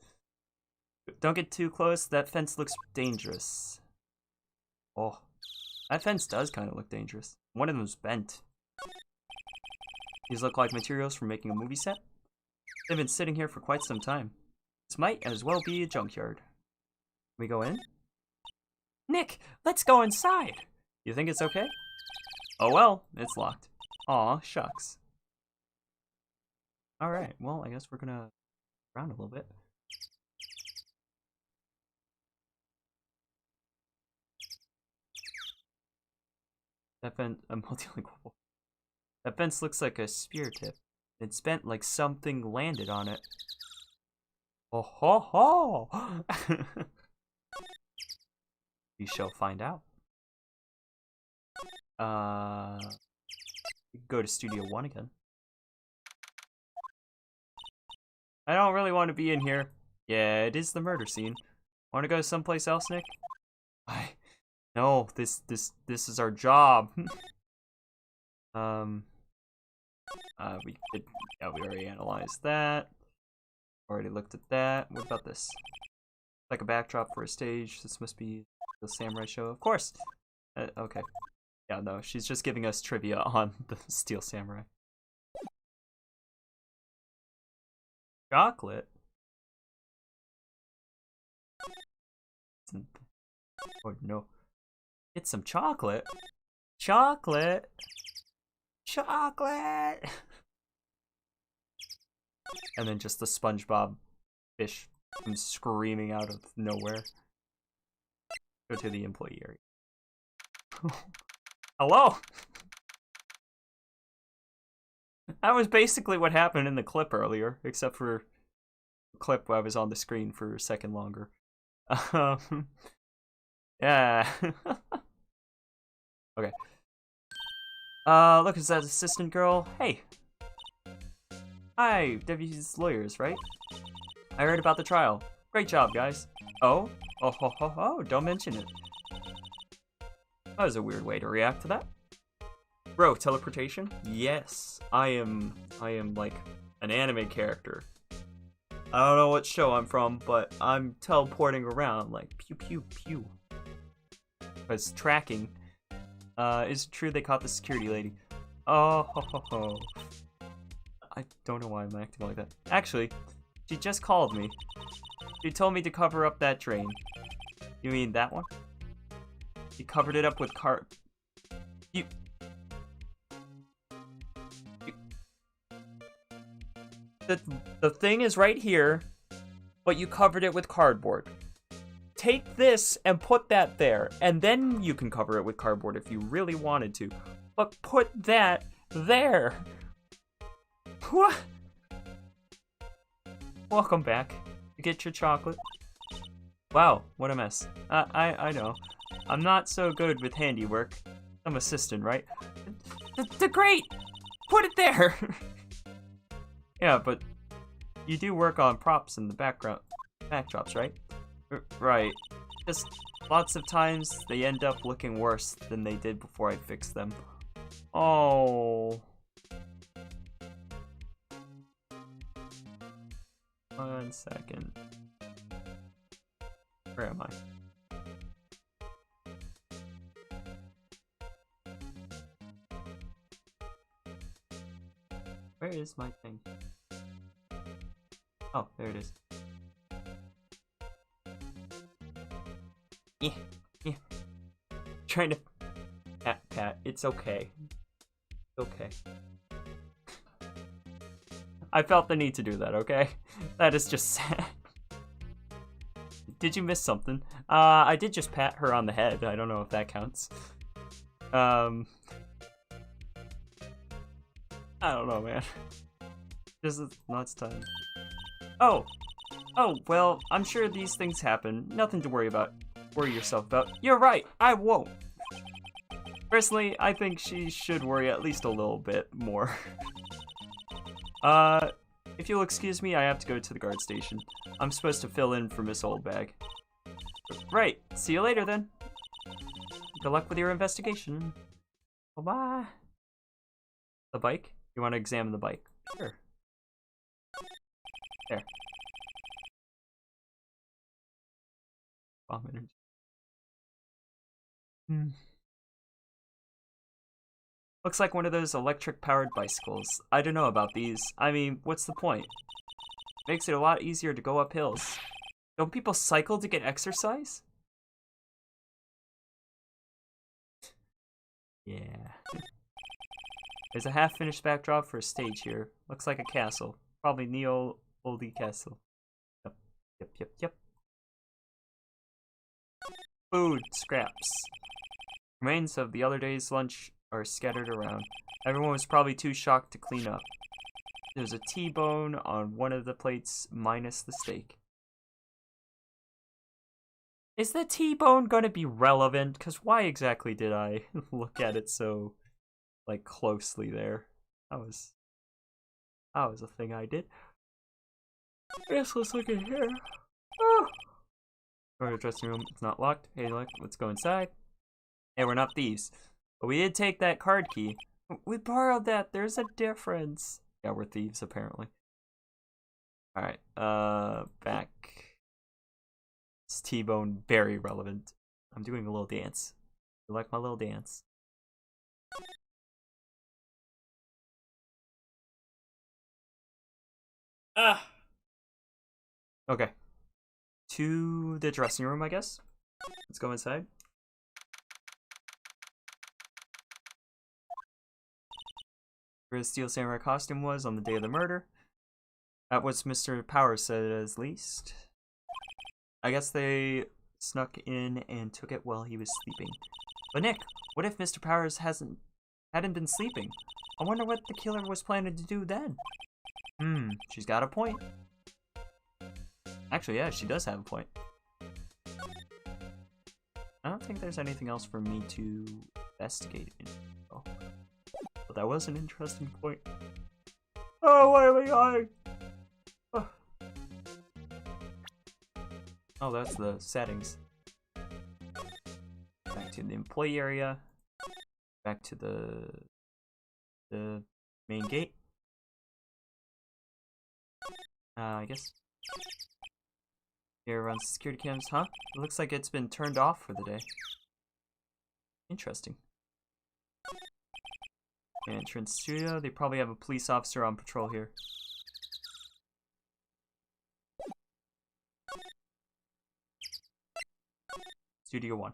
Don't get too close, that fence looks dangerous. Oh, that fence does kind of look dangerous. One of them's bent. These look like materials for making a movie set. They've been sitting here for quite some time. This might as well be a junkyard. Can we go in? Nick, let's go inside! You think it's okay? Oh well, it's locked. Aw, shucks. Alright, well, I guess we're gonna around a little bit. That vent, multilingual. That fence looks like a spear tip. It's bent like something landed on it. Oh ho ho! We shall find out. Go to Studio 1 again. I don't really want to be in here. Yeah, it is the murder scene. Want to go someplace else, Nick? No, this is our job. We already analyzed that. Already looked at that. What about this? Like a backdrop for a stage. This must be the samurai show, of course. Okay. Yeah, no, she's just giving us trivia on the Steel Samurai. Chocolate? Oh no. Get some chocolate? Chocolate? Chocolate! And then just the SpongeBob fish comes screaming out of nowhere. Go to the employee area. Hello? That was basically what happened in the clip earlier, except for the clip where I was on the screen for a second longer. Yeah. Okay. Look, is that assistant girl? Hey. Hi, W's lawyers, right? I heard about the trial. Great job, guys. Oh? Oh ho ho ho, don't mention it. That was a weird way to react to that. Bro, teleportation? Yes. I am like an anime character. I don't know what show I'm from, but I'm teleporting around like pew pew pew. Because tracking. Is it true they caught the security lady? Oh ho ho ho. I don't know why I'm acting like that. Actually, she just called me. She told me to cover up that drain. You mean that one? She covered it up with The thing is right here, but you covered it with cardboard. Take this and put that there, and then you can cover it with cardboard if you really wanted to. But put that there. What? Welcome back. You get your chocolate. Wow, what a mess. I know. I'm not so good with handiwork. I'm assistant, right? The great! Put it there! Yeah, but you do work on props in the backdrops, right? Right. Just lots of times they end up looking worse than they did before I fixed them. Oh. 1 second. Where am I? Where is my thing? Oh, there it is. Yeah. Trying to pat. It's okay. It's okay. I felt the need to do that, okay? That is just sad. Did you miss something? I did just pat her on the head. I don't know if that counts. I don't know, man. This is nuts time. Oh, well, I'm sure these things happen. Nothing to worry yourself about. You're right, I won't. Personally, I think she should worry at least a little bit more. If you'll excuse me, I have to go to the guard station. I'm supposed to fill in for Miss Oldbag. Right, see you later then. Good luck with your investigation. Bye-bye. The bike? You want to examine the bike? Sure. There. Bomb energy. Looks like one of those electric-powered bicycles. I don't know about these. I mean, what's the point? Makes it a lot easier to go up hills. Don't people cycle to get exercise? Yeah. There's a half-finished backdrop for a stage here. Looks like a castle. Probably Neo-Oldie Castle. Yep. Food, scraps. Remains of the other day's lunch are scattered around. Everyone was probably too shocked to clean up. There's a T-bone on one of the plates minus the steak. Is the T-bone gonna be relevant? Because why exactly did I look at it so, like, closely there? That was a thing I did. Yes, let's look in here. Oh. Go to the dressing room. It's not locked. Hey, look, let's go inside. Hey, we're not thieves. But we did take that card key. We borrowed that. There's a difference. Yeah, we're thieves, apparently. Alright, back. It's T-bone, very relevant. I'm doing a little dance. You like my little dance? Ah! Okay. To the dressing room, I guess. Let's go inside. Where the Steel Samurai costume was on the day of the murder. That was Mr. Powers said at least. I guess they snuck in and took it while he was sleeping. But Nick, what if Mr. Powers hadn't been sleeping? I wonder what the killer was planning to do then. She's got a point. Actually, yeah, she does have a point. I don't think there's anything else for me to investigate in. Oh. But that was an interesting point. Oh, why am I going? Oh, that's the settings. Back to the employee area. Back to the main gate. I guess. Here runs security cams, huh? It looks like it's been turned off for the day. Interesting. Entrance studio. They probably have a police officer on patrol here. Studio 1.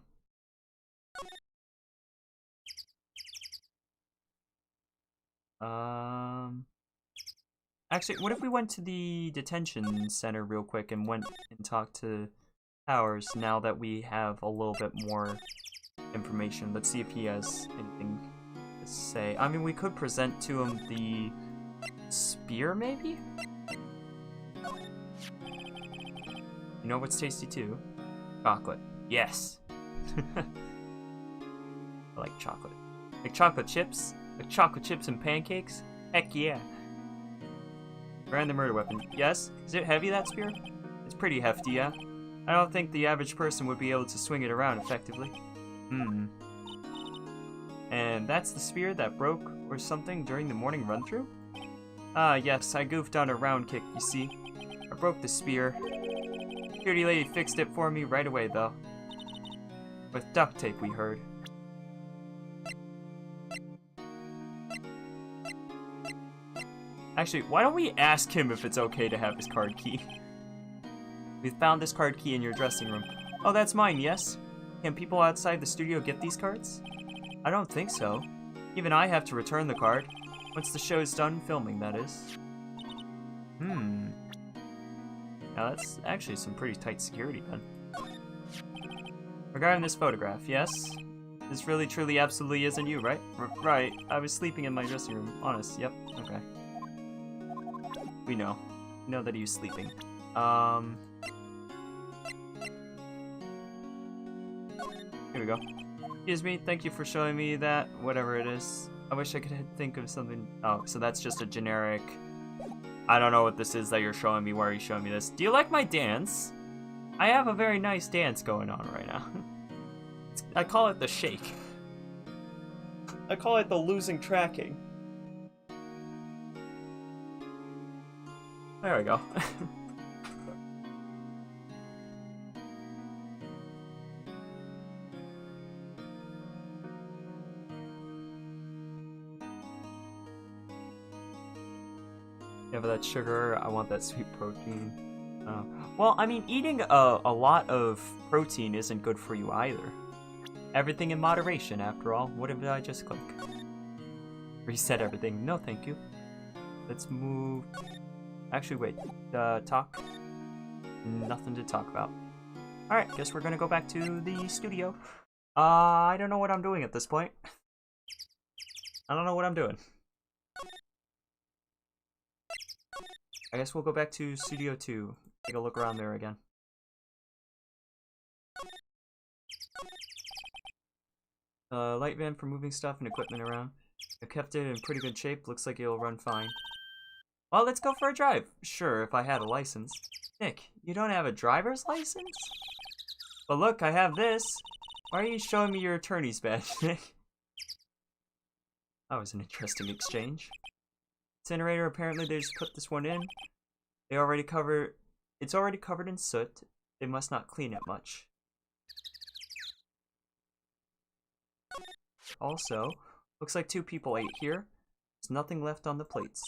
Actually, what if we went to the detention center real quick and went and talked to Powers now that we have a little bit more information? Let's see if he has anything to say. I mean, we could present to him the spear, maybe? You know what's tasty too? Chocolate. Yes! I like chocolate. Like chocolate chips? Like chocolate chips and pancakes? Heck yeah! Around the murder weapon. Yes? Is it heavy, that spear? It's pretty hefty, yeah? I don't think the average person would be able to swing it around effectively. And that's the spear that broke or something during the morning run-through? Ah, yes, I goofed on a round kick, you see. I broke the spear. Security lady fixed it for me right away, though. With duct tape, we heard. Actually, why don't we ask him if it's okay to have his card key? We found this card key in your dressing room. Oh, that's mine, yes? Can people outside the studio get these cards? I don't think so. Even I have to return the card. Once the show's done filming, that is. Now that's actually some pretty tight security, then. Regarding this photograph, yes? This really, truly, absolutely isn't you, right? Right. I was sleeping in my dressing room. Honest, yep. Okay. We know. We know that he was sleeping. Here we go. Excuse me, thank you for showing me that, whatever it is. I wish I could think of something. Oh, so that's just a generic... I don't know what this is that you're showing me. Why are you showing me this? Do you like my dance? I have a very nice dance going on right now. I call it the shake. I call it the losing tracking. There we go. Yeah, but that sugar, I want that sweet protein. Well, I mean, eating a lot of protein isn't good for you either. Everything in moderation, after all. What did I just click? Reset everything. No, thank you. Let's move... Actually, wait. Talk? Nothing to talk about. Alright, guess we're gonna go back to the studio. I don't know what I'm doing at this point. I don't know what I'm doing. I guess we'll go back to Studio 2. Take a look around there again. Light van for moving stuff and equipment around. I kept it in pretty good shape. Looks like it'll run fine. Well, let's go for a drive. Sure, if I had a license. Nick, you don't have a driver's license? But look, I have this. Why are you showing me your attorney's badge, Nick? That was an interesting exchange. Incinerator, apparently they just put this one in. It's already covered in soot. They must not clean it much. Also, looks like 2 people ate here. There's nothing left on the plates.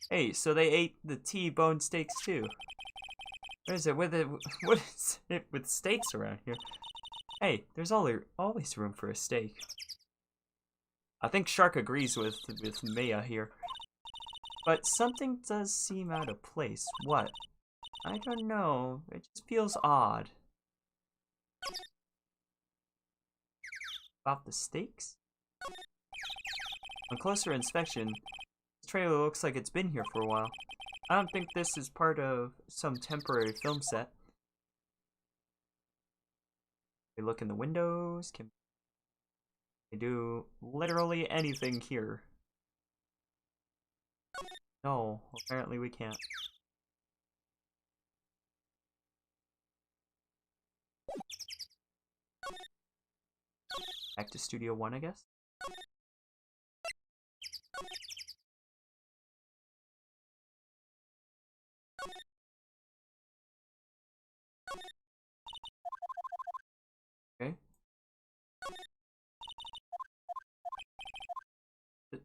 Hey, so they ate the T-bone steaks too. What is it with it? What is it with steaks around here? Hey, there's always room for a steak. I think Shark agrees with Maya here. But something does seem out of place. What? I don't know. It just feels odd. About the steaks? On closer inspection, this trailer looks like it's been here for a while. I don't think this is part of some temporary film set. We look in the windows. Can we do literally anything here? No, apparently we can't. Back to Studio 1, I guess. Okay.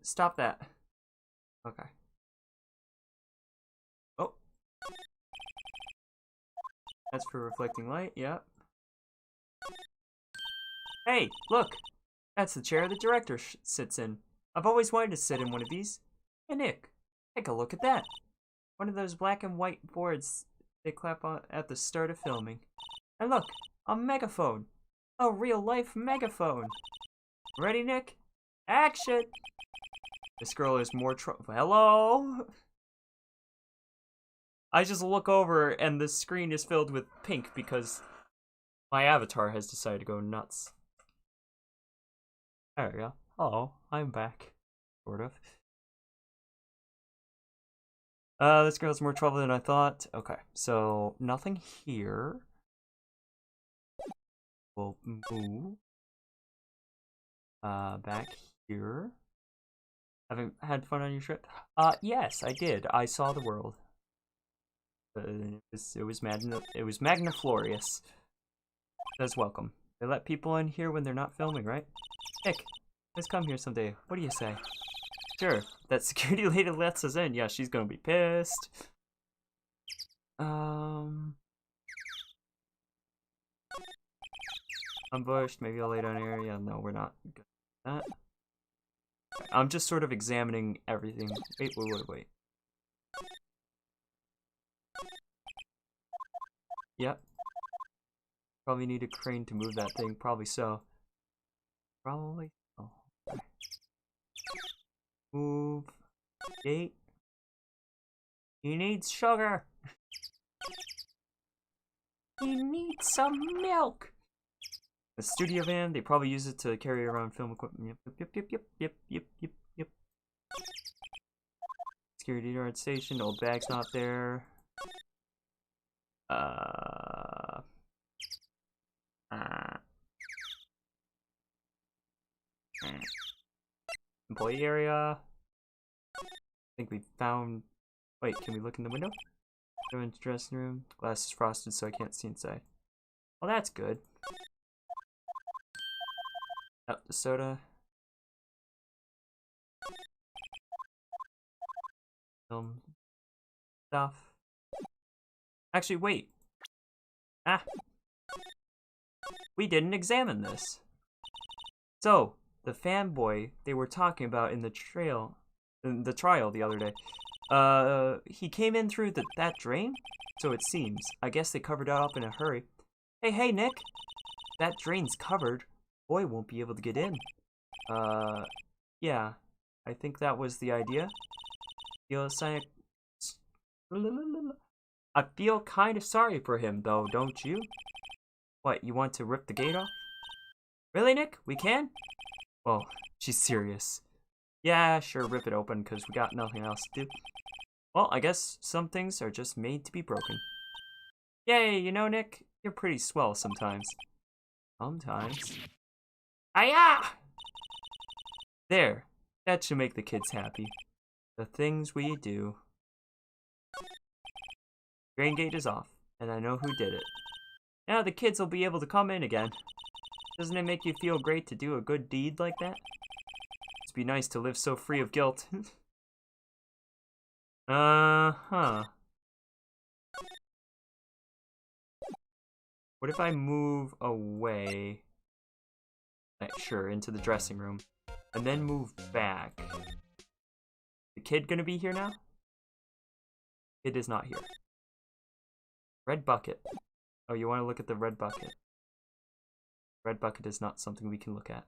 Stop that. Okay. Oh. That's for reflecting light, yep. Hey, look! That's the chair the director sits in. I've always wanted to sit in one of these. Hey Nick, take a look at that. One of those black and white boards they clap on at the start of filming. And look, a megaphone. A real-life megaphone. Ready, Nick? Action! This girl is more Hello? I just look over and the screen is filled with pink because my avatar has decided to go nuts. There we go. Hello, I'm back. Sort of. This girl's more trouble than I thought. Okay, so nothing here. We'll move. Back here. Haven't had fun on your trip? Yes, I did. I saw the world. It was magniflorious. Says welcome. They let people in here when they're not filming, right? Nick, let's come here someday. What do you say? Sure. That security lady lets us in. Yeah, she's gonna be pissed. Ambushed. Maybe I'll lay down here. Yeah, no, we're not good at that. I'm just sort of examining everything. Wait. Yep. Probably need a crane to move that thing. Probably so. Probably. Oh. Okay. Move. Gate. He needs sugar. He needs some milk. The studio van, they probably use it to carry around film equipment. Yep. Security guard station, old bag's not there. Employee area. I think we found. Wait, can we look in the window? Go into dressing room. Glass is frosted, so I can't see inside. Well, that's good. Oh, the soda. Film stuff. Actually, wait. We didn't examine this. So, the fanboy they were talking about in the trial the other day, he came in through that drain? So it seems. I guess they covered it up in a hurry. Hey, Nick! that drain's covered, boy won't be able to get in. Yeah. I think that was the idea. I feel kind of sorry for him, though, don't you? What, you want to rip the gate off? Really, Nick? We can? Well, she's serious. Yeah, sure, rip it open, because we got nothing else to do. Well, I guess some things are just made to be broken. Yay, you know, Nick, you're pretty swell sometimes. Sometimes. Aya! There. That should make the kids happy. The things we do. Drain gate is off, and I know who did it. Now the kids will be able to come in again. Doesn't it make you feel great to do a good deed like that? It'd be nice to live so free of guilt. Uh-huh. What if I move away? Sure, into the dressing room. And then move back. The kid gonna be here now? It is not here. Red bucket. Oh, you want to look at the red bucket? Red bucket is not something we can look at.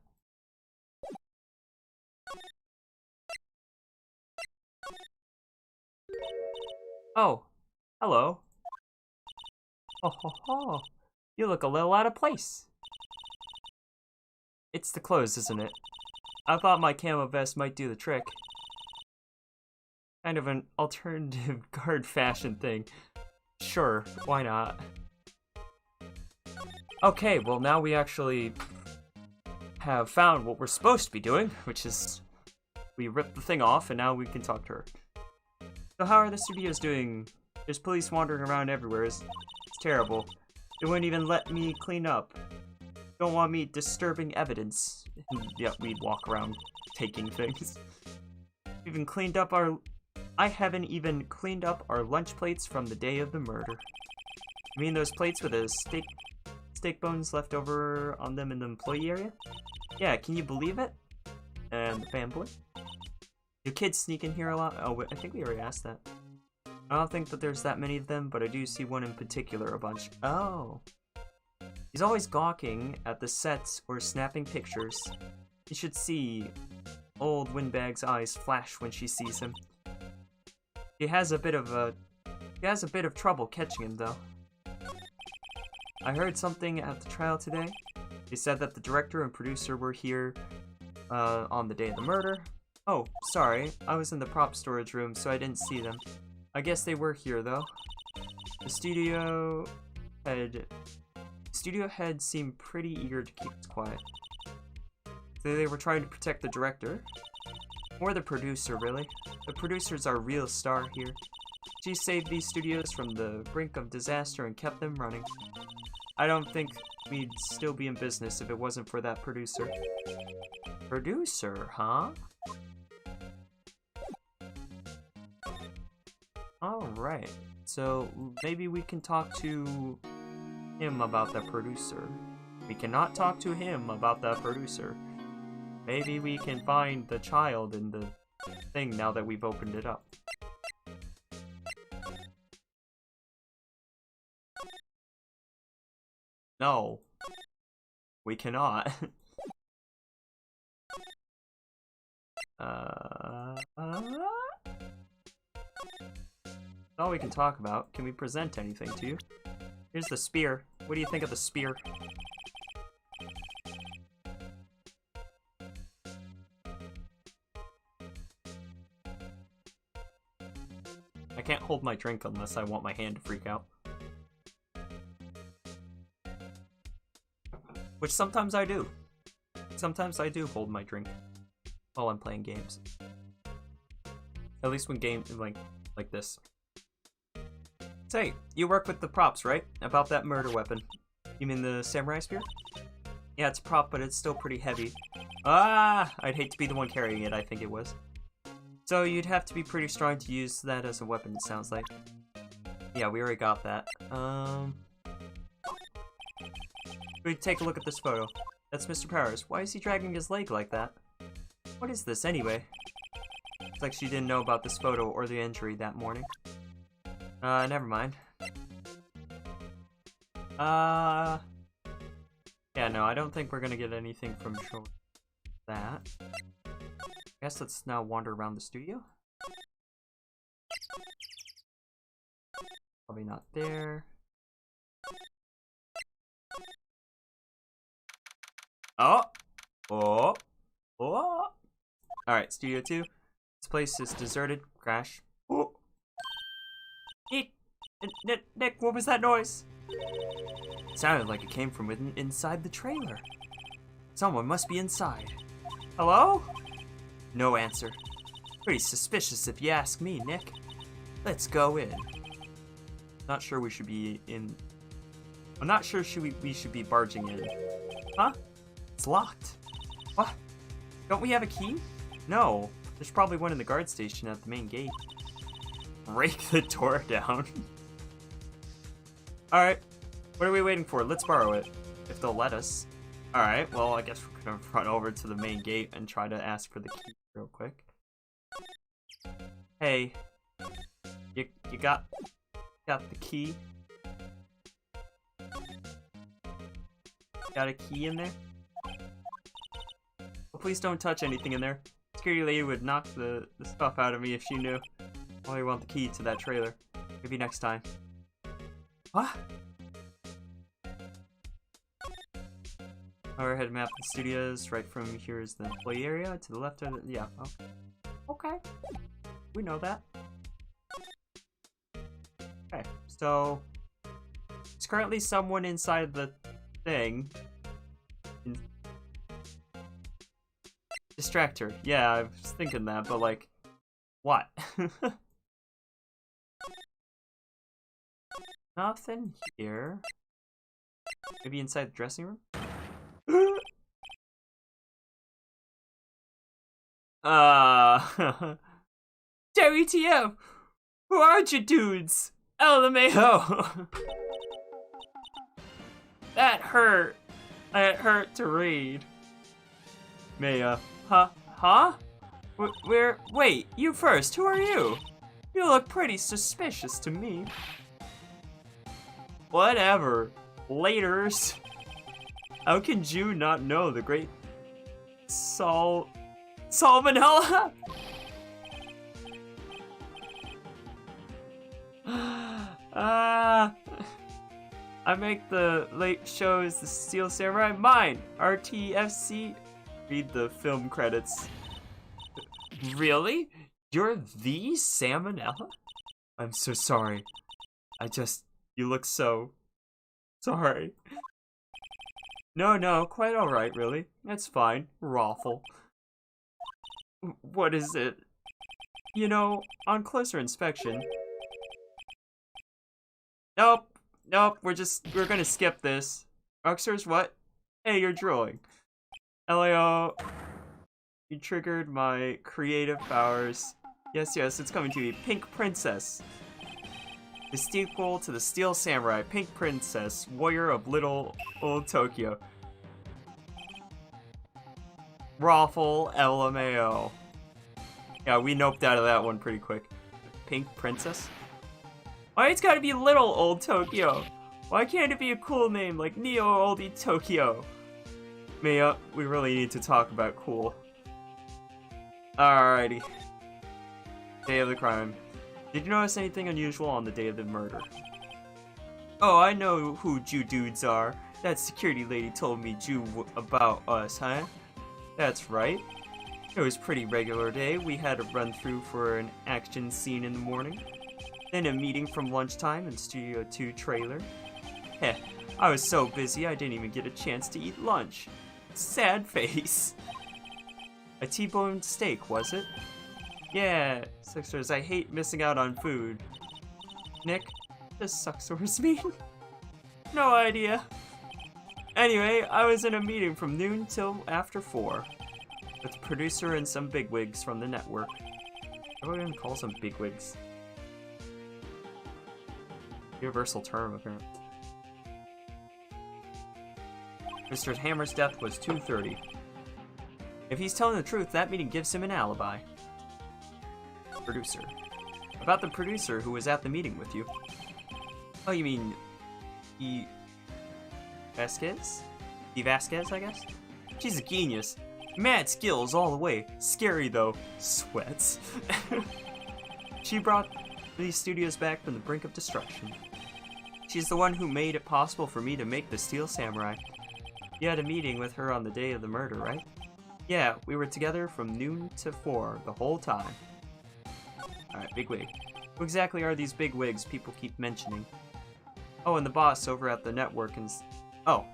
Oh, hello. Oh ho ho. You look a little out of place. It's the clothes, isn't it? I thought my camo vest might do the trick. Kind of an alternative guard fashion thing. Sure, why not? Okay, well now we actually have found what we're supposed to be doing, which is we ripped the thing off and now we can talk to her. So how are the studios doing? There's police wandering around everywhere. It's terrible. They wouldn't even let me clean up. Don't want me disturbing evidence. Yep, we'd walk around taking things. Even cleaned up our... I haven't even cleaned up our lunch plates from the day of the murder. You mean those plates with the steak bones left over on them in the employee area? Yeah, can you believe it? And the fanboy? Do kids sneak in here a lot? Oh, wait, I think we already asked that. I don't think that there's that many of them, but I do see one in particular a bunch. Oh. He's always gawking at the sets or snapping pictures. You should see old Windbag's eyes flash when she sees him. He has a bit of trouble catching him, though. I heard something at the trial today. They said that the director and producer were here on the day of the murder. Oh, sorry. I was in the prop storage room, so I didn't see them. I guess they were here, though. The studio head seemed pretty eager to keep it quiet. So they were trying to protect the director. Or the producer, really. The producer's our real star here. She saved these studios from the brink of disaster and kept them running. I don't think we'd still be in business if it wasn't for that producer. Producer, huh? Alright, so maybe we can talk to him about the producer. We cannot talk to him about the producer. Maybe we can find the child in the thing now that we've opened it up. No. We cannot. That's all we can talk about. Can we present anything to you? Here's the spear. What do you think of the spear? I can't hold my drink unless I want my hand to freak out. Which sometimes I do. Sometimes I do hold my drink while I'm playing games. At least when games like this. Say, you work with the props, right? About that murder weapon. You mean the samurai spear? Yeah, it's a prop, but it's still pretty heavy. Ah! I'd hate to be the one carrying it, I think it was. So you'd have to be pretty strong to use that as a weapon, it sounds like. Yeah, we already got that. We take a look at this photo. That's Mr. Powers. Why is he dragging his leg like that? What is this, anyway? It's like she didn't know about this photo or the injury that morning. Never mind. Yeah, Yeah, no, I don't think we're gonna get anything from showing that. I guess let's now wander around the studio. Probably not there. Oh! Oh! Oh! Alright, Studio 2. This place is deserted. Crash. Oh! Nick, what was that noise? It sounded like it came from inside the trailer. Someone must be inside. Hello? No answer. Pretty suspicious if you ask me, Nick. Let's go in. Not sure we should be in... I'm not sure we should be barging in. Huh? It's locked. What? Don't we have a key? No. There's probably one in the guard station at the main gate. Break the door down. Alright. What are we waiting for? Let's borrow it. If they'll let us. Alright, well, I guess we're gonna run over to the main gate and try to ask for the key real quick. Hey. You got the key? Got a key in there? Oh, please don't touch anything in there. Security lady would knock the stuff out of me if she knew. Oh, I want the key to that trailer. Maybe next time. What? Overhead map of the studios. Right from here is the employee area. To the left of the... Yeah. Okay. We know that. Okay. So... there's currently someone inside the thing. Distract her. Yeah, I was thinking that, but like... what? Nothing here. Maybe inside the dressing room? WTF! Who are you dudes? LMAO! That hurt. It hurt to read. Maya. Huh? Wait, you first. Who are you? You look pretty suspicious to me. Whatever. Laters. How can you not know the great Salmonella? I make the late shows, the Steel Samurai, mine, RTFC. Read the film credits. Really? You're the Salmonella? I'm so sorry. You look so sorry. No, quite alright, really. That's fine. Raffle. What is it? You know, on closer inspection... Nope, we're gonna skip this. Rockstars, what? Hey, you're drooling. LAO, you triggered my creative powers. Yes, it's coming to me. Pink Princess. The sequel to the Steel Samurai, Pink Princess, Warrior of Little Old Tokyo. Raffle, LMAO. Yeah, we noped out of that one pretty quick. Pink Princess? Why it's gotta be Little Old Tokyo? Why can't it be a cool name like Neo Oldie Tokyo? Maya, we really need to talk about cool. Alrighty. Day of the crime. Did you notice anything unusual on the day of the murder? Oh, I know who you dudes are. That security lady told me about us, huh? That's right. It was a pretty regular day. We had a run through for an action scene in the morning. Then a meeting from lunchtime in Studio 2 trailer. Heh, I was so busy I didn't even get a chance to eat lunch. Sad face. A T-bone steak, was it? Yeah, Suxors, I hate missing out on food. Nick, what does Suxors mean? No idea. Anyway, I was in a meeting from noon till after 4. With the producer and some bigwigs from the network. Everyone calls them bigwigs. Universal term, apparently. Mr. Hammer's death was 2:30. If he's telling the truth, that meeting gives him an alibi. Producer. About the producer who was at the meeting with you. Oh, you mean... Vasquez? D. Vasquez, I guess? She's a genius. Mad skills all the way. Scary though. Sweats. She brought these studios back from the brink of destruction. She's the one who made it possible for me to make the Steel Samurai. You had a meeting with her on the day of the murder, right? Yeah, we were together from noon to 4 the whole time. Alright, bigwig. Who exactly are these big wigs people keep mentioning? Oh, and the boss over at the network and... Oh.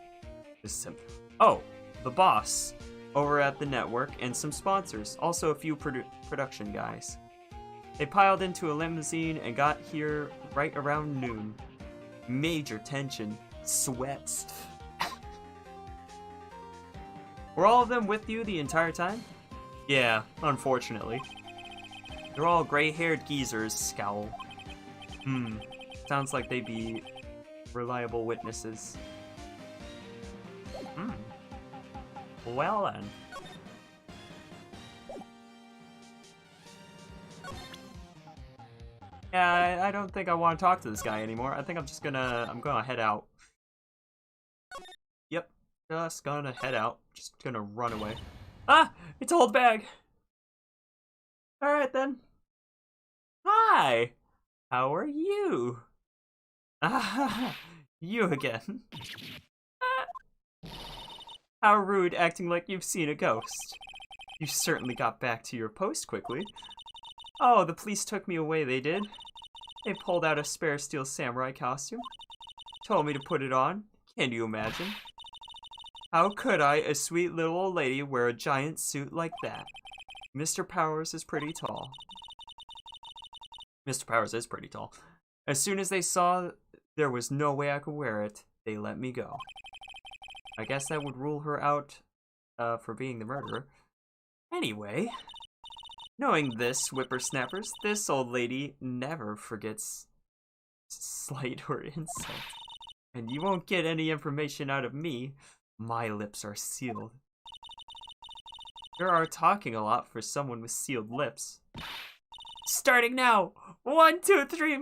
This is him. Oh, the boss over at the network and some sponsors. Also a few production guys. They piled into a limousine and got here right around noon. Major tension. Sweats. Were all of them with you the entire time? Yeah, unfortunately. They're all gray-haired geezers, scowl. Sounds like they'd be reliable witnesses. Well then. Yeah, I don't think I want to talk to this guy anymore. I think I'm gonna head out. Yep, just gonna head out. Just gonna run away. Ah, it's old bag. Alright then. Hi! How are you? Ah, you again. How rude, acting like you've seen a ghost. You certainly got back to your post quickly. Oh, the police took me away, they did. They pulled out a spare Steel Samurai costume. Told me to put it on. Can you imagine? How could I, a sweet little old lady, wear a giant suit like that? Mr. Powers is pretty tall. Mr. Powers is pretty tall. As soon as they saw there was no way I could wear it, they let me go. I guess that would rule her out for being the murderer. Anyway, knowing this, whippersnappers, this old lady never forgets slight or insult. And you won't get any information out of me. My lips are sealed. You are talking a lot for someone with sealed lips. Starting now! 1, 2, 3,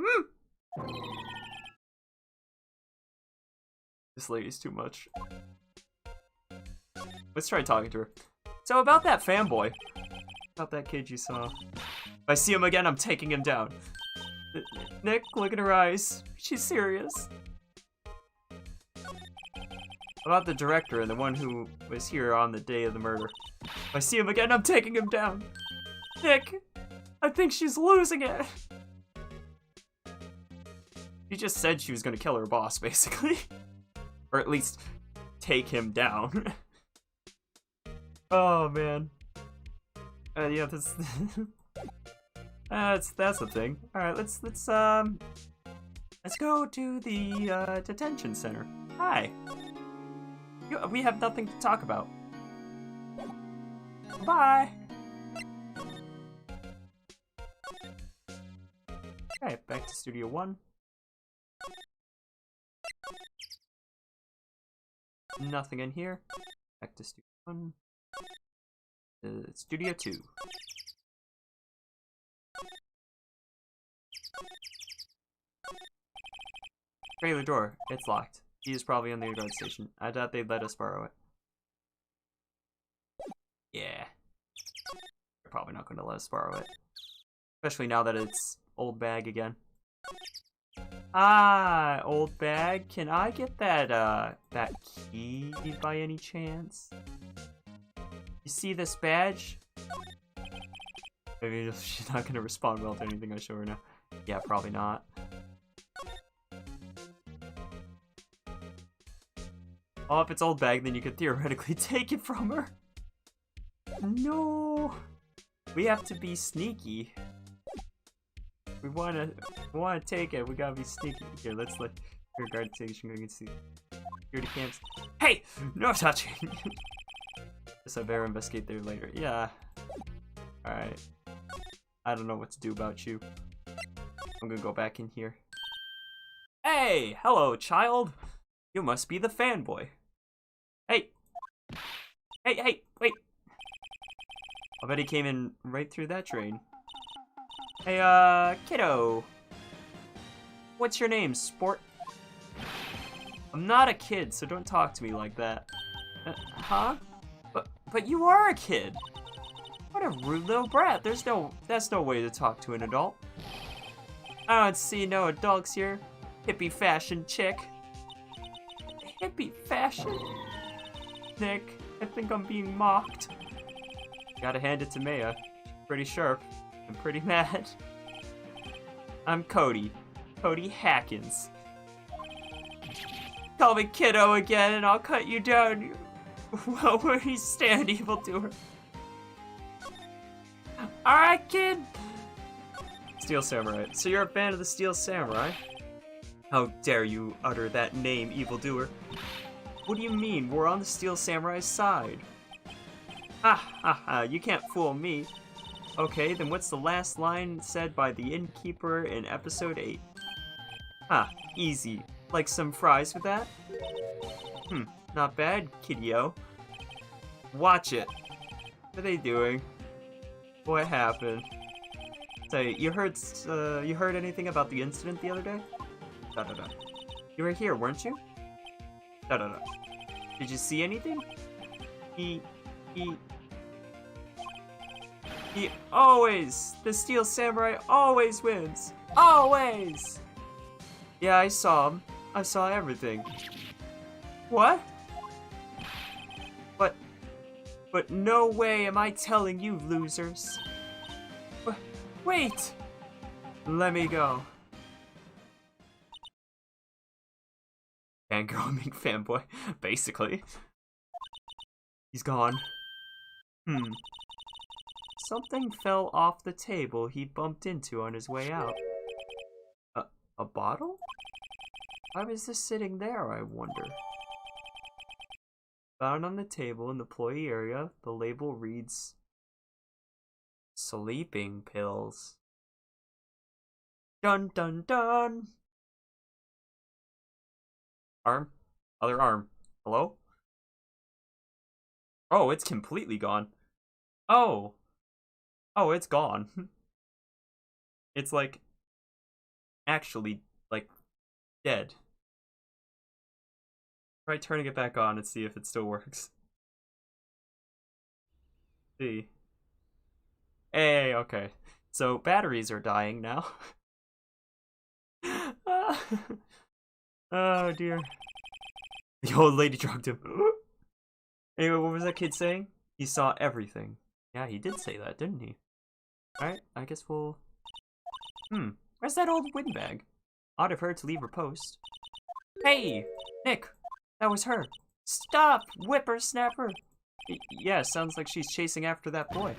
This lady's too much. Let's try talking to her. So about that fanboy. About that kid you saw. If I see him again, I'm taking him down. Nick, look at her eyes. She's serious. About the director and the one who was here on the day of the murder. If I see him again, I'm taking him down. Nick, I think she's losing it. She just said she was gonna kill her boss, basically. Or at least take him down. Oh man. Yeah, that's the thing. All right, let's go to the detention center. Hi. We have nothing to talk about. Bye. Okay, back to Studio 1. Nothing in here. Back to Studio 1. Studio 2. Trailer door. It's locked. He is probably on the guard station. I doubt they'd let us borrow it. Yeah. They're probably not going to let us borrow it. Especially now that it's old bag again. Ah, old bag. Can I get that, that key by any chance? You see this badge? Maybe she's not going to respond well to anything I show her now. Yeah, probably not. Oh, if it's old bag, then you could theoretically take it from her. No! We have to be sneaky. We wanna take it, we gotta be sneaky. Here, let's let your guard station go and see. Security camps. Hey! No touching! Guess I better investigate there later. Yeah. Alright. I don't know what to do about you. I'm gonna go back in here. Hey! Hello, child! You must be the fanboy. Hey! Hey, wait! I bet he came in right through that drain. Hey, kiddo. What's your name, sport? I'm not a kid, so don't talk to me like that. Huh? But you are a kid. What a rude little brat. That's no way to talk to an adult. I don't see no adults here. Hippie fashion chick. Hippie fashion? Nick, I think I'm being mocked. Gotta hand it to Maya. Pretty sharp. I'm pretty mad. I'm Cody. Cody Hackins. Call me kiddo again and I'll cut you down. Well, where you stand, evildoer. Alright, kid. Steel Samurai. So you're a fan of the Steel Samurai? How dare you utter that name, evildoer. What do you mean? We're on the Steel Samurai's side. Ha ha ha, you can't fool me. Okay, then what's the last line said by the innkeeper in episode 8? Ah, easy. Like some fries with that? Not bad, kiddio. Watch it. What are they doing? What happened? Say, you heard anything about the incident the other day? Da-da-da. You were here, weren't you? Da-da-da. Did you see anything? He always, the Steel Samurai always wins. Always! Yeah, I saw him. I saw everything. What? But no way am I telling you, losers. Wait! Let me go. Fangirl fanboy, basically. He's gone. Something fell off the table he bumped into on his way out. A bottle? Why was this sitting there, I wonder? Found on the table in the employee area, the label reads sleeping pills. Dun dun dun! Arm? Other arm. Hello? Oh, it's completely gone. Oh! Oh, it's gone. It's like, actually, like, dead. Try turning it back on and see if it still works. See. Hey, okay. So, batteries are dying now. Oh, dear. The old lady dropped him. Anyway, what was that kid saying? He saw everything. Yeah, he did say that, didn't he? Alright, I guess we'll... where's that old windbag? Odd of her to leave her post. Hey! Nick! That was her! Stop, whippersnapper! Yeah, sounds like she's chasing after that boy.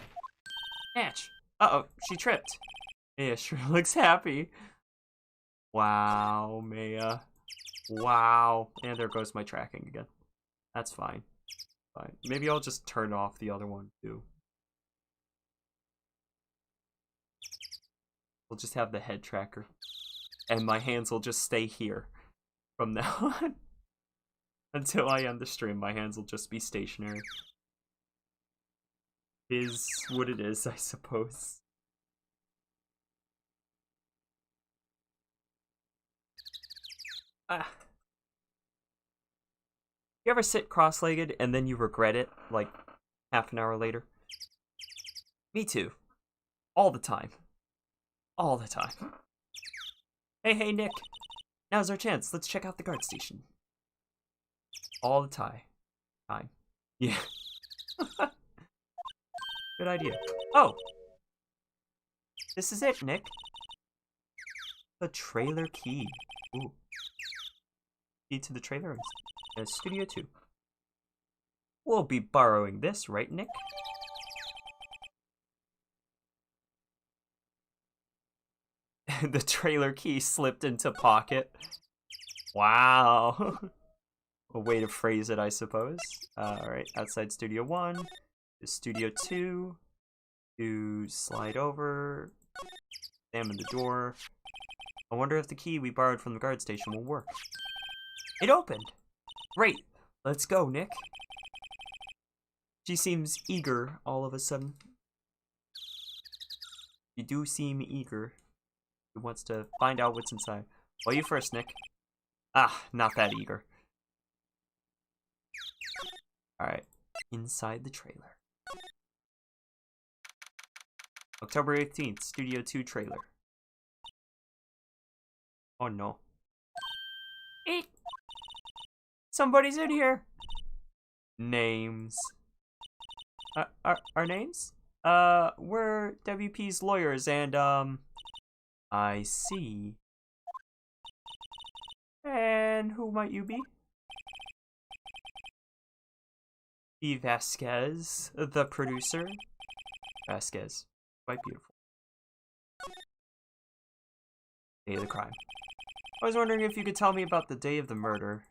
Snatch! Uh-oh, she tripped. Maya sure looks happy. Wow, Maya. Wow. And there goes my tracking again. That's fine. Fine. Maybe I'll just turn off the other one, too. We'll just have the head tracker. And my hands will just stay here from now on. Until I end the stream, my hands will just be stationary. Is what it is, I suppose. Ah. You ever sit cross-legged and then you regret it, like, half an hour later? Me too. All the time. All the time. Hey, Nick. Now's our chance. Let's check out the guard station. All the time. Yeah. Good idea. Oh! This is it, Nick. The trailer key. Ooh. Key to the trailer is Studio 2. We'll be borrowing this, right, Nick? The trailer key slipped into pocket. Wow. A way to phrase it, I suppose. Alright, outside Studio 1. To Studio 2. To slide over. Examine the door. I wonder if the key we borrowed from the guard station will work. It opened! Great! Let's go, Nick. She seems eager all of a sudden. You do seem eager. He wants to find out what's inside. Well, you first, Nick. Ah, not that eager. Alright, inside the trailer. October 18th, Studio 2 trailer. Oh no. Eek! Somebody's in here! Names. Our names? We're WP's lawyers and, I see. And who might you be? E. Vasquez, the producer. Vasquez. Quite beautiful. Day of the crime. I was wondering if you could tell me about the day of the murder.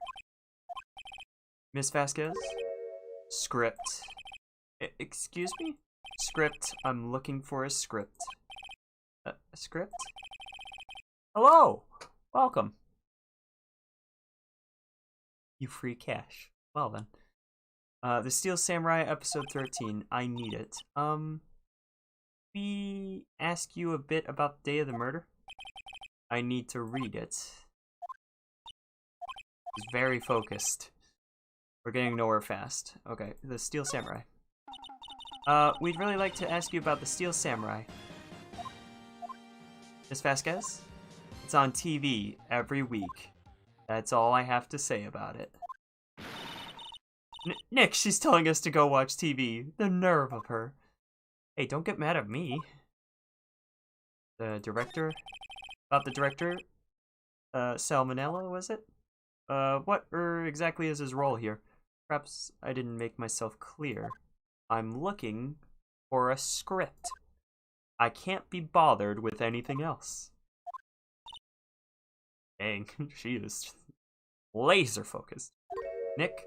Miss Vasquez? Script. Excuse me? Script. I'm looking for a script. A script? Hello! Welcome. You free cash. Well then. The Steel Samurai episode 13. I need it. We ask you a bit about the day of the murder? I need to read it. It's very focused. We're getting nowhere fast. Okay, the Steel Samurai. We'd really like to ask you about the Steel Samurai. Miss Vasquez? It's on TV every week. That's all I have to say about it. Nick, she's telling us to go watch TV. The nerve of her. Hey, don't get mad at me. The director? About the director? Salmonella, was it? What exactly is his role here? Perhaps I didn't make myself clear. I'm looking for a script. I can't be bothered with anything else. Dang, she is laser focused. Nick,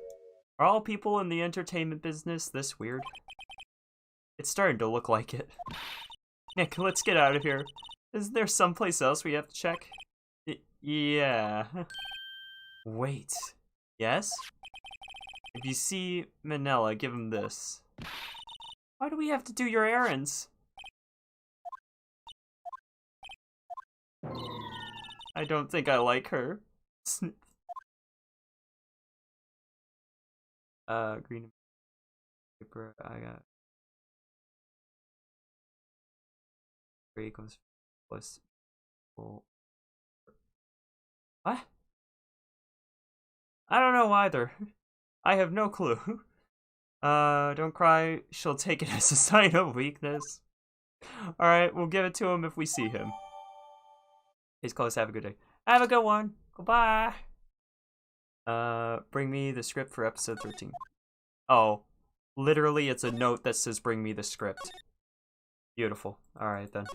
are all people in the entertainment business this weird? It's starting to look like it. Nick, let's get out of here. Is there someplace else we have to check? Yeah. Wait. Yes? If you see Manila, give him this. Why do we have to do your errands? I don't think I like her. Green paper, I got. Break goes plus. What? I don't know either. I have no clue. Don't cry. She'll take it as a sign of weakness. Alright, we'll give it to him if we see him. He's close. Have a good day. Have a good one. Goodbye. Bring me the script for episode 13. Oh, literally it's a note that says bring me the script. Beautiful. Alright then.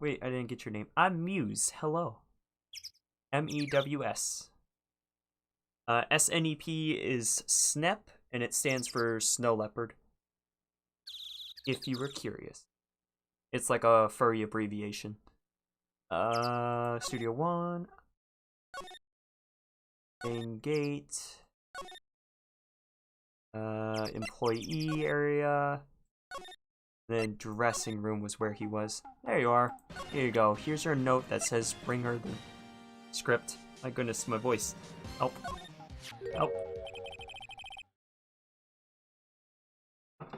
Wait, I didn't get your name. I'm Mews. Hello. M-E-W-S. S-N-E-P is SNEP, and it stands for Snow Leopard. If you were curious. It's like a furry abbreviation. Studio 1. Main gate. Employee area. Then dressing room was where he was. There you are. Here you go. Here's your note that says bring her the script. My goodness, my voice. Help. Help.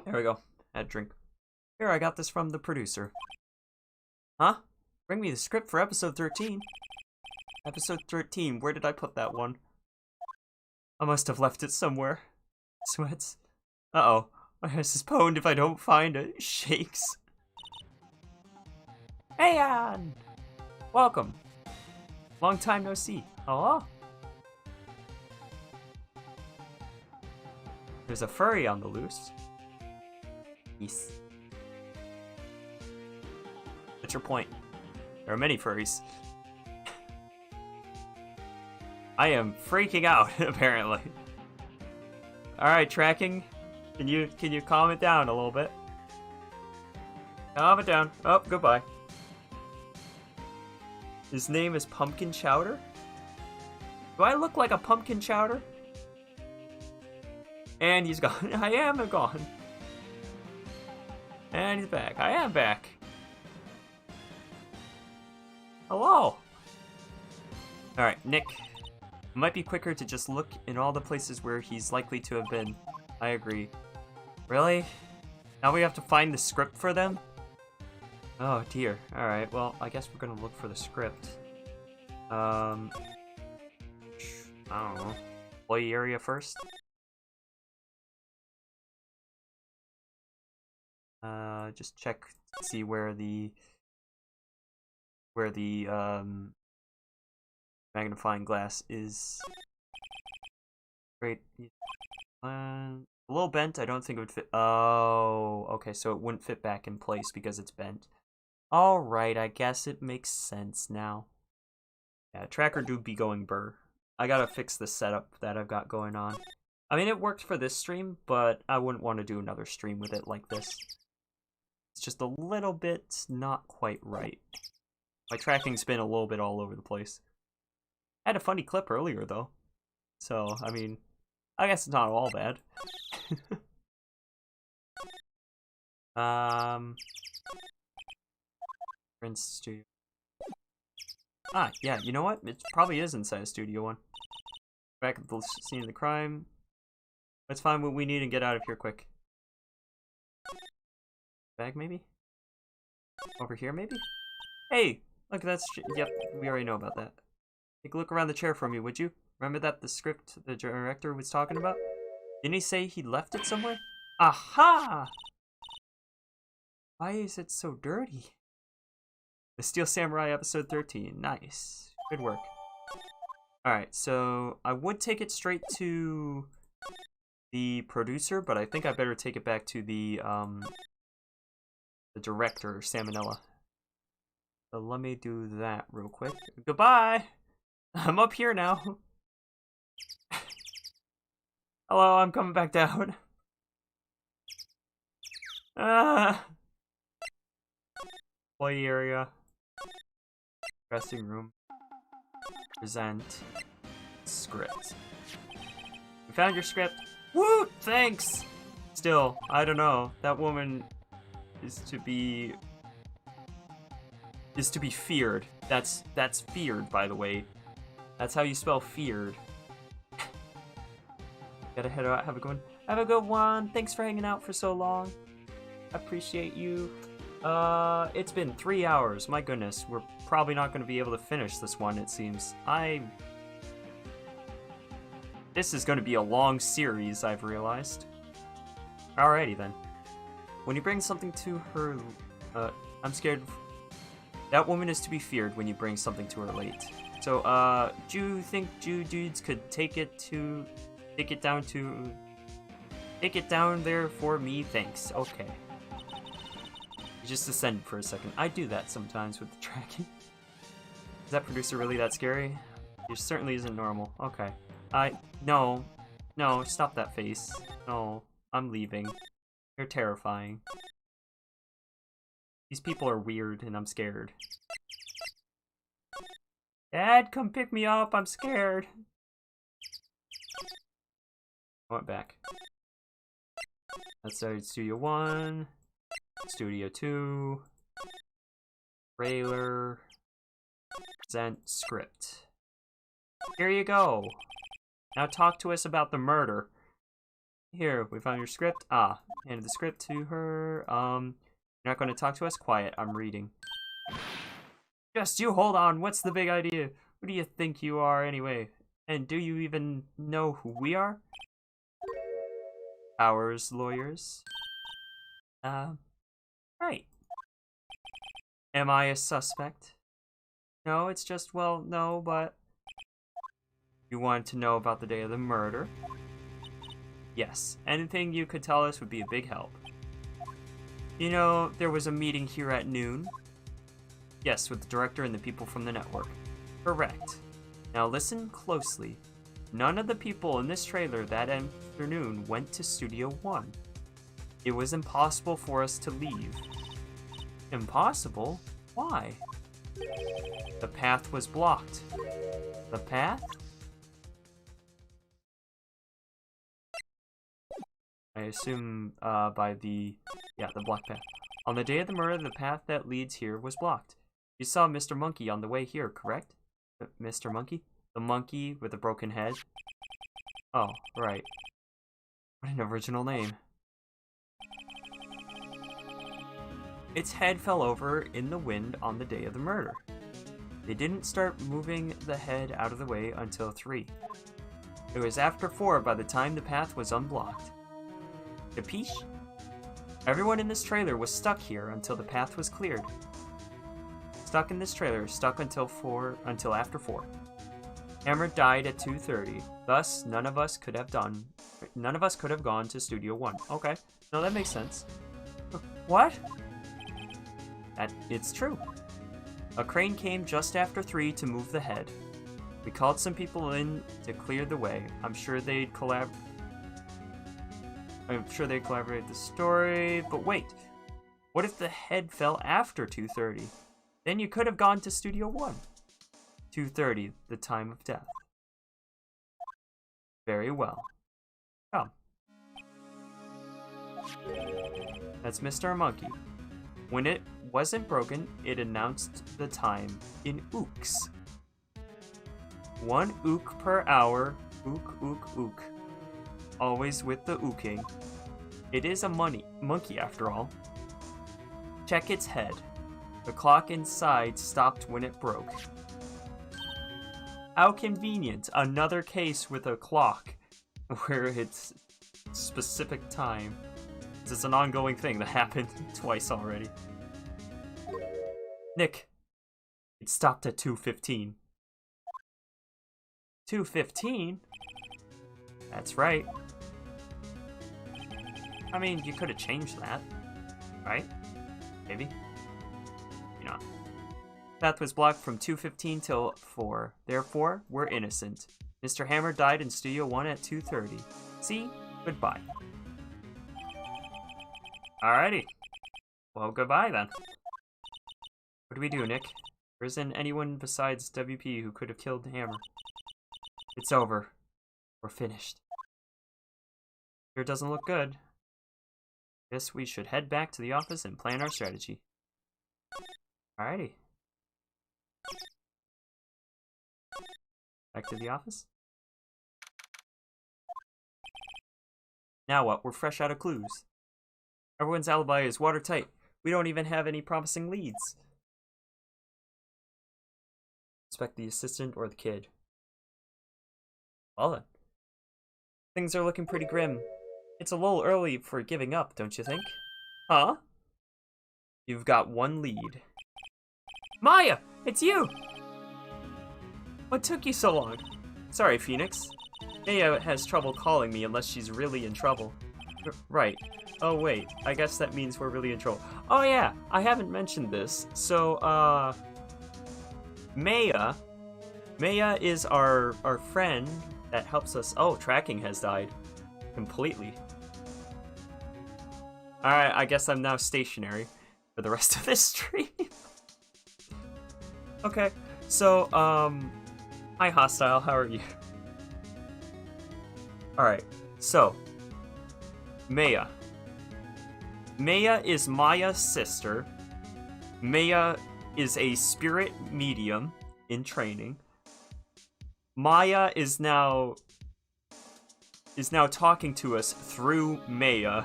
There we go. Had a drink. Here, I got this from the producer. Huh? Bring me the script for episode 13. Episode 13. Where did I put that one? I must have left it somewhere. Sweats. Uh-oh. My house is pwned if I don't find it. Shakes. Hey, Ann! Welcome. Long time no see. Hello? There's a furry on the loose. Yes. What's your point? There are many furries. I am freaking out, apparently. Alright, tracking. Can you calm it down a little bit? Calm it down. Oh, goodbye. His name is Pumpkin Chowder? Do I look like a pumpkin chowder? And he's gone. I am gone. And he's back. I am back. Hello. Alright, Nick. It might be quicker to just look in all the places where he's likely to have been. I agree. Really? Now we have to find the script for them? Oh dear. Alright, well, I guess we're gonna look for the script. I don't know. Employee area first? Just check, see where the magnifying glass is. Great. A little bent. I don't think it would fit. Oh, okay, so it wouldn't fit back in place because it's bent. Alright, I guess it makes sense now. Yeah, tracker do be going burr. I gotta fix the setup that I've got going on. I mean, it worked for this stream, but I wouldn't want to do another stream with it like this. It's just a little bit not quite right. My tracking's been a little bit all over the place. I had a funny clip earlier, though. So, I mean, I guess it's not all bad. Prince Studio. Ah, yeah, you know what? It probably is inside Studio 1. Back at the scene of the crime. Let's find what we need and get out of here quick. Bag, maybe? Over here, maybe? Hey! Look, that's... Yep, we already know about that. Take a look around the chair for me, would you? Remember that the script the director was talking about? Didn't he say he left it somewhere? Aha! Why is it so dirty? The Steel Samurai episode 13. Nice. Good work. Alright, so I would take it straight to the producer, but I think I better take it back to the director, Salmonella. So let me do that real quick. Goodbye! I'm up here now. Hello, I'm coming back down. Employee area. Dressing room. Present. Script. You found your script? Woo! Thanks! Still, I don't know. That woman is to be feared. That's feared, by the way. That's how you spell feared. Gotta head out. Have a good one. Have a good one. Thanks for hanging out for so long. Appreciate you. It's been 3 hours. My goodness, we're probably not going to be able to finish this one, it seems. This is going to be a long series, I've realized. Alrighty then. When you bring something to her... I'm scared... That woman is to be feared when you bring something to her late. So, do you think Jew dudes could take it down there for me? Thanks. Okay. You just descended for a second. I do that sometimes with the tracking. Is that producer really that scary? It certainly isn't normal. Okay. No, stop that face. No, I'm leaving. You're terrifying. These people are weird and I'm scared. Dad, come pick me up, I'm scared. I went back. Let's start Studio 1, Studio 2, trailer, present script. Here you go. Now talk to us about the murder. Here, we found your script. Ah, handed the script to her. You're not going to talk to us? Quiet, I'm reading. Just you hold on, what's the big idea? Who do you think you are anyway? And do you even know who we are? Ours lawyers. Right. Am I a suspect? No, it's just, well, no, but... You wanted to know about the day of the murder? Yes, anything you could tell us would be a big help. You know, there was a meeting here at noon. Yes, with the director and the people from the network. Correct. Now listen closely. None of the people in this trailer that afternoon went to Studio 1. It was impossible for us to leave. Impossible? Why? The path was blocked. The path? I assume by the block path. On the day of the murder, the path that leads here was blocked. You saw Mr. Monkey on the way here, correct? Mr. Monkey? The monkey with a broken head? Oh, right. What an original name. Its head fell over in the wind on the day of the murder. They didn't start moving the head out of the way until 3. It was after 4 by the time the path was unblocked. Capiche? Everyone in this trailer was stuck here until the path was cleared. Stuck in this trailer, stuck until after 4. Hammer died at 2:30. Thus, none of us could have gone to Studio 1. Okay, no, that makes sense. What? It's true. A crane came just after 3 to move the head. We called some people in to clear the way. I'm sure they'd collaborate the story, but wait. What if the head fell after 2:30? Then you could have gone to Studio 1. 2:30, the time of death. Very well. Come. That's Mr. Monkey. When it wasn't broken, it announced the time in ooks. 1 ook per hour. Ook, ook, ook. Always with the ooking. It is a monkey after all. Check its head. The clock inside stopped when it broke. How convenient. Another case with a clock where it's specific time. This is an ongoing thing that happened twice already. Nick, it stopped at 2:15. 2:15? That's right. I mean, you could have changed that, right? Maybe. You know. Path was blocked from 2:15 till 4. Therefore, we're innocent. Mr. Hammer died in Studio 1 at 2:30. See? Goodbye. Alrighty. Well, goodbye then. What do we do, Nick? There isn't anyone besides WP who could have killed the Hammer. It's over. We're finished. Sure doesn't look good. Guess we should head back to the office and plan our strategy. Alrighty. Back to the office. Now what? We're fresh out of clues. Everyone's alibi is watertight. We don't even have any promising leads. Suspect the assistant or the kid. Well then. Things are looking pretty grim. It's a little early for giving up, don't you think? Huh? You've got 1 lead. Maya! It's you! What took you so long? Sorry, Phoenix. Maya has trouble calling me unless she's really in trouble. Right. Oh wait, I guess that means we're really in trouble. Oh yeah, I haven't mentioned this. So, Maya is our friend that helps us. Oh, tracking has died. Completely. Alright, I guess I'm now stationary for the rest of this stream. Okay, so, hi Hostile, how are you? Alright, so, Maya. Maya is Maya's sister. Maya is a spirit medium in training. Maya is now talking to us through Maya,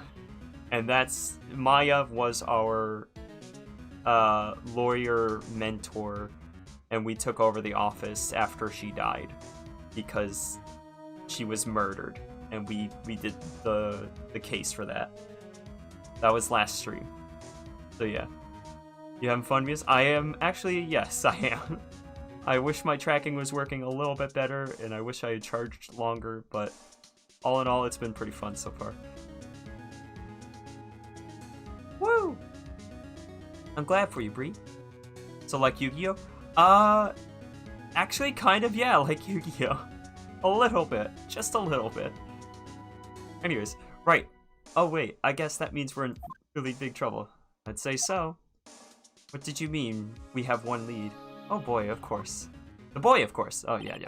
and that's Maya was our lawyer mentor, and we took over the office after she died because she was murdered, and we did the case for that. That was last stream. So yeah. You having fun, Mews? I am actually, yes, I am. I wish my tracking was working a little bit better, and I wish I had charged longer, but all in all, it's been pretty fun so far. Woo! I'm glad for you, Bree. So, like Yu-Gi-Oh? Actually, kind of, yeah, like Yu-Gi-Oh. A little bit. Just a little bit. Anyways, right. Oh, wait, I guess that means we're in really big trouble. I'd say so. What did you mean, we have 1 lead? Oh boy, of course. The boy, of course. Oh, yeah, yeah.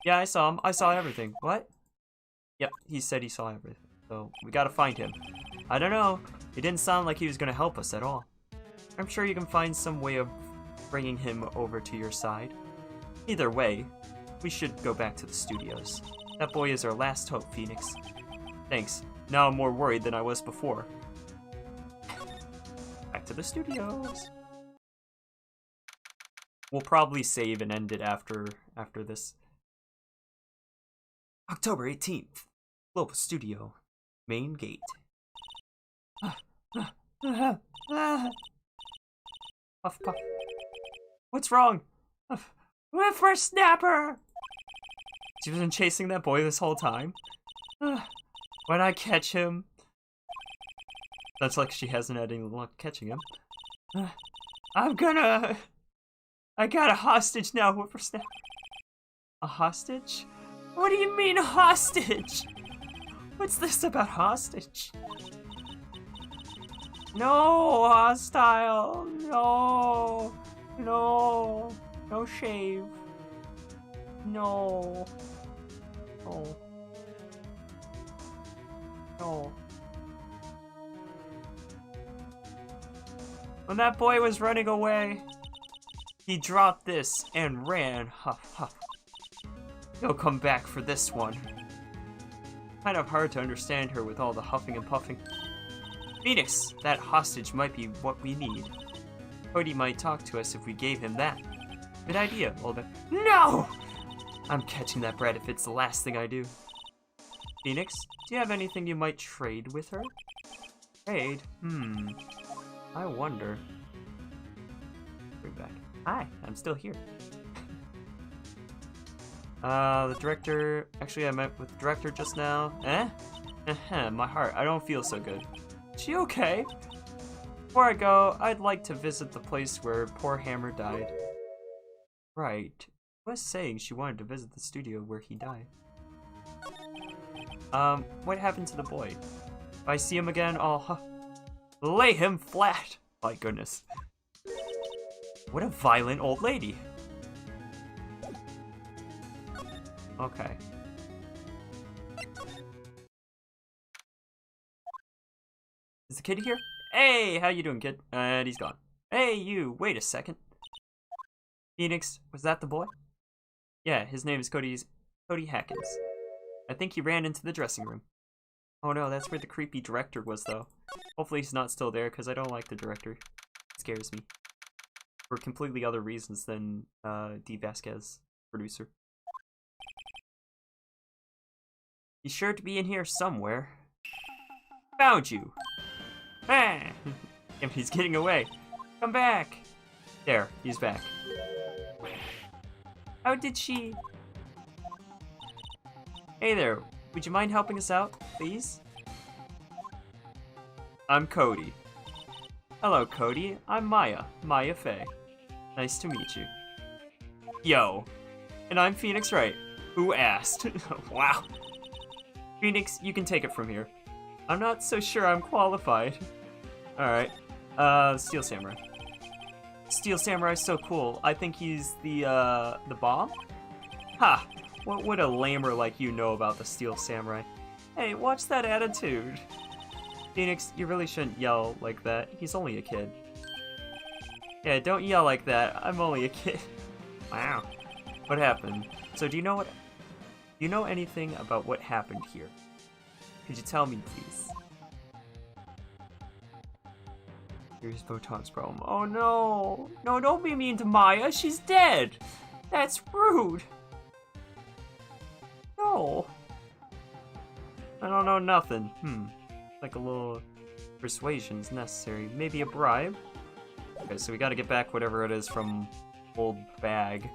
Yeah, I saw him. I saw everything. What? Yep, he said he saw everything. So, we gotta find him. I don't know. It didn't sound like he was gonna help us at all. I'm sure you can find some way of bringing him over to your side. Either way, We should go back to the studios. That boy is our last hope, Phoenix. Thanks. Now I'm more worried than I was before. Back to the studios. We'll probably save and end it after this. October 18th. Global Studio. Main gate. Puff, puff. What's wrong? Whippersnapper! She's been chasing that boy this whole time. When I catch him... That's like she hasn't had any luck catching him. I got a hostage now, Whippersnapper. A hostage? What do you mean, hostage? What's this about hostage? No, hostile. No. No. No shave. No. No. No. When that boy was running away, he dropped this and ran. Huff, huff. He'll come back for this one. Kind of hard to understand her with all the huffing and puffing. Phoenix, that hostage might be what we need. Cody might talk to us if we gave him that. Good idea, old. No! I'm catching that brat if it's the last thing I do. Phoenix, do you have anything you might trade with her? Trade? I wonder. Bring back. Hi, I'm still here. The director... Actually, I met with the director just now. My heart. I don't feel so good. Is she okay? Before I go, I'd like to visit the place where poor Hammer died. Right. Was saying she wanted to visit the studio where he died. What happened to the boy? If I see him again, I'll lay him flat. My goodness. What a violent old lady. Okay. Is the kid here? Hey, how you doing, kid? And he's gone. Hey, you, wait a second. Phoenix, was that the boy? Yeah, his name is Cody Hackins. I think he ran into the dressing room. Oh no, that's where the creepy director was, though. Hopefully he's not still there, because I don't like the director. It scares me. For completely other reasons than D. Vasquez, producer. He's sure to be in here somewhere. Found you! Ah! And he's getting away. Come back! There, he's back. How did she... Hey there, would you mind helping us out, please? I'm Cody. Hello, Cody. I'm Maya Fey. Nice to meet you. Yo. And I'm Phoenix Wright. Who asked? Wow. Phoenix, you can take it from here. I'm not so sure I'm qualified. Alright. Steel Samurai. Steel Samurai's so cool. I think he's the bomb? Ha! What would a lamer like you know about the Steel Samurai? Hey, watch that attitude. Phoenix, you really shouldn't yell like that. He's only a kid. Yeah, don't yell like that. I'm only a kid. Wow. What happened? So do you know anything about what happened here? Could you tell me, please? Here's Botan's problem. Oh no! No, don't be mean to Maya. She's dead. That's rude. No. I don't know nothing. Like a little persuasion's necessary. Maybe a bribe? Okay, so we gotta get back whatever it is from old Bag.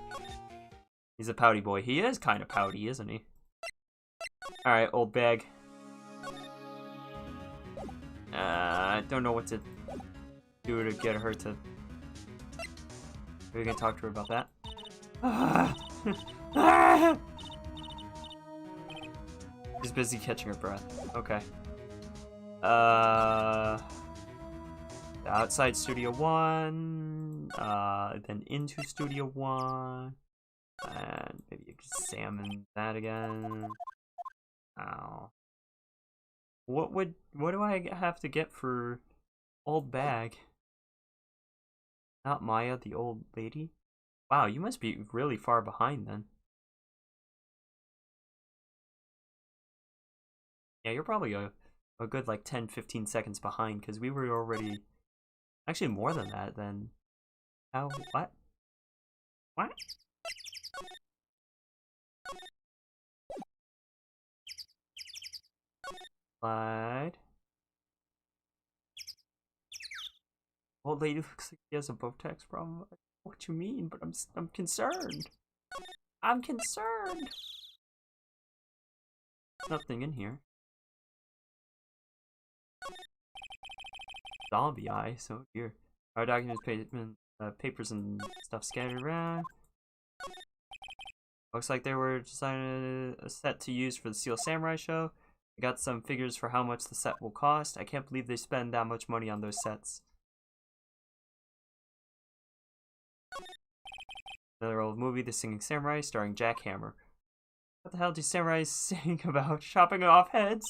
He's a pouty boy. He is kind of pouty, isn't he? Alright, old Bag. I don't know what to do to get her to... Maybe we can talk to her about that. She's busy catching her breath. Okay. Outside Studio 1, then into Studio 1, and maybe examine that again. Ow. What do I have to get for old Bag? Not Maya, the old lady? Wow, you must be really far behind then. Yeah, you're probably a good like 10-15 seconds behind because we were already actually more than that then. How? What? What? Slide. Old lady looks like she has a botox problem. I don't know what you mean, but I'm concerned. I'm concerned. Nothing in here. Zombie eye, so here. Our documents, papers, and stuff scattered around. Looks like they were designing a set to use for the Steel Samurai show. I got some figures for how much the set will cost. I can't believe they spend that much money on those sets. Another old movie, The Singing Samurai, starring Jack Hammer. What the hell do samurais sing about? Chopping off heads?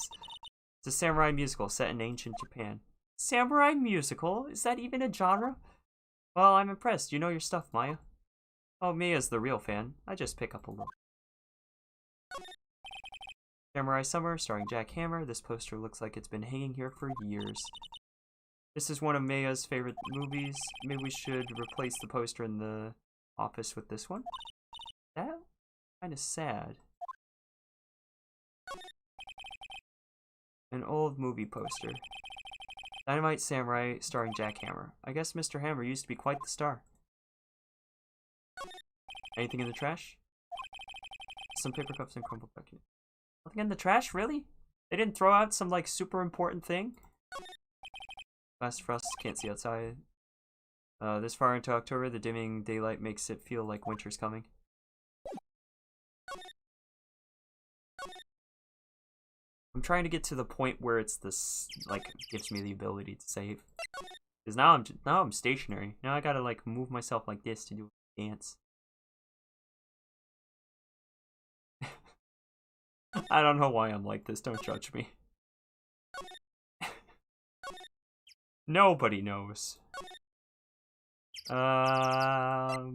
It's a samurai musical set in ancient Japan. Samurai musical? Is that even a genre? Well, I'm impressed. You know your stuff, Maya. Oh, Mia's the real fan. I just pick up a little. Samurai Summer, starring Jack Hammer. This poster looks like it's been hanging here for years. This is one of Mia's favorite movies. Maybe we should replace the poster in the office with this one. That kind of sad. An old movie poster. Dynamite Samurai, starring Jack Hammer. I guess Mr. Hammer used to be quite the star. Anything in the trash? Some paper cups and crumpled documents. Nothing in the trash, really? They didn't throw out some like super important thing? Fast frost, can't see outside. This far into October, the dimming daylight makes it feel like winter's coming. I'm trying to get to the point where it's this, like, gives me the ability to save. Because now I'm stationary. Now I gotta like move myself like this to do a dance. I don't know why I'm like this. Don't judge me. Nobody knows. Back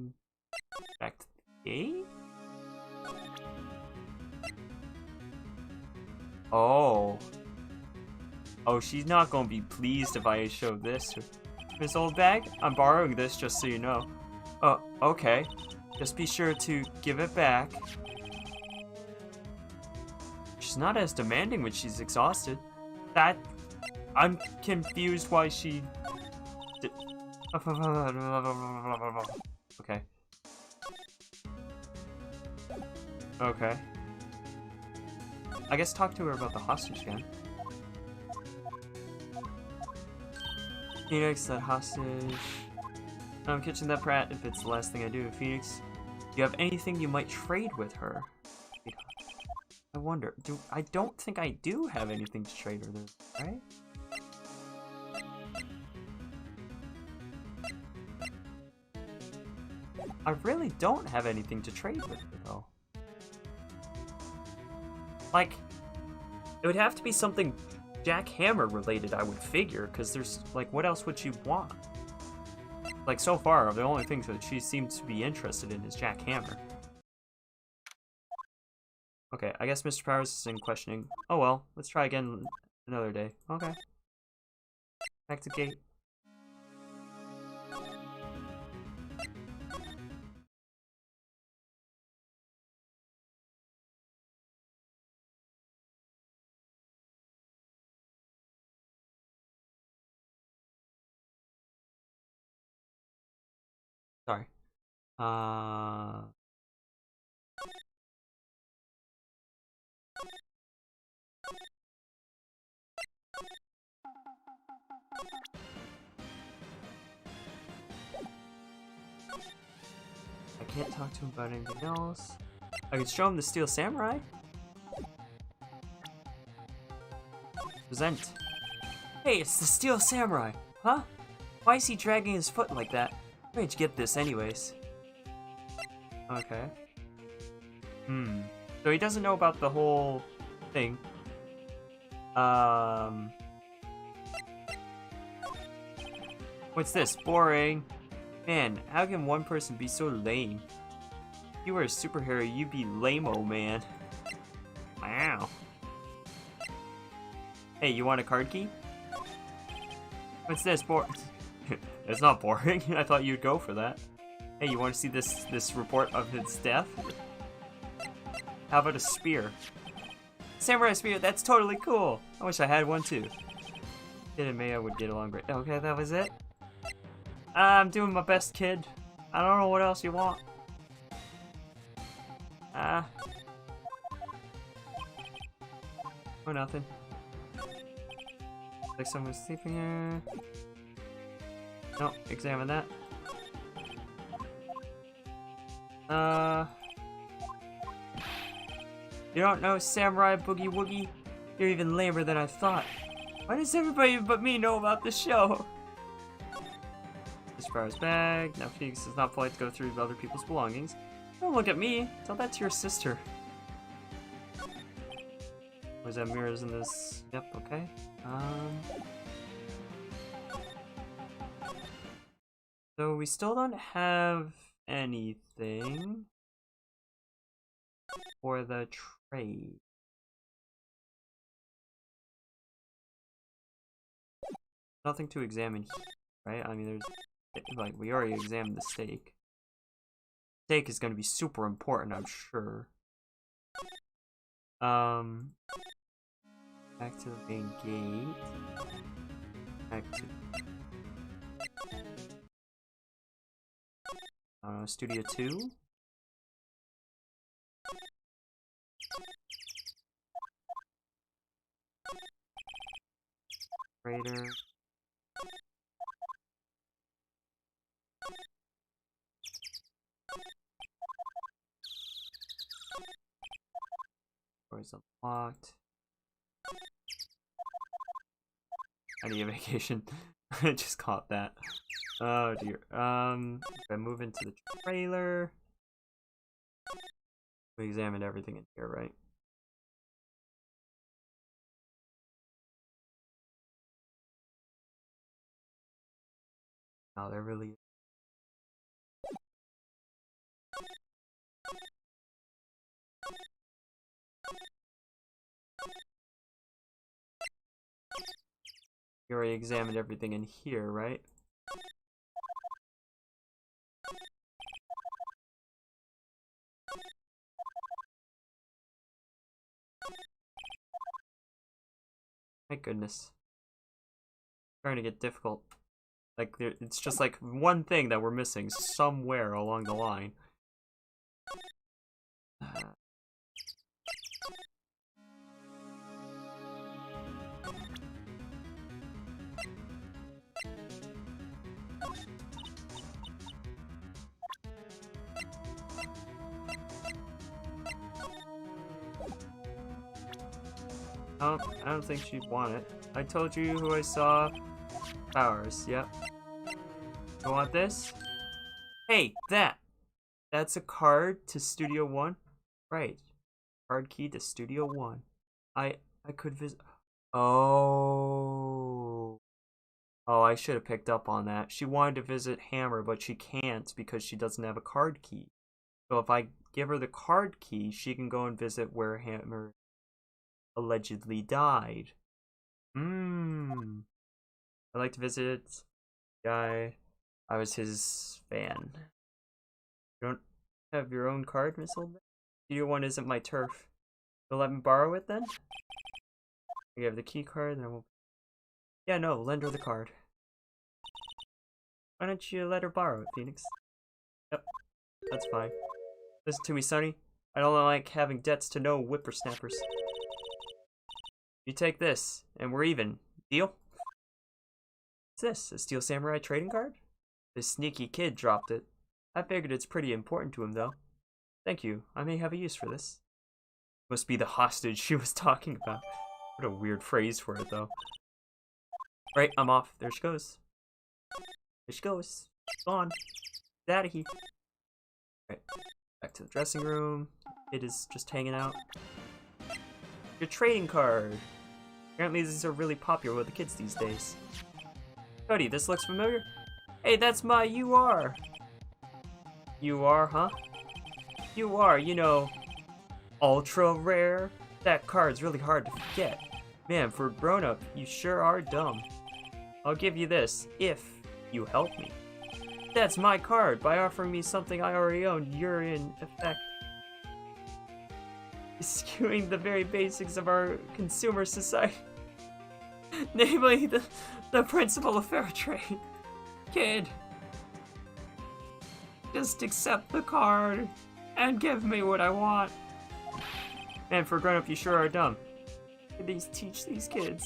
to the game? Oh. Oh, she's not gonna be pleased if I show this. Miss Old Bag, I'm borrowing this just so you know. Oh, okay. Just be sure to give it back. She's not as demanding when she's exhausted. I'm confused why she... Okay. Okay. I guess talk to her about the hostage again. Phoenix, that hostage. I'm catching that brat if it's the last thing I do. Phoenix, do you have anything you might trade with her? I wonder. I don't think I do have anything to trade with her, right? I really don't have anything to trade with her, though. Like, it would have to be something Jack Hammer related, I would figure, because there's, like, what else would she want? Like, so far, the only things that she seems to be interested in is Jack Hammer. Okay, I guess Mr. Powers is in questioning. Oh well, let's try again another day. Okay. Back to gate. Sorry. I can't talk to him about anything else. I could show him the Steel Samurai. Present. Hey, it's the Steel Samurai. Huh? Why is he dragging his foot like that? Where'd you get this anyways? Okay. So he doesn't know about the whole thing. What's this? Boring. Man, how can one person be so lame? If you were a superhero, you'd be lame-o, man. Wow. Hey, you want a card key? What's this? It's not boring. I thought you'd go for that. Hey, you want to see this report of his death? How about a spear? Samurai spear, that's totally cool. I wish I had one too. Kid and Maya would get along great. Okay, that was it? I'm doing my best, kid. I don't know what else you want. Oh, nothing. Like someone's sleeping here. No, examine that. You don't know Samurai Boogie Woogie? You're even lamer than I thought. Why does everybody but me know about this show? Sparrow's bag. Now Phoenix is not polite to go through other people's belongings. Don't look at me. Tell that to your sister. Was that mirrors in this? Yep, okay. So we still don't have anything for the trade. Nothing to examine here, right? I mean, there's, like, we already examined the steak. Steak is going to be super important, I'm sure. Back to the main gate. Back to... Studio 2? Raider. Doors unlocked. I need a vacation. I just caught that. Oh dear. If I move into the trailer. We examined everything in here, right? Oh, there really is. You already examined everything in here, right? My goodness. Starting to get difficult. Like, it's just like one thing that we're missing somewhere along the line. I don't think she'd want it. I told you who I saw. Powers, yep. You want this? Hey, that's a card to Studio 1? Right. Card key to Studio 1. I could visit... Oh, I should have picked up on that. She wanted to visit Hammer, but she can't because she doesn't have a card key. So if I give her the card key, she can go and visit where Hammer allegedly died. I'd like to visit guy. I was his fan. You don't have your own card, Miss Old Man? Studio 1 isn't my turf. You'll let me borrow it then? You have the key card, then I won't. Yeah, no, lend her the card. Why don't you let her borrow it, Phoenix? Yep, that's fine. Listen to me, Sonny. I don't like having debts to no whippersnappers. You take this, and we're even. Deal? What's this? A Steel Samurai trading card? This sneaky kid dropped it. I figured it's pretty important to him, though. Thank you. I may have a use for this. Must be the hostage she was talking about. What a weird phrase for it, though. Right, I'm off. There she goes. There she goes. Gone. Get out of here. Right, back to the dressing room. It is just hanging out. Your trading card. Apparently these are really popular with the kids these days. Cody, this looks familiar. Hey, that's my UR. UR, huh? UR, you know, ultra rare. That card's really hard to forget. Man, for a grown-up, you sure are dumb. I'll give you this, if you help me. That's my card. By offering me something I already own, you're in effect skewing the very basics of our consumer society. Namely, the principle of fair trade. Kid, just accept the card and give me what I want. Man, for a grown-up, you sure are dumb. Teach these kids.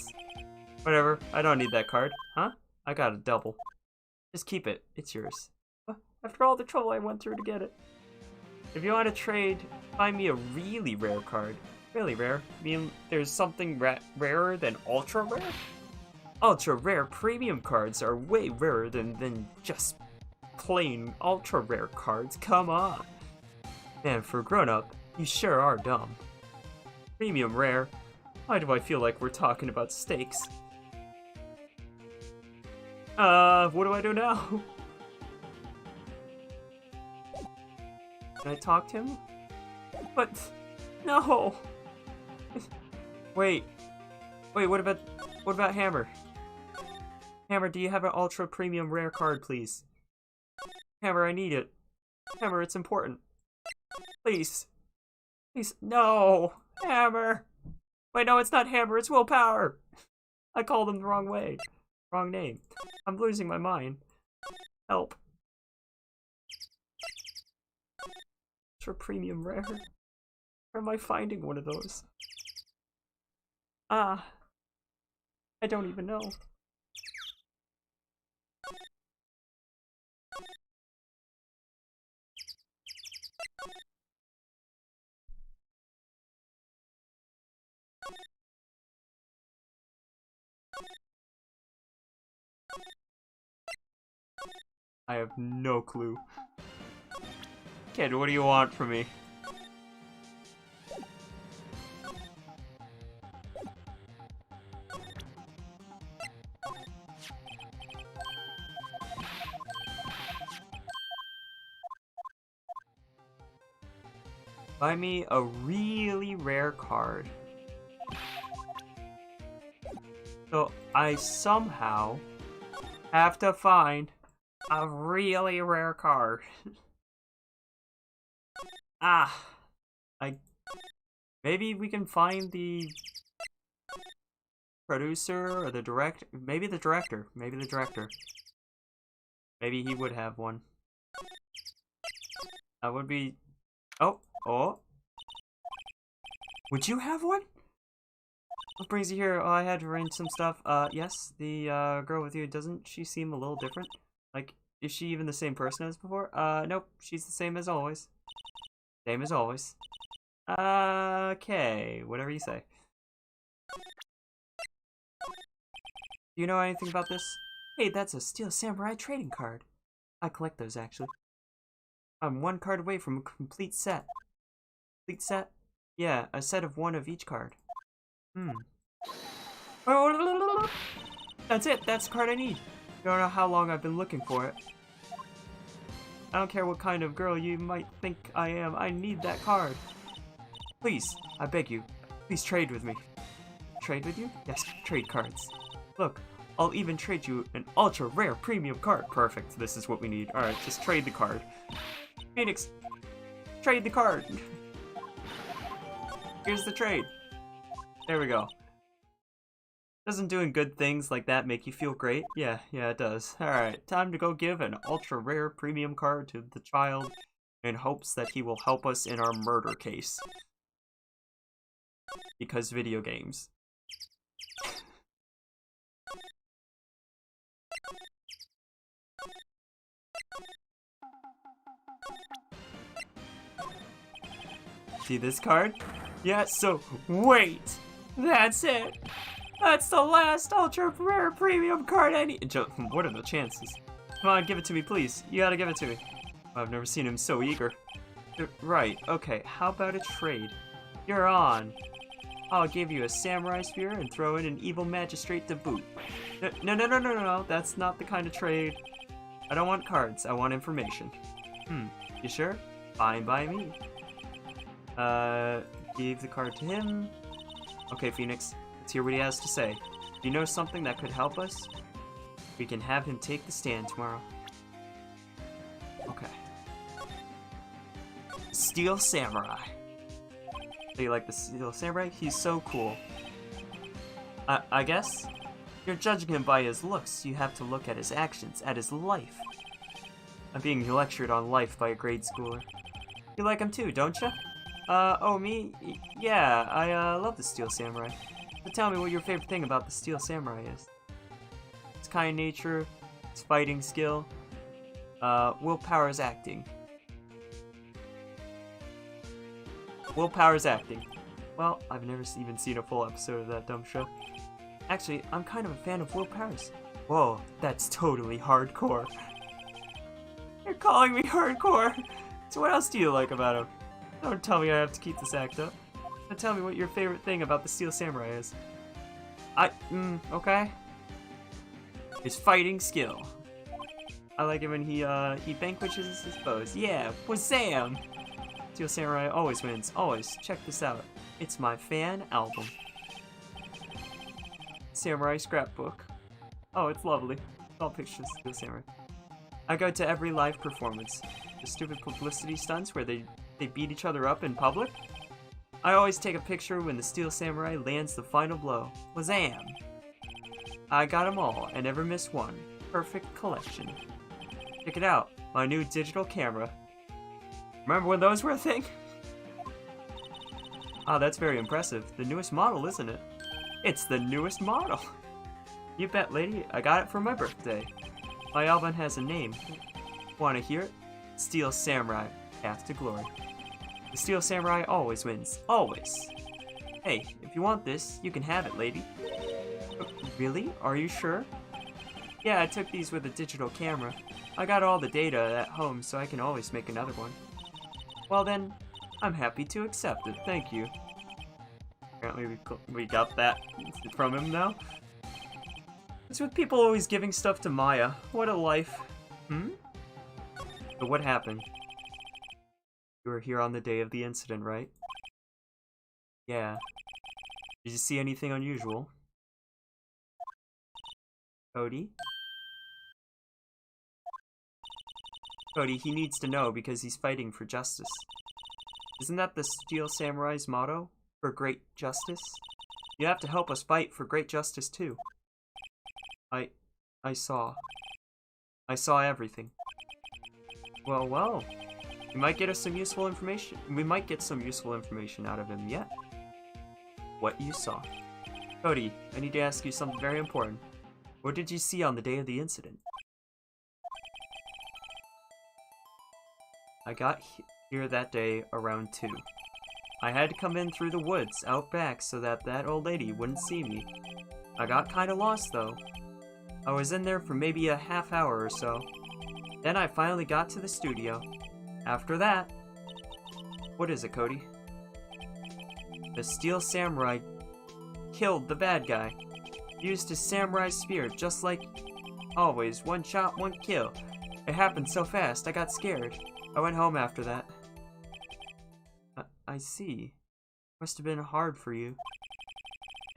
Whatever, I don't need that card. Huh? I got a double. Just keep it. It's yours. After all the trouble I went through to get it. If you want to trade, find me a really rare card. Really rare? I mean, there's something rarer than ultra rare? Ultra rare premium cards are way rarer than just plain ultra rare cards. Come on. Man, for a grown-up, you sure are dumb. Premium rare? Why do I feel like we're talking about steaks? What do I do now? Can I talk to him? But no. Wait, what about Hammer? Hammer, do you have an ultra premium rare card, please? Hammer, I need it. Hammer, it's important. Please. Please, no. Hammer. Wait, no, it's not Hammer, it's Willpower. I called him the wrong way. Wrong name. I'm losing my mind. Help. Ultra premium rare? Where am I finding one of those? I don't even know. I have no clue. Kid, what do you want from me? Buy me a really rare card. So I somehow have to find a really rare card. Maybe we can find the producer or the director. Maybe the director. Maybe the director. Maybe he would have one. That would be. Oh. Would you have one? What brings you here? Oh, I had to arrange some stuff. Yes, the girl with you, doesn't she seem a little different? Like, is she even the same person as before? Nope, she's the same as always. Same as always. Okay, whatever you say. Do you know anything about this? Hey, that's a Steel Samurai trading card. I collect those, actually. I'm one card away from a complete set. Complete set? Yeah, a set of one of each card. That's it, that's the card I need. You don't know how long I've been looking for it. I don't care what kind of girl you might think I am, I need that card. Please, I beg you, please trade with me. Trade with you? Yes, trade cards. Look, I'll even trade you an ultra rare premium card. Perfect, this is what we need. Alright, just trade the card. Phoenix, trade the card. Here's the trade. There we go. Doesn't doing good things like that make you feel great? Yeah, it does. Alright, time to go give an ultra rare premium card to the child in hopes that he will help us in our murder case. Because video games. See this card? Yeah, so wait! That's it! That's the last ultra rare premium card I need. What are the chances? Come on, give it to me, please. You gotta give it to me. I've never seen him so eager. Right, okay, how about a trade? You're on. I'll give you a samurai spear and throw in an evil magistrate to boot. No, that's not the kind of trade. I don't want cards, I want information. You sure? Fine by me. Give the card to him. Okay, Phoenix, Let's hear what he has to say. Do you know something that could help us? We can have him take the stand tomorrow. Okay. Steel Samurai. Do you like the Steel Samurai? He's so cool. I guess? You're judging him by his looks. You have to look at his actions, at his life. I'm being lectured on life by a grade schooler. You like him too, don't you? Oh, me? Yeah, I love the Steel Samurai. But tell me what your favorite thing about the Steel Samurai is. Its kind nature, its fighting skill, willpower's acting. Willpower's acting. Well, I've never even seen a full episode of that dumb show. Actually, I'm kind of a fan of willpower's. Whoa, that's totally hardcore. You're calling me hardcore! So what else do you like about him? Don't tell me I have to keep this act up. Now tell me what your favorite thing about the Steel Samurai is. Okay. His fighting skill. I like it when he vanquishes his foes. Yeah, Wazam! Steel Samurai always wins, always. Check this out. It's my fan album. Samurai scrapbook. Oh, it's lovely. All pictures of Steel Samurai. I go to every live performance. The stupid publicity stunts where they beat each other up in public. I always take a picture when the Steel Samurai lands the final blow. Wazam! I got them all, I never miss one. Perfect collection. Check it out, my new digital camera. Remember when those were a thing? Ah, that's very impressive. The newest model, isn't it? It's the newest model! You bet, lady, I got it for my birthday. My album has a name. Wanna hear it? Steel Samurai, Path to Glory. The Steel Samurai always wins. Always! Hey, if you want this, you can have it, lady. Really? Are you sure? Yeah, I took these with a digital camera. I got all the data at home, so I can always make another one. Well then, I'm happy to accept it, thank you. Apparently we got that from him now. It's with people always giving stuff to Maya. What a life. So what happened? You were here on the day of the incident, right? Yeah. Did you see anything unusual? Cody? Cody, he needs to know because he's fighting for justice. Isn't that the Steel Samurai's motto? For great justice? You have to help us fight for great justice too. I saw everything. Well. We might get us some useful information. We might get some useful information out of him yet. What you saw. Cody, I need to ask you something very important. What did you see on the day of the incident? I got here that day around 2. I had to come in through the woods out back so that old lady wouldn't see me. I got kinda lost though. I was in there for maybe a half hour or so. Then I finally got to the studio. After that... What is it, Cody? The Steel Samurai killed the bad guy. Used his samurai spear just like always. One shot, one kill. It happened so fast, I got scared. I went home after that. I see. Must have been hard for you.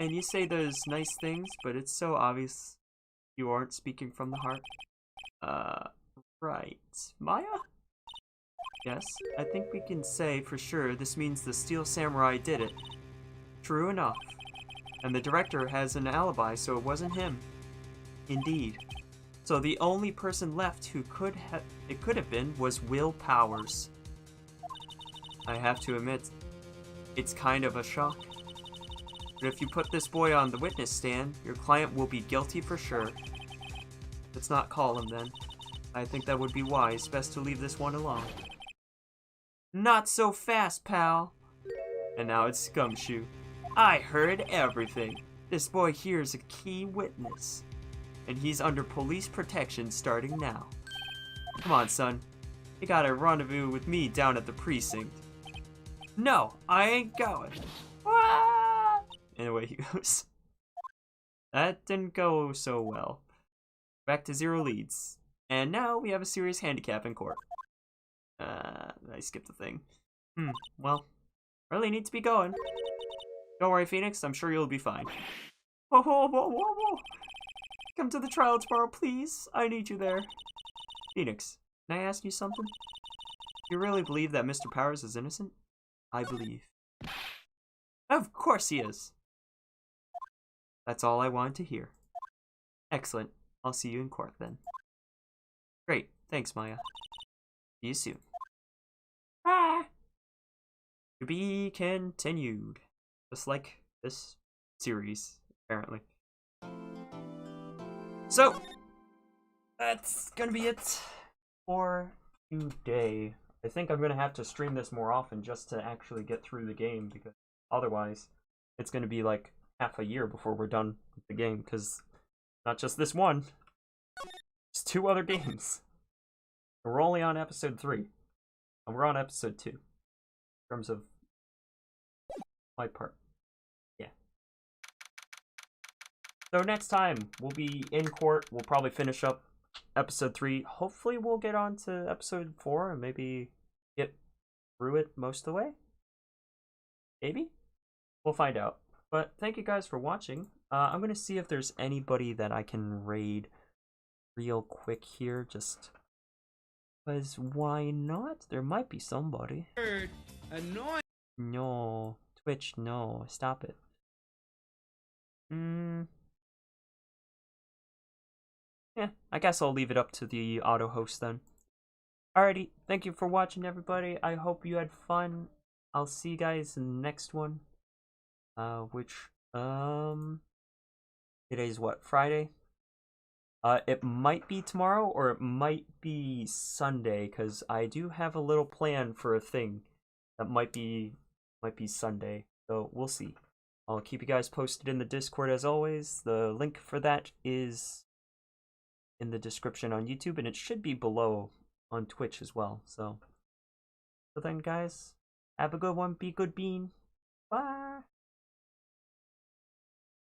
And you say those nice things, but it's so obvious you aren't speaking from the heart. Right. Maya? Yes, I think we can say for sure this means the Steel Samurai did it. True enough. And the director has an alibi, so it wasn't him. Indeed. So the only person left who it could have been was Will Powers. I have to admit, it's kind of a shock. But if you put this boy on the witness stand, your client will be guilty for sure. Let's not call him then. I think that would be wise. Best to leave this one alone. Not so fast, pal. And now it's Gumshoe. I heard everything. This boy here is a key witness. And he's under police protection starting now. Come on, son. You got a rendezvous with me down at the precinct. No, I ain't going. Ah! And away he goes. That didn't go so well. Back to 0 leads. And now we have a serious handicap in court. I skipped the thing. Well, really need to be going. Don't worry, Phoenix. I'm sure you'll be fine. Whoa, whoa, whoa, whoa, whoa. Come to the trial tomorrow, please. I need you there. Phoenix, can I ask you something? You really believe that Mr. Powers is innocent? I believe. Of course he is. That's all I wanted to hear. Excellent. I'll see you in court then. Great. Thanks, Maya. See you soon. Ah! To be continued. Just like this series, apparently. So, that's gonna be it for today. I think I'm gonna have to stream this more often just to actually get through the game, because otherwise it's gonna be like half a year before we're done with the game, because not just this one, there's 2 other games. And we're only on episode 3, and we're on episode 2 in terms of my part. Yeah. So next time we'll be in court. We'll probably finish up episode 3. Hopefully we'll get on to episode 4 and maybe get through it most of the way. Maybe? We'll find out. But thank you guys for watching. I'm going to see if there's anybody that I can raid real quick here. Just because why not? There might be somebody. Annoying. No. Twitch, no. Stop it. Yeah, I guess I'll leave it up to the auto host then. Alrighty, thank you for watching, everybody. I hope you had fun. I'll see you guys in the next one. Today's what, Friday? It might be tomorrow or it might be Sunday, because I do have a little plan for a thing that might be Sunday. So we'll see. I'll keep you guys posted in the Discord as always. The link for that is in the description on YouTube, and it should be below on Twitch as well. So then, guys, have a good one. Be good, Bean. Bye.